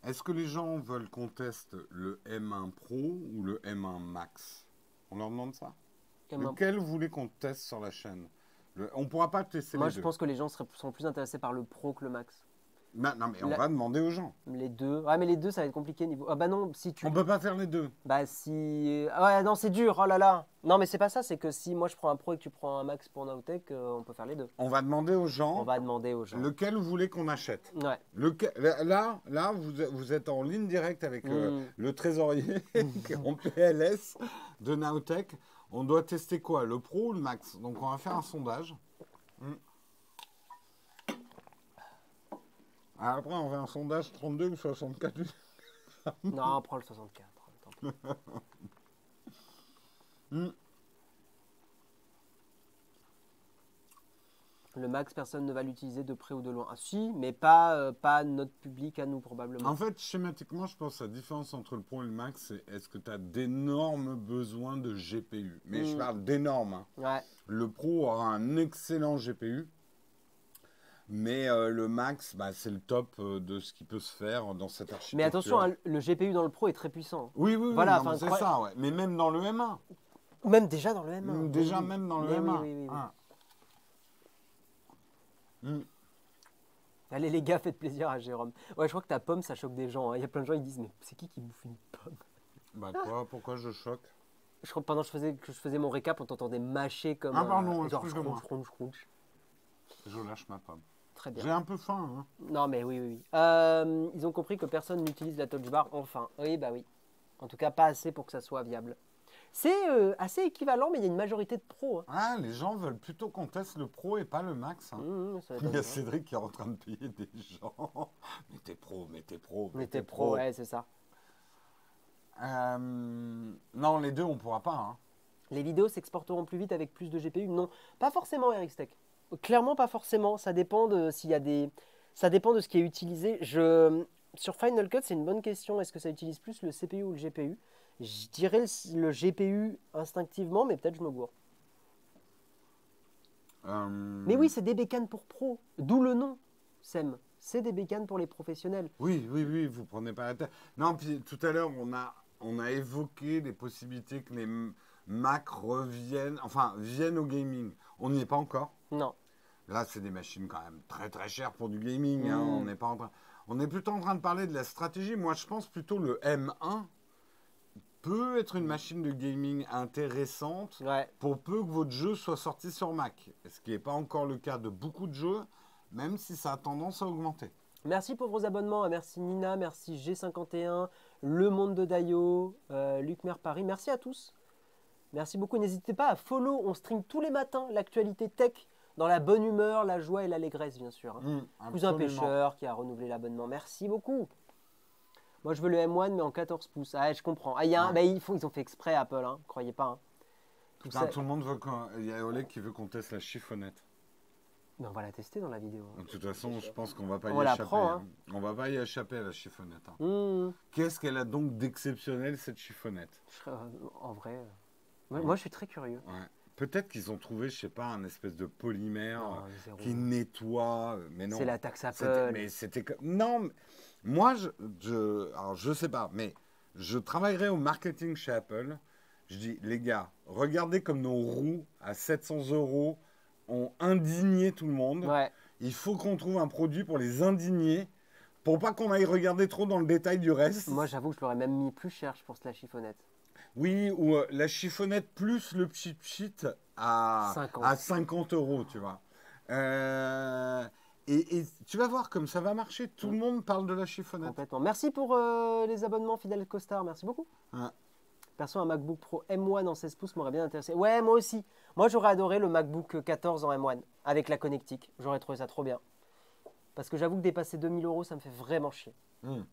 Speaker 1: Est-ce que les gens veulent qu'on teste le M1 Pro ou le M1 Max? On leur demande ça? Lequel vous voulez qu'on teste sur la chaîne? On ne pourra pas tester les deux.
Speaker 2: Moi, je pense que les gens sont plus intéressés par le Pro que le Max.
Speaker 1: Non, mais on va demander aux gens.
Speaker 2: Les deux. Ouais, mais les deux, ça va être compliqué niveau. Ah bah non, si tu.
Speaker 1: On peut pas faire les deux.
Speaker 2: Bah si. Ouais, non, c'est dur. Oh là là. Non, mais c'est pas ça. C'est que si moi je prends un Pro et que tu prends un Max pour Nowtech, on peut faire les deux.
Speaker 1: On va demander aux gens.
Speaker 2: On va demander aux gens.
Speaker 1: Lequel vous voulez qu'on achète?
Speaker 2: Ouais.
Speaker 1: Là, vous êtes en ligne directe avec le trésorier en PLS de Nowtech. On doit tester quoi? Le Pro ou le Max? Donc on va faire un sondage. Après, on fait un sondage 32 ou 64.
Speaker 2: Non, on prend le 64. Le Max, personne ne va l'utiliser de près ou de loin. Ah si, mais pas notre public à nous probablement.
Speaker 1: En fait, schématiquement, je pense que la différence entre le Pro et le Max, c'est est-ce que tu as d'énormes besoins de GPU? Mais je parle d'énormes. Hein.
Speaker 2: Ouais.
Speaker 1: Le Pro aura un excellent GPU. Mais le Max, c'est le top de ce qui peut se faire dans cette architecture.
Speaker 2: Mais attention, hein, le GPU dans le Pro est très puissant.
Speaker 1: Oui, voilà, c'est ça, ouais. Mais même dans le M1.
Speaker 2: Même déjà dans le M1.
Speaker 1: Déjà, même dans le M1.
Speaker 2: Oui. Allez les gars, faites plaisir à Jérôme. Ouais, je crois que ta pomme, ça choque des gens. Il y a plein de gens qui disent, mais c'est qui bouffe une pomme?
Speaker 1: Bah pourquoi je choque?
Speaker 2: Je crois que pendant que je faisais mon récap, on t'entendait mâcher comme
Speaker 1: pardon,
Speaker 2: genre
Speaker 1: crunch. Je lâche ma pomme.
Speaker 2: Très bien.
Speaker 1: J'ai un peu faim. Hein.
Speaker 2: Non, mais oui. Ils ont compris que personne n'utilise la touch bar, enfin. Oui, bah oui. En tout cas, pas assez pour que ça soit viable. C'est assez équivalent, mais il y a une majorité de pros. Hein.
Speaker 1: Ah, les gens veulent plutôt qu'on teste le Pro et pas le Max. Hein. Il y a Cédric qui est en train de payer des gens. Mais t'es pro.
Speaker 2: Ouais, c'est ça.
Speaker 1: Non, les deux, on pourra pas. Hein.
Speaker 2: Les vidéos s'exporteront plus vite avec plus de GPU? Non, pas forcément, Eric Steck. Clairement, pas forcément. Ça dépend de s'il y a des. Ça dépend de ce qui est utilisé. Sur Final Cut, c'est une bonne question. Est-ce que ça utilise plus le CPU ou le GPU? Je dirais le GPU instinctivement, mais peut-être je me gourre. Mais oui, c'est des bécanes pour pro. D'où le nom, SEM. C'est des bécanes pour les professionnels.
Speaker 1: Oui, vous prenez pas la tête. Non, puis tout à l'heure, on a évoqué les possibilités que les Mac viennent au gaming. On n'y est pas encore.
Speaker 2: Non.
Speaker 1: Là, c'est des machines quand même très très chères pour du gaming. Hein. On est plutôt en train de parler de la stratégie. Moi, je pense plutôt le M1 peut être une machine de gaming intéressante pour peu que votre jeu soit sorti sur Mac. Ce qui n'est pas encore le cas de beaucoup de jeux, même si ça a tendance à augmenter.
Speaker 2: Merci pour vos abonnements. Merci Nina, merci G51, Le Monde de Dayo, Luc Mer Paris. Merci à tous. Merci beaucoup. N'hésitez pas à follow. On stream tous les matins l'actualité tech dans la bonne humeur, la joie et l'allégresse, bien sûr. Cousin Pêcheur qui a renouvelé l'abonnement. Merci beaucoup. Moi, je veux le M1, mais en 14 pouces. Ah, je comprends. Ah, ils ont fait exprès, Apple. Hein. Croyez pas. Hein.
Speaker 1: Tout le monde veut Il y a Oleg qui veut qu'on teste la chiffonnette.
Speaker 2: Mais on va la tester dans la vidéo.
Speaker 1: De toute façon, je pense qu'on va pas y échapper.
Speaker 2: Hein.
Speaker 1: On va pas y échapper à la chiffonnette. Hein. Qu'est-ce qu'elle a donc d'exceptionnel, cette chiffonnette?
Speaker 2: En vrai, moi, je suis très curieux.
Speaker 1: Ouais. Peut-être qu'ils ont trouvé, je sais pas, un espèce de polymère qui nettoie. Mais non.
Speaker 2: C'est la taxe Apple.
Speaker 1: Non, moi, alors je sais pas, mais je travaillerai au marketing chez Apple. Je dis, les gars, regardez comme nos roues à 700 € ont indigné tout le monde.
Speaker 2: Ouais.
Speaker 1: Il faut qu'on trouve un produit pour les indigner, Pour pas qu'on aille regarder trop dans le détail du reste.
Speaker 2: Moi, j'avoue que je l'aurais même mis plus cher, je pense, la chiffonnette.
Speaker 1: Oui, ou la chiffonnette plus le pchit à 50 €, tu vois. Et tu vas voir comme ça va marcher. Tout le monde parle de la chiffonnette.
Speaker 2: Complètement. Merci pour les abonnements fidèles Costard. Merci beaucoup.
Speaker 1: Ouais.
Speaker 2: Perso, un MacBook Pro M1 en 16 pouces m'aurait bien intéressé. Ouais, moi aussi. Moi, j'aurais adoré le MacBook 14 en M1 avec la connectique. J'aurais trouvé ça trop bien. Parce que j'avoue que dépasser 2000 €, ça me fait vraiment chier.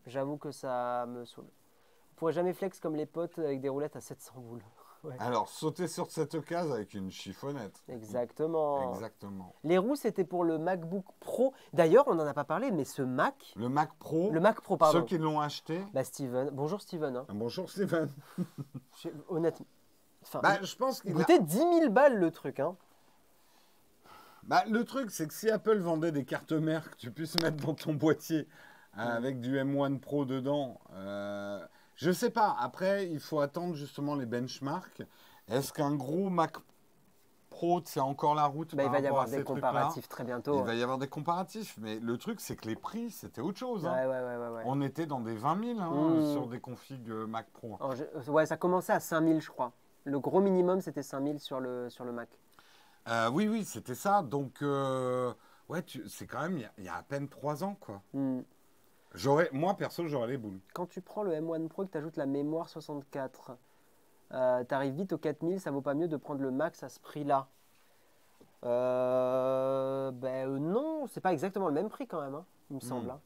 Speaker 2: J'avoue que ça me saoule. On pourrait jamais flex comme les potes avec des roulettes à 700 boules. Ouais.
Speaker 1: Alors, sauter sur cette occasion avec une chiffonnette.
Speaker 2: Exactement.
Speaker 1: Exactement.
Speaker 2: Les roues, c'était pour le MacBook Pro. D'ailleurs, on n'en a pas parlé, mais ce Mac...
Speaker 1: Le Mac Pro.
Speaker 2: Le Mac Pro, pardon.
Speaker 1: Ceux qui l'ont acheté.
Speaker 2: Bah, Steven. Bonjour, Steven. Hein.
Speaker 1: Bonjour, Steven.
Speaker 2: Honnêtement. Enfin,
Speaker 1: je pense qu'il
Speaker 2: coûtait 10 000 balles, le truc. Hein.
Speaker 1: Le truc, c'est que si Apple vendait des cartes mères que tu puisses mettre dans ton boîtier avec du M1 Pro dedans, je sais pas. Après, il faut attendre justement les benchmarks. Est-ce qu'un gros Mac Pro tient encore la route
Speaker 2: Il va y avoir des comparatifs très bientôt.
Speaker 1: Il va y avoir des comparatifs. Mais le truc, c'est que les prix, c'était autre chose. Hein.
Speaker 2: Ouais.
Speaker 1: On était dans des 20 000 sur des configs Mac Pro.
Speaker 2: Ouais, ça commençait à 5 000, je crois. Le gros minimum, c'était 5 000 sur le Mac.
Speaker 1: Oui, c'était ça. Donc, ouais, c'est quand même, il y a à peine 3 ans, quoi. Moi, perso, j'aurais les boules.
Speaker 2: Quand tu prends le M1 Pro et que tu ajoutes la mémoire 64, tu arrives vite aux 4000, ça vaut pas mieux de prendre le max à ce prix-là. Non, c'est pas exactement le même prix quand même, hein, il me semble. Hein.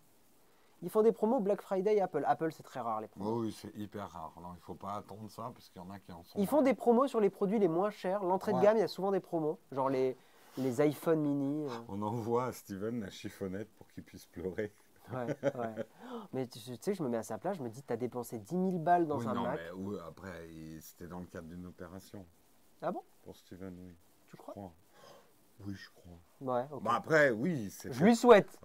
Speaker 2: Ils font des promos Black Friday Apple. Apple, c'est très rare les promos.
Speaker 1: Oui, c'est hyper rare. Non, il faut pas attendre ça parce qu'il y en a qui en sont.
Speaker 2: Ils font des promos sur les produits les moins chers. L'entrée de gamme, il y a souvent des promos, genre les iPhone mini.
Speaker 1: On envoie à Steven la chiffonnette pour qu'il puisse pleurer.
Speaker 2: Ouais. Mais tu sais, je me mets à sa place, je me dis, tu as dépensé 10 000 balles dans un Mac.
Speaker 1: Mais, après, c'était dans le cadre d'une opération.
Speaker 2: Ah bon?
Speaker 1: Pour Steven, oui.
Speaker 2: Tu crois?
Speaker 1: Oui, je crois.
Speaker 2: Ouais, okay.
Speaker 1: Après, oui.
Speaker 2: Je lui souhaite.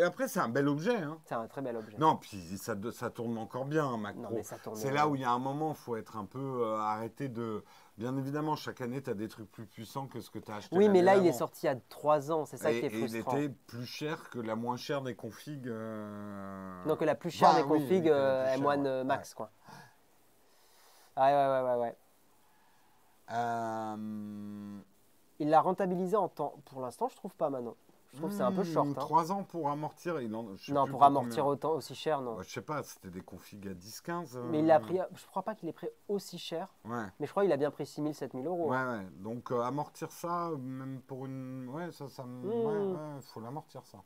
Speaker 1: Après, c'est un bel objet. Hein.
Speaker 2: C'est un très bel objet.
Speaker 1: Non, puis ça tourne encore bien, un Mac Pro. C'est là où il y a un moment, il faut être un peu arrêté de... Bien évidemment, chaque année, tu as des trucs plus puissants que ce que tu as acheté.
Speaker 2: Oui, mais là, il est sorti il y a 3 ans. C'est ça qui est frustrant.
Speaker 1: Il était plus cher que la moins chère des configs.
Speaker 2: Non, que la plus chère des configs M1 Max, quoi. Ouais. Il l'a rentabilisé en temps. Pour l'instant, je trouve pas maintenant. Je trouve que c'est un peu short.
Speaker 1: 3 ans pour amortir.
Speaker 2: Non, pour amortir autant aussi cher, non.
Speaker 1: Ouais, je sais pas, c'était des configs à 10-15.
Speaker 2: Mais il a pris, je crois pas qu'il ait pris aussi cher.
Speaker 1: Ouais.
Speaker 2: Mais je crois qu'il a bien pris 6 000, 7 000 €.
Speaker 1: Ouais. Donc amortir ça, même pour une. Ouais, faut l'amortir ça.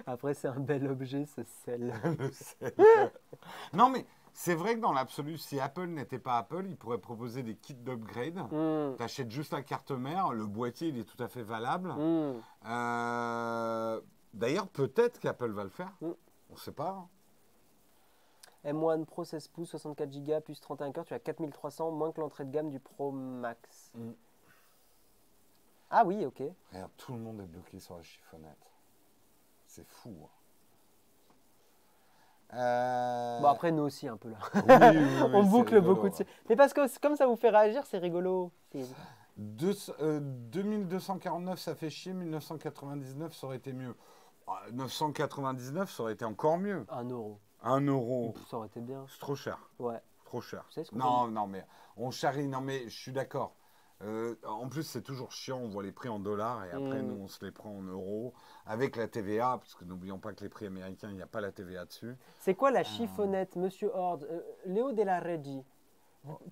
Speaker 2: Après, c'est un bel objet, ce sel.
Speaker 1: Le sel. Non, mais. C'est vrai que dans l'absolu, si Apple n'était pas Apple, il pourrait proposer des kits d'upgrade. Tu achètes juste la carte mère, le boîtier il est tout à fait valable. D'ailleurs, peut-être qu'Apple va le faire. On ne sait pas.
Speaker 2: M1 Pro 16 pouces, 64 Go plus 31 cœurs, tu as 4300, moins que l'entrée de gamme du Pro Max. Ah oui, ok.
Speaker 1: Regarde, tout le monde est bloqué sur la chiffonnette. C'est fou. Hein.
Speaker 2: Bon, après, nous aussi, un peu là.
Speaker 1: Oui,
Speaker 2: on boucle beaucoup dessus. Mais parce que comme ça vous fait réagir, c'est rigolo.
Speaker 1: 2249, ça fait chier. 1999, ça aurait été mieux. 999, ça aurait été encore mieux.
Speaker 2: 1 €.
Speaker 1: 1 €.
Speaker 2: Ça aurait été bien.
Speaker 1: C'est trop cher.
Speaker 2: Ouais.
Speaker 1: Trop cher.
Speaker 2: Non,
Speaker 1: mais on charrie. Non, mais je suis d'accord. En plus, c'est toujours chiant, on voit les prix en dollars et après, nous, on se les prend en euros avec la TVA, parce que n'oublions pas que les prix américains, il n'y a pas la TVA dessus.
Speaker 2: C'est quoi la chiffonnette, Monsieur Horde Léo Della Regi,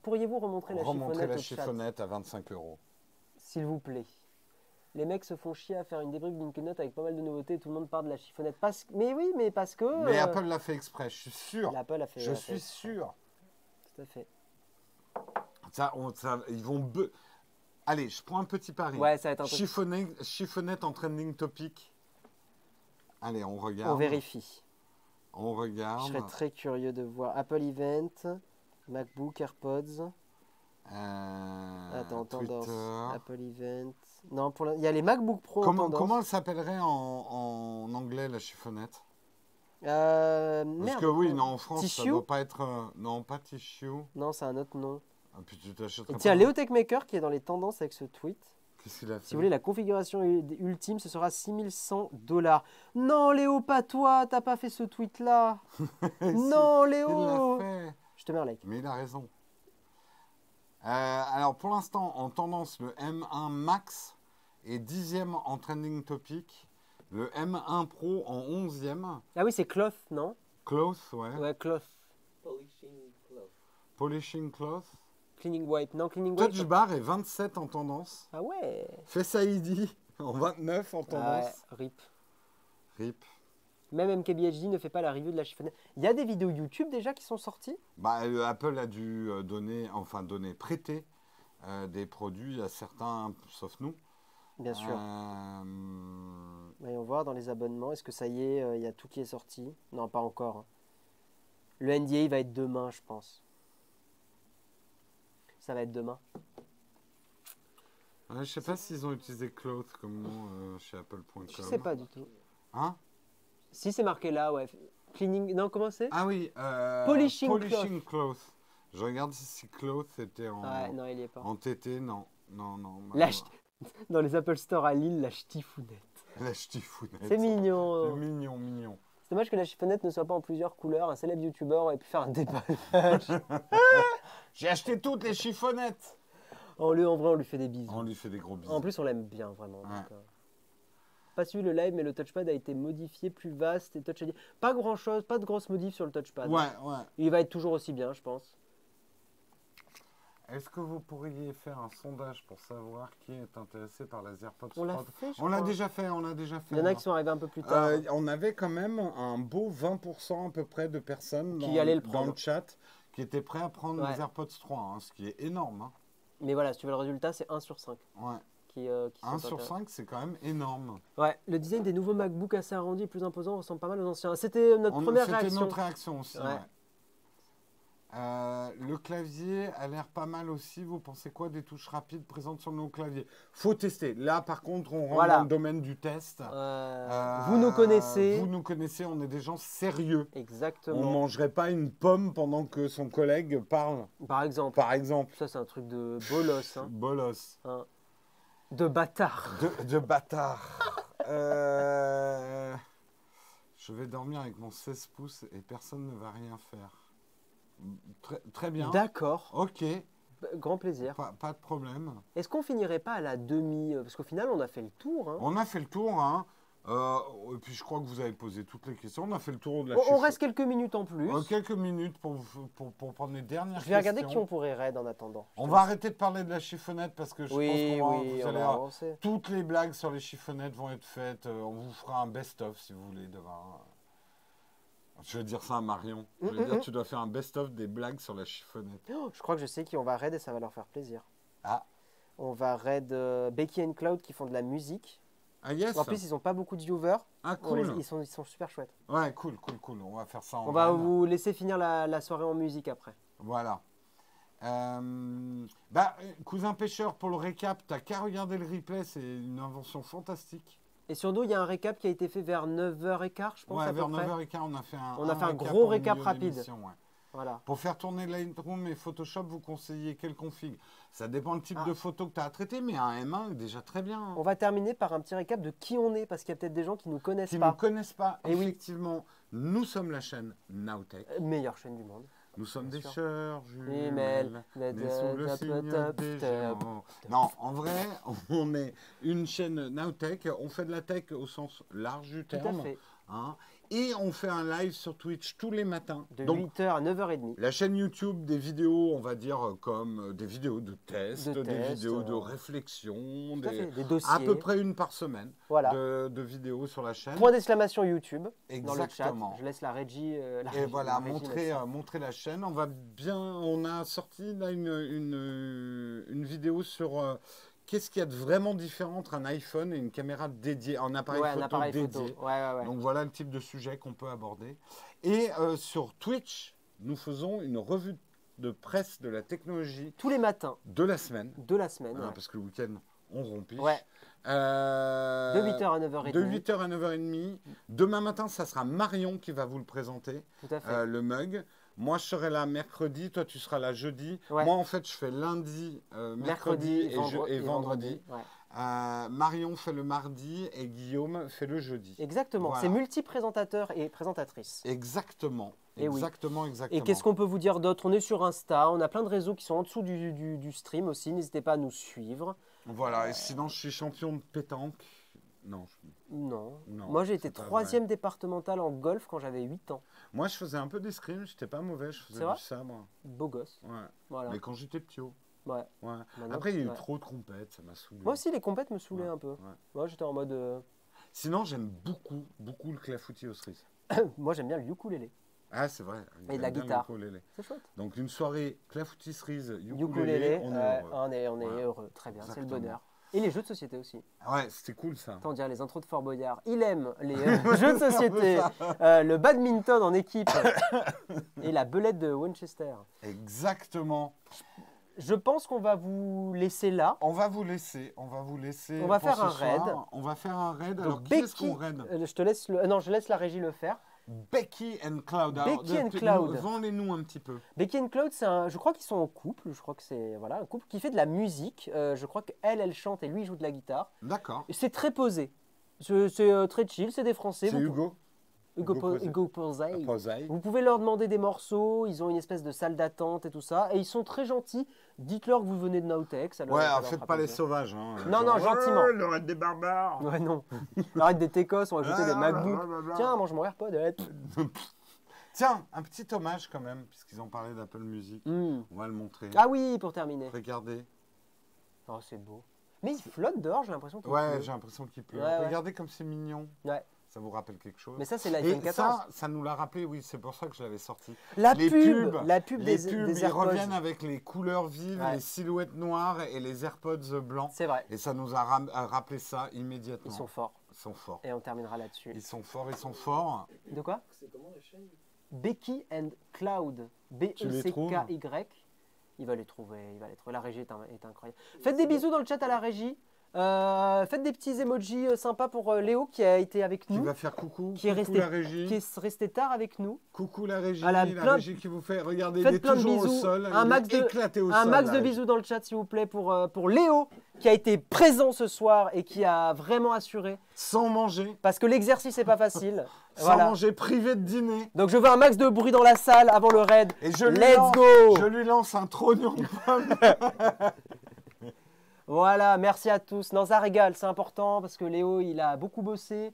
Speaker 2: pourriez-vous remontrer la chiffonnette
Speaker 1: Remontrer la chiffonnette à 25 €.
Speaker 2: S'il vous plaît. Les mecs se font chier à faire une débrief d'une keynote avec pas mal de nouveautés, tout le monde parle de la chiffonnette. Mais oui, mais parce que...
Speaker 1: Mais Apple l'a fait exprès, je suis sûr.
Speaker 2: Apple a fait.
Speaker 1: Je suis sûr.
Speaker 2: Tout à fait.
Speaker 1: Ils vont... Allez, je prends un petit pari.
Speaker 2: Ouais, ça va être un
Speaker 1: chiffonnette en trending topic. Allez, on regarde.
Speaker 2: On vérifie.
Speaker 1: On regarde.
Speaker 2: Je serais très curieux de voir Apple Event, MacBook, AirPods. Attends, tendance. Apple Event. Non, il y a les MacBook Pro.
Speaker 1: Comment elle s'appellerait en anglais, la chiffonnette? Parce que oui, non, en France,
Speaker 2: Tissue?
Speaker 1: ça ne doit pas être... non, pas Tissue.
Speaker 2: Non, c'est un autre nom.
Speaker 1: Ah, puis tu
Speaker 2: tiens, Léo Techmaker qui est dans les tendances avec ce tweet.
Speaker 1: Qu'est-ce qu'il a fait?
Speaker 2: Si vous voulez la configuration ultime, ce sera 6100 $. Non, Léo, pas toi, t'as pas fait ce tweet-là. Non, Léo.
Speaker 1: Il l'a fait.
Speaker 2: Je te mets un like.
Speaker 1: Mais il a raison. Alors, pour l'instant, en tendance, le M1 Max est 10e en trending topic. Le M1 Pro en 11e.
Speaker 2: Ah oui, c'est Cloth, non?
Speaker 1: Cloth, ouais.
Speaker 2: Ouais, Cloth.
Speaker 4: Polishing cloth.
Speaker 1: Polishing Cloth.
Speaker 2: Cleaning White. Non, Cleaning White.
Speaker 1: Touch Bar est 27 en tendance.
Speaker 2: Ah ouais.
Speaker 1: Face ID en 29 en tendance.
Speaker 2: Ah ouais, RIP.
Speaker 1: RIP.
Speaker 2: Même MKBHD ne fait pas la review de la chiffonnette. Il y a des vidéos YouTube déjà qui sont sorties?
Speaker 1: Bah, Apple a dû prêter des produits à certains, sauf nous.
Speaker 2: Bien sûr. Voyons voir dans les abonnements. Est-ce que ça y est, il y a tout qui est sorti? Non, pas encore. Le NDA va être demain, je pense. Ça va être demain.
Speaker 1: Je sais pas s'ils ont utilisé Cloth comme nom chez Apple.com.
Speaker 2: Je sais pas du tout.
Speaker 1: Hein?
Speaker 2: Si c'est marqué là, ouais. Cleaning. Non, comment c'est?
Speaker 1: Ah oui.
Speaker 2: Polishing
Speaker 1: Cloth. Je regarde si Cloth était en.
Speaker 2: Ouais, non, il est pas.
Speaker 1: En TT, non. Non.
Speaker 2: Dans les Apple Store à Lille, la ch'tifounette.
Speaker 1: La ch'tifounette.
Speaker 2: C'est mignon.
Speaker 1: C'est mignon.
Speaker 2: C'est dommage que la chiffonnette ne soit pas en plusieurs couleurs. Un célèbre youtubeur aurait pu faire un déballage.
Speaker 1: J'ai acheté toutes les chiffonnettes.
Speaker 2: En vrai, on lui fait des bisous.
Speaker 1: On lui fait des gros bisous.
Speaker 2: En plus, on l'aime bien, vraiment.
Speaker 1: Ouais.
Speaker 2: Donc, pas suivi le live, mais le touchpad a été modifié, plus vaste et Touch ID. Pas grand-chose, pas de grosses modifs sur le touchpad.
Speaker 1: Ouais.
Speaker 2: Il va être toujours aussi bien, je pense.
Speaker 1: Est-ce que vous pourriez faire un sondage pour savoir qui est intéressé par les AirPods
Speaker 2: On l'a
Speaker 1: Pro?
Speaker 2: fait, je
Speaker 1: On l'a
Speaker 2: crois.
Speaker 1: déjà fait.
Speaker 2: Il y en a qui sont arrivés un peu plus tard.
Speaker 1: On avait quand même un beau 20% à peu près de personnes
Speaker 2: Qui allaient le
Speaker 1: dans
Speaker 2: prendre.
Speaker 1: le chat qui étaient prêts à prendre
Speaker 2: Ouais.
Speaker 1: les AirPods 3, hein, ce qui est énorme. Hein.
Speaker 2: Mais voilà, si tu veux le résultat, c'est 1 sur 5.
Speaker 1: Ouais.
Speaker 2: Qui
Speaker 1: 1
Speaker 2: sont
Speaker 1: sur
Speaker 2: intéressés.
Speaker 1: 5, c'est quand même énorme.
Speaker 2: Ouais, le design des nouveaux MacBook assez arrondi et plus imposant ressemble pas mal aux anciens. C'était notre première réaction.
Speaker 1: C'était notre réaction aussi.
Speaker 2: Ouais.
Speaker 1: Ouais. Le clavier a l'air pas mal aussi. Vous pensez quoi des touches rapides présentes sur nos claviers? Faut tester. Là, par contre, on rentre dans le domaine du test.
Speaker 2: Vous nous connaissez.
Speaker 1: Vous nous connaissez. On est des gens sérieux.
Speaker 2: Exactement.
Speaker 1: On ne mangerait pas une pomme pendant que son collègue parle.
Speaker 2: Par exemple.
Speaker 1: Ça,
Speaker 2: c'est un truc de bolos. Hein.
Speaker 1: Bolos.
Speaker 2: Hein. De bâtard.
Speaker 1: De bâtard. Je vais dormir avec mon 16 pouces et personne ne va rien faire. Très bien.
Speaker 2: D'accord.
Speaker 1: Ok.
Speaker 2: Grand plaisir.
Speaker 1: Pas de problème.
Speaker 2: Est-ce qu'on finirait pas à la demi? Parce qu'au final, on a fait le tour. Hein.
Speaker 1: On a fait le tour. Hein. Et puis je crois que vous avez posé toutes les questions. On a fait le tour de la
Speaker 2: On reste quelques minutes en plus.
Speaker 1: Quelques minutes pour prendre les dernières questions.
Speaker 2: Je vais regarder qui on pourrait raid en attendant.
Speaker 1: On va arrêter de parler de la chiffonnette parce que je pense
Speaker 2: qu'on
Speaker 1: va avancer. Toutes les blagues sur les chiffonnettes vont être faites. On vous fera un best-of si vous voulez demain. Je vais dire ça à Marion. Je vais dire tu dois faire un best-of des blagues sur la chiffonnette.
Speaker 2: Oh, je crois que je sais qui on va raid et ça va leur faire plaisir.
Speaker 1: Ah.
Speaker 2: On va raid Becky and Cloud qui font de la musique.
Speaker 1: Ah yes.
Speaker 2: En plus, ils n'ont pas beaucoup de viewers.
Speaker 1: Ah cool.
Speaker 2: Ils sont super chouettes.
Speaker 1: Ouais, cool. On va faire ça en
Speaker 2: On va vous laisser finir la soirée en musique après.
Speaker 1: Voilà. Cousin pêcheur, pour le récap, t'as qu'à regarder le replay, c'est une invention fantastique.
Speaker 2: Et sur nous, il y a un récap qui a été fait vers 9h15, je pense.
Speaker 1: Ouais,
Speaker 2: à peu
Speaker 1: vers
Speaker 2: près.
Speaker 1: 9h15, on a fait
Speaker 2: un gros récap rapide.
Speaker 1: Ouais.
Speaker 2: Voilà.
Speaker 1: Pour faire tourner Lightroom et Photoshop, vous conseillez quelle config? Ça dépend du type de photo que tu as à traiter, mais un M1 est déjà très bien. Hein.
Speaker 2: On va terminer par un petit récap de qui on est, parce qu'il y a peut-être des gens qui ne nous connaissent pas.
Speaker 1: Qui ne nous connaissent pas. Et effectivement, nous sommes la chaîne Nowtech.
Speaker 2: Meilleure chaîne du monde.
Speaker 1: Nous sommes des sœurs
Speaker 2: jumelles,
Speaker 1: nés sous le signe des géants. Non, en vrai, on est une chaîne Nowtech. On fait de la tech au sens large du terme.
Speaker 2: Tout à fait.
Speaker 1: Hein, et on fait un live sur Twitch tous les matins.
Speaker 2: De 8h à 9h30.
Speaker 1: La chaîne YouTube, des vidéos, on va dire, comme des vidéos de tests, des vidéos de réflexion,
Speaker 2: des dossiers.
Speaker 1: À peu près une par semaine de vidéos sur la chaîne.
Speaker 2: Point d'exclamation YouTube.
Speaker 1: Exactement.
Speaker 2: Dans le chat. Je laisse la régie.
Speaker 1: Et voilà, montrer la chaîne. On a sorti là une vidéo sur... Qu'est-ce qu'il y a de vraiment différent entre un iPhone et une caméra dédiée, un appareil photo dédié.
Speaker 2: Ouais.
Speaker 1: Donc voilà le type de sujet qu'on peut aborder. Et sur Twitch, nous faisons une revue de presse de la technologie.
Speaker 2: Tous les matins.
Speaker 1: De la semaine.
Speaker 2: Parce
Speaker 1: que le week-end, on rompiche.
Speaker 2: Ouais. De 8h à 9h30.
Speaker 1: De 8h à 9h30. Demain matin, ça sera Marion qui va vous le présenter.
Speaker 2: Tout à fait.
Speaker 1: Le mug. Moi, je serai là mercredi, toi, tu seras là jeudi.
Speaker 2: Ouais.
Speaker 1: Moi, en fait, je fais lundi, mercredi et vendredi.
Speaker 2: Ouais.
Speaker 1: Marion fait le mardi et Guillaume fait le jeudi.
Speaker 2: Exactement,
Speaker 1: Voilà.
Speaker 2: c'est multi-présentateur et présentatrice.
Speaker 1: Exactement.
Speaker 2: Et oui.
Speaker 1: Exactement.
Speaker 2: Et qu'est-ce qu'on peut vous dire d'autre? On est sur Insta, on a plein de réseaux qui sont en dessous du stream aussi. N'hésitez pas à nous suivre.
Speaker 1: Voilà, et sinon je suis champion de pétanque. Non.
Speaker 2: Non.
Speaker 1: Non,
Speaker 2: Moi j'ai été
Speaker 1: c'est pas
Speaker 2: 3e départemental en golf quand j'avais 8 ans.
Speaker 1: Moi je faisais un peu d'escrime, j'étais pas mauvais, je faisais
Speaker 2: C'est vrai
Speaker 1: du sabre.
Speaker 2: Beau gosse.
Speaker 1: Ouais.
Speaker 2: Voilà.
Speaker 1: Mais quand j'étais petit.
Speaker 2: Ouais.
Speaker 1: Ouais.
Speaker 2: Maintenant,
Speaker 1: Après, il y a eu
Speaker 2: ouais.
Speaker 1: trop de compètes, ça m'a saoulé.
Speaker 2: Moi aussi les compètes me saoulaient
Speaker 1: Ouais,
Speaker 2: un peu.
Speaker 1: ouais.
Speaker 2: Moi j'étais en mode...
Speaker 1: Sinon, j'aime beaucoup le clafoutis aux cerises.
Speaker 2: Moi j'aime bien le ukulélé.
Speaker 1: Ah, c'est vrai.
Speaker 2: Et de la
Speaker 1: j'aime bien
Speaker 2: guitare.
Speaker 1: le ukulélé.
Speaker 2: C'est chouette.
Speaker 1: Donc, une soirée clafoutis cerises,
Speaker 2: Ukulélé,
Speaker 1: ukulélé, on est
Speaker 2: ouais,
Speaker 1: heureux.
Speaker 2: on est
Speaker 1: Voilà.
Speaker 2: heureux. Très bien, c'est le
Speaker 1: Exactement.
Speaker 2: bonheur. Et les jeux de société aussi.
Speaker 1: Ouais, c'était cool ça.
Speaker 2: Attends, on dirait les intros de Fort Boyard. Il aime les jeux de société, le badminton en équipe et la belette de Winchester.
Speaker 1: Exactement.
Speaker 2: Je pense qu'on va vous laisser là.
Speaker 1: On va vous laisser. On va
Speaker 2: pour
Speaker 1: faire
Speaker 2: ce un soir.
Speaker 1: raid. On va faire un raid. Alors,
Speaker 2: Donc,
Speaker 1: qui est-ce qu'on raid
Speaker 2: je te laisse non, je laisse la régie le faire.
Speaker 1: Becky and Cloud. Alors,
Speaker 2: Becky and Cloud.
Speaker 1: Vendez-nous un petit peu.
Speaker 2: Becky and Claude, je crois qu'ils sont en couple. Je crois que c'est voilà, un couple qui fait de la musique. Je crois elle chante et lui il joue de la guitare.
Speaker 1: D'accord.
Speaker 2: Et c'est très posé. C'est très chill, c'est des Français.
Speaker 1: C'est Hugo.
Speaker 2: Hugo Posey.
Speaker 1: Posey.
Speaker 2: Vous pouvez leur demander des morceaux, ils ont une espèce de salle d'attente et tout ça. Et ils sont très gentils. Dites-leur que vous venez de Nowtech.
Speaker 1: Ouais, faites pas les sauvages. Hein.
Speaker 2: Non, non, gentiment.
Speaker 1: Ouais, le raid des barbares.
Speaker 2: Ouais, non. Arrête des técos, on va ajouter des
Speaker 1: Ah,
Speaker 2: MacBooks.
Speaker 1: blablabla.
Speaker 2: Tiens, mange mon AirPod.
Speaker 1: Tiens, un petit hommage quand même, puisqu'ils ont parlé d'Apple Music.
Speaker 2: Mm.
Speaker 1: On va le montrer.
Speaker 2: Ah oui, pour terminer.
Speaker 1: Regardez.
Speaker 2: Oh, c'est beau. Mais il flotte dehors, j'ai l'impression qu'il
Speaker 1: Ouais,
Speaker 2: pleut.
Speaker 1: j'ai l'impression qu'il pleut.
Speaker 2: Ouais, ouais.
Speaker 1: Regardez comme c'est mignon.
Speaker 2: Ouais.
Speaker 1: Ça vous rappelle quelque chose?
Speaker 2: Mais ça, c'est
Speaker 1: Et
Speaker 2: l'iPhone 14.
Speaker 1: ça nous l'a rappelé, oui, c'est pour ça que je l'avais sorti.
Speaker 2: La
Speaker 1: les
Speaker 2: pub,
Speaker 1: pubs,
Speaker 2: la pub
Speaker 1: Les
Speaker 2: des
Speaker 1: pubs, ils
Speaker 2: AirPods.
Speaker 1: reviennent avec les couleurs vives,
Speaker 2: Ouais.
Speaker 1: les silhouettes noires et les AirPods blancs.
Speaker 2: C'est vrai.
Speaker 1: Et ça nous a rappelé ça immédiatement.
Speaker 2: Ils sont forts.
Speaker 1: Ils sont forts.
Speaker 2: Et on terminera là-dessus.
Speaker 1: Ils sont forts, ils sont forts.
Speaker 2: De quoi?
Speaker 4: C'est comment la chaîne?
Speaker 2: Becky and Cloud.
Speaker 1: Tu les trouves?
Speaker 2: B-E-C-K-Y. Il va les trouver. La régie est incroyable. Faites des bisous dans le chat à la régie. Faites des petits emojis sympas pour Léo qui a été avec
Speaker 1: Qui
Speaker 2: nous.
Speaker 1: va faire coucou,
Speaker 2: Qui est
Speaker 1: coucou
Speaker 2: resté-
Speaker 1: la régie.
Speaker 2: Qui est resté tard avec nous.
Speaker 1: Coucou la régie,
Speaker 2: Voilà,
Speaker 1: la
Speaker 2: plein-
Speaker 1: régie qui vous fait, regardez,
Speaker 2: Faites
Speaker 1: il est
Speaker 2: plein de
Speaker 1: toujours au
Speaker 2: bisous.
Speaker 1: sol,
Speaker 2: Un
Speaker 1: il
Speaker 2: max
Speaker 1: est
Speaker 2: de-
Speaker 1: éclaté au
Speaker 2: Un
Speaker 1: sol.
Speaker 2: max
Speaker 1: la
Speaker 2: de
Speaker 1: régie.
Speaker 2: bisous dans le chat s'il vous plaît pour Léo qui a été présent ce soir et qui a vraiment assuré.
Speaker 1: Sans manger,
Speaker 2: Parce que l'exercice n'est pas facile.
Speaker 1: sans
Speaker 2: Voilà.
Speaker 1: manger, privé de dîner.
Speaker 2: Donc je veux un max de bruit dans la salle avant le raid.
Speaker 1: Et je lui
Speaker 2: Let's
Speaker 1: lance,
Speaker 2: go.
Speaker 1: Je lui lance un trognon de pomme.
Speaker 2: Voilà, merci à tous. Non, ça régale, c'est important parce que Léo, il a beaucoup bossé.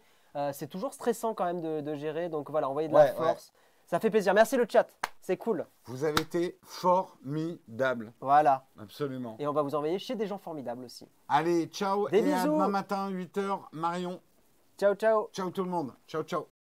Speaker 2: C'est toujours stressant quand même de gérer. Donc voilà, envoyez de la
Speaker 1: Ouais,
Speaker 2: force. Ça fait plaisir. Merci le chat, c'est cool.
Speaker 1: Vous avez été formidable.
Speaker 2: Voilà.
Speaker 1: Absolument.
Speaker 2: Et on va vous envoyer chez des gens formidables aussi.
Speaker 1: Allez, ciao.
Speaker 2: Des
Speaker 1: et à
Speaker 2: bisous.
Speaker 1: demain matin, 8h. Marion.
Speaker 2: Ciao, ciao.
Speaker 1: Ciao tout le monde. Ciao, ciao.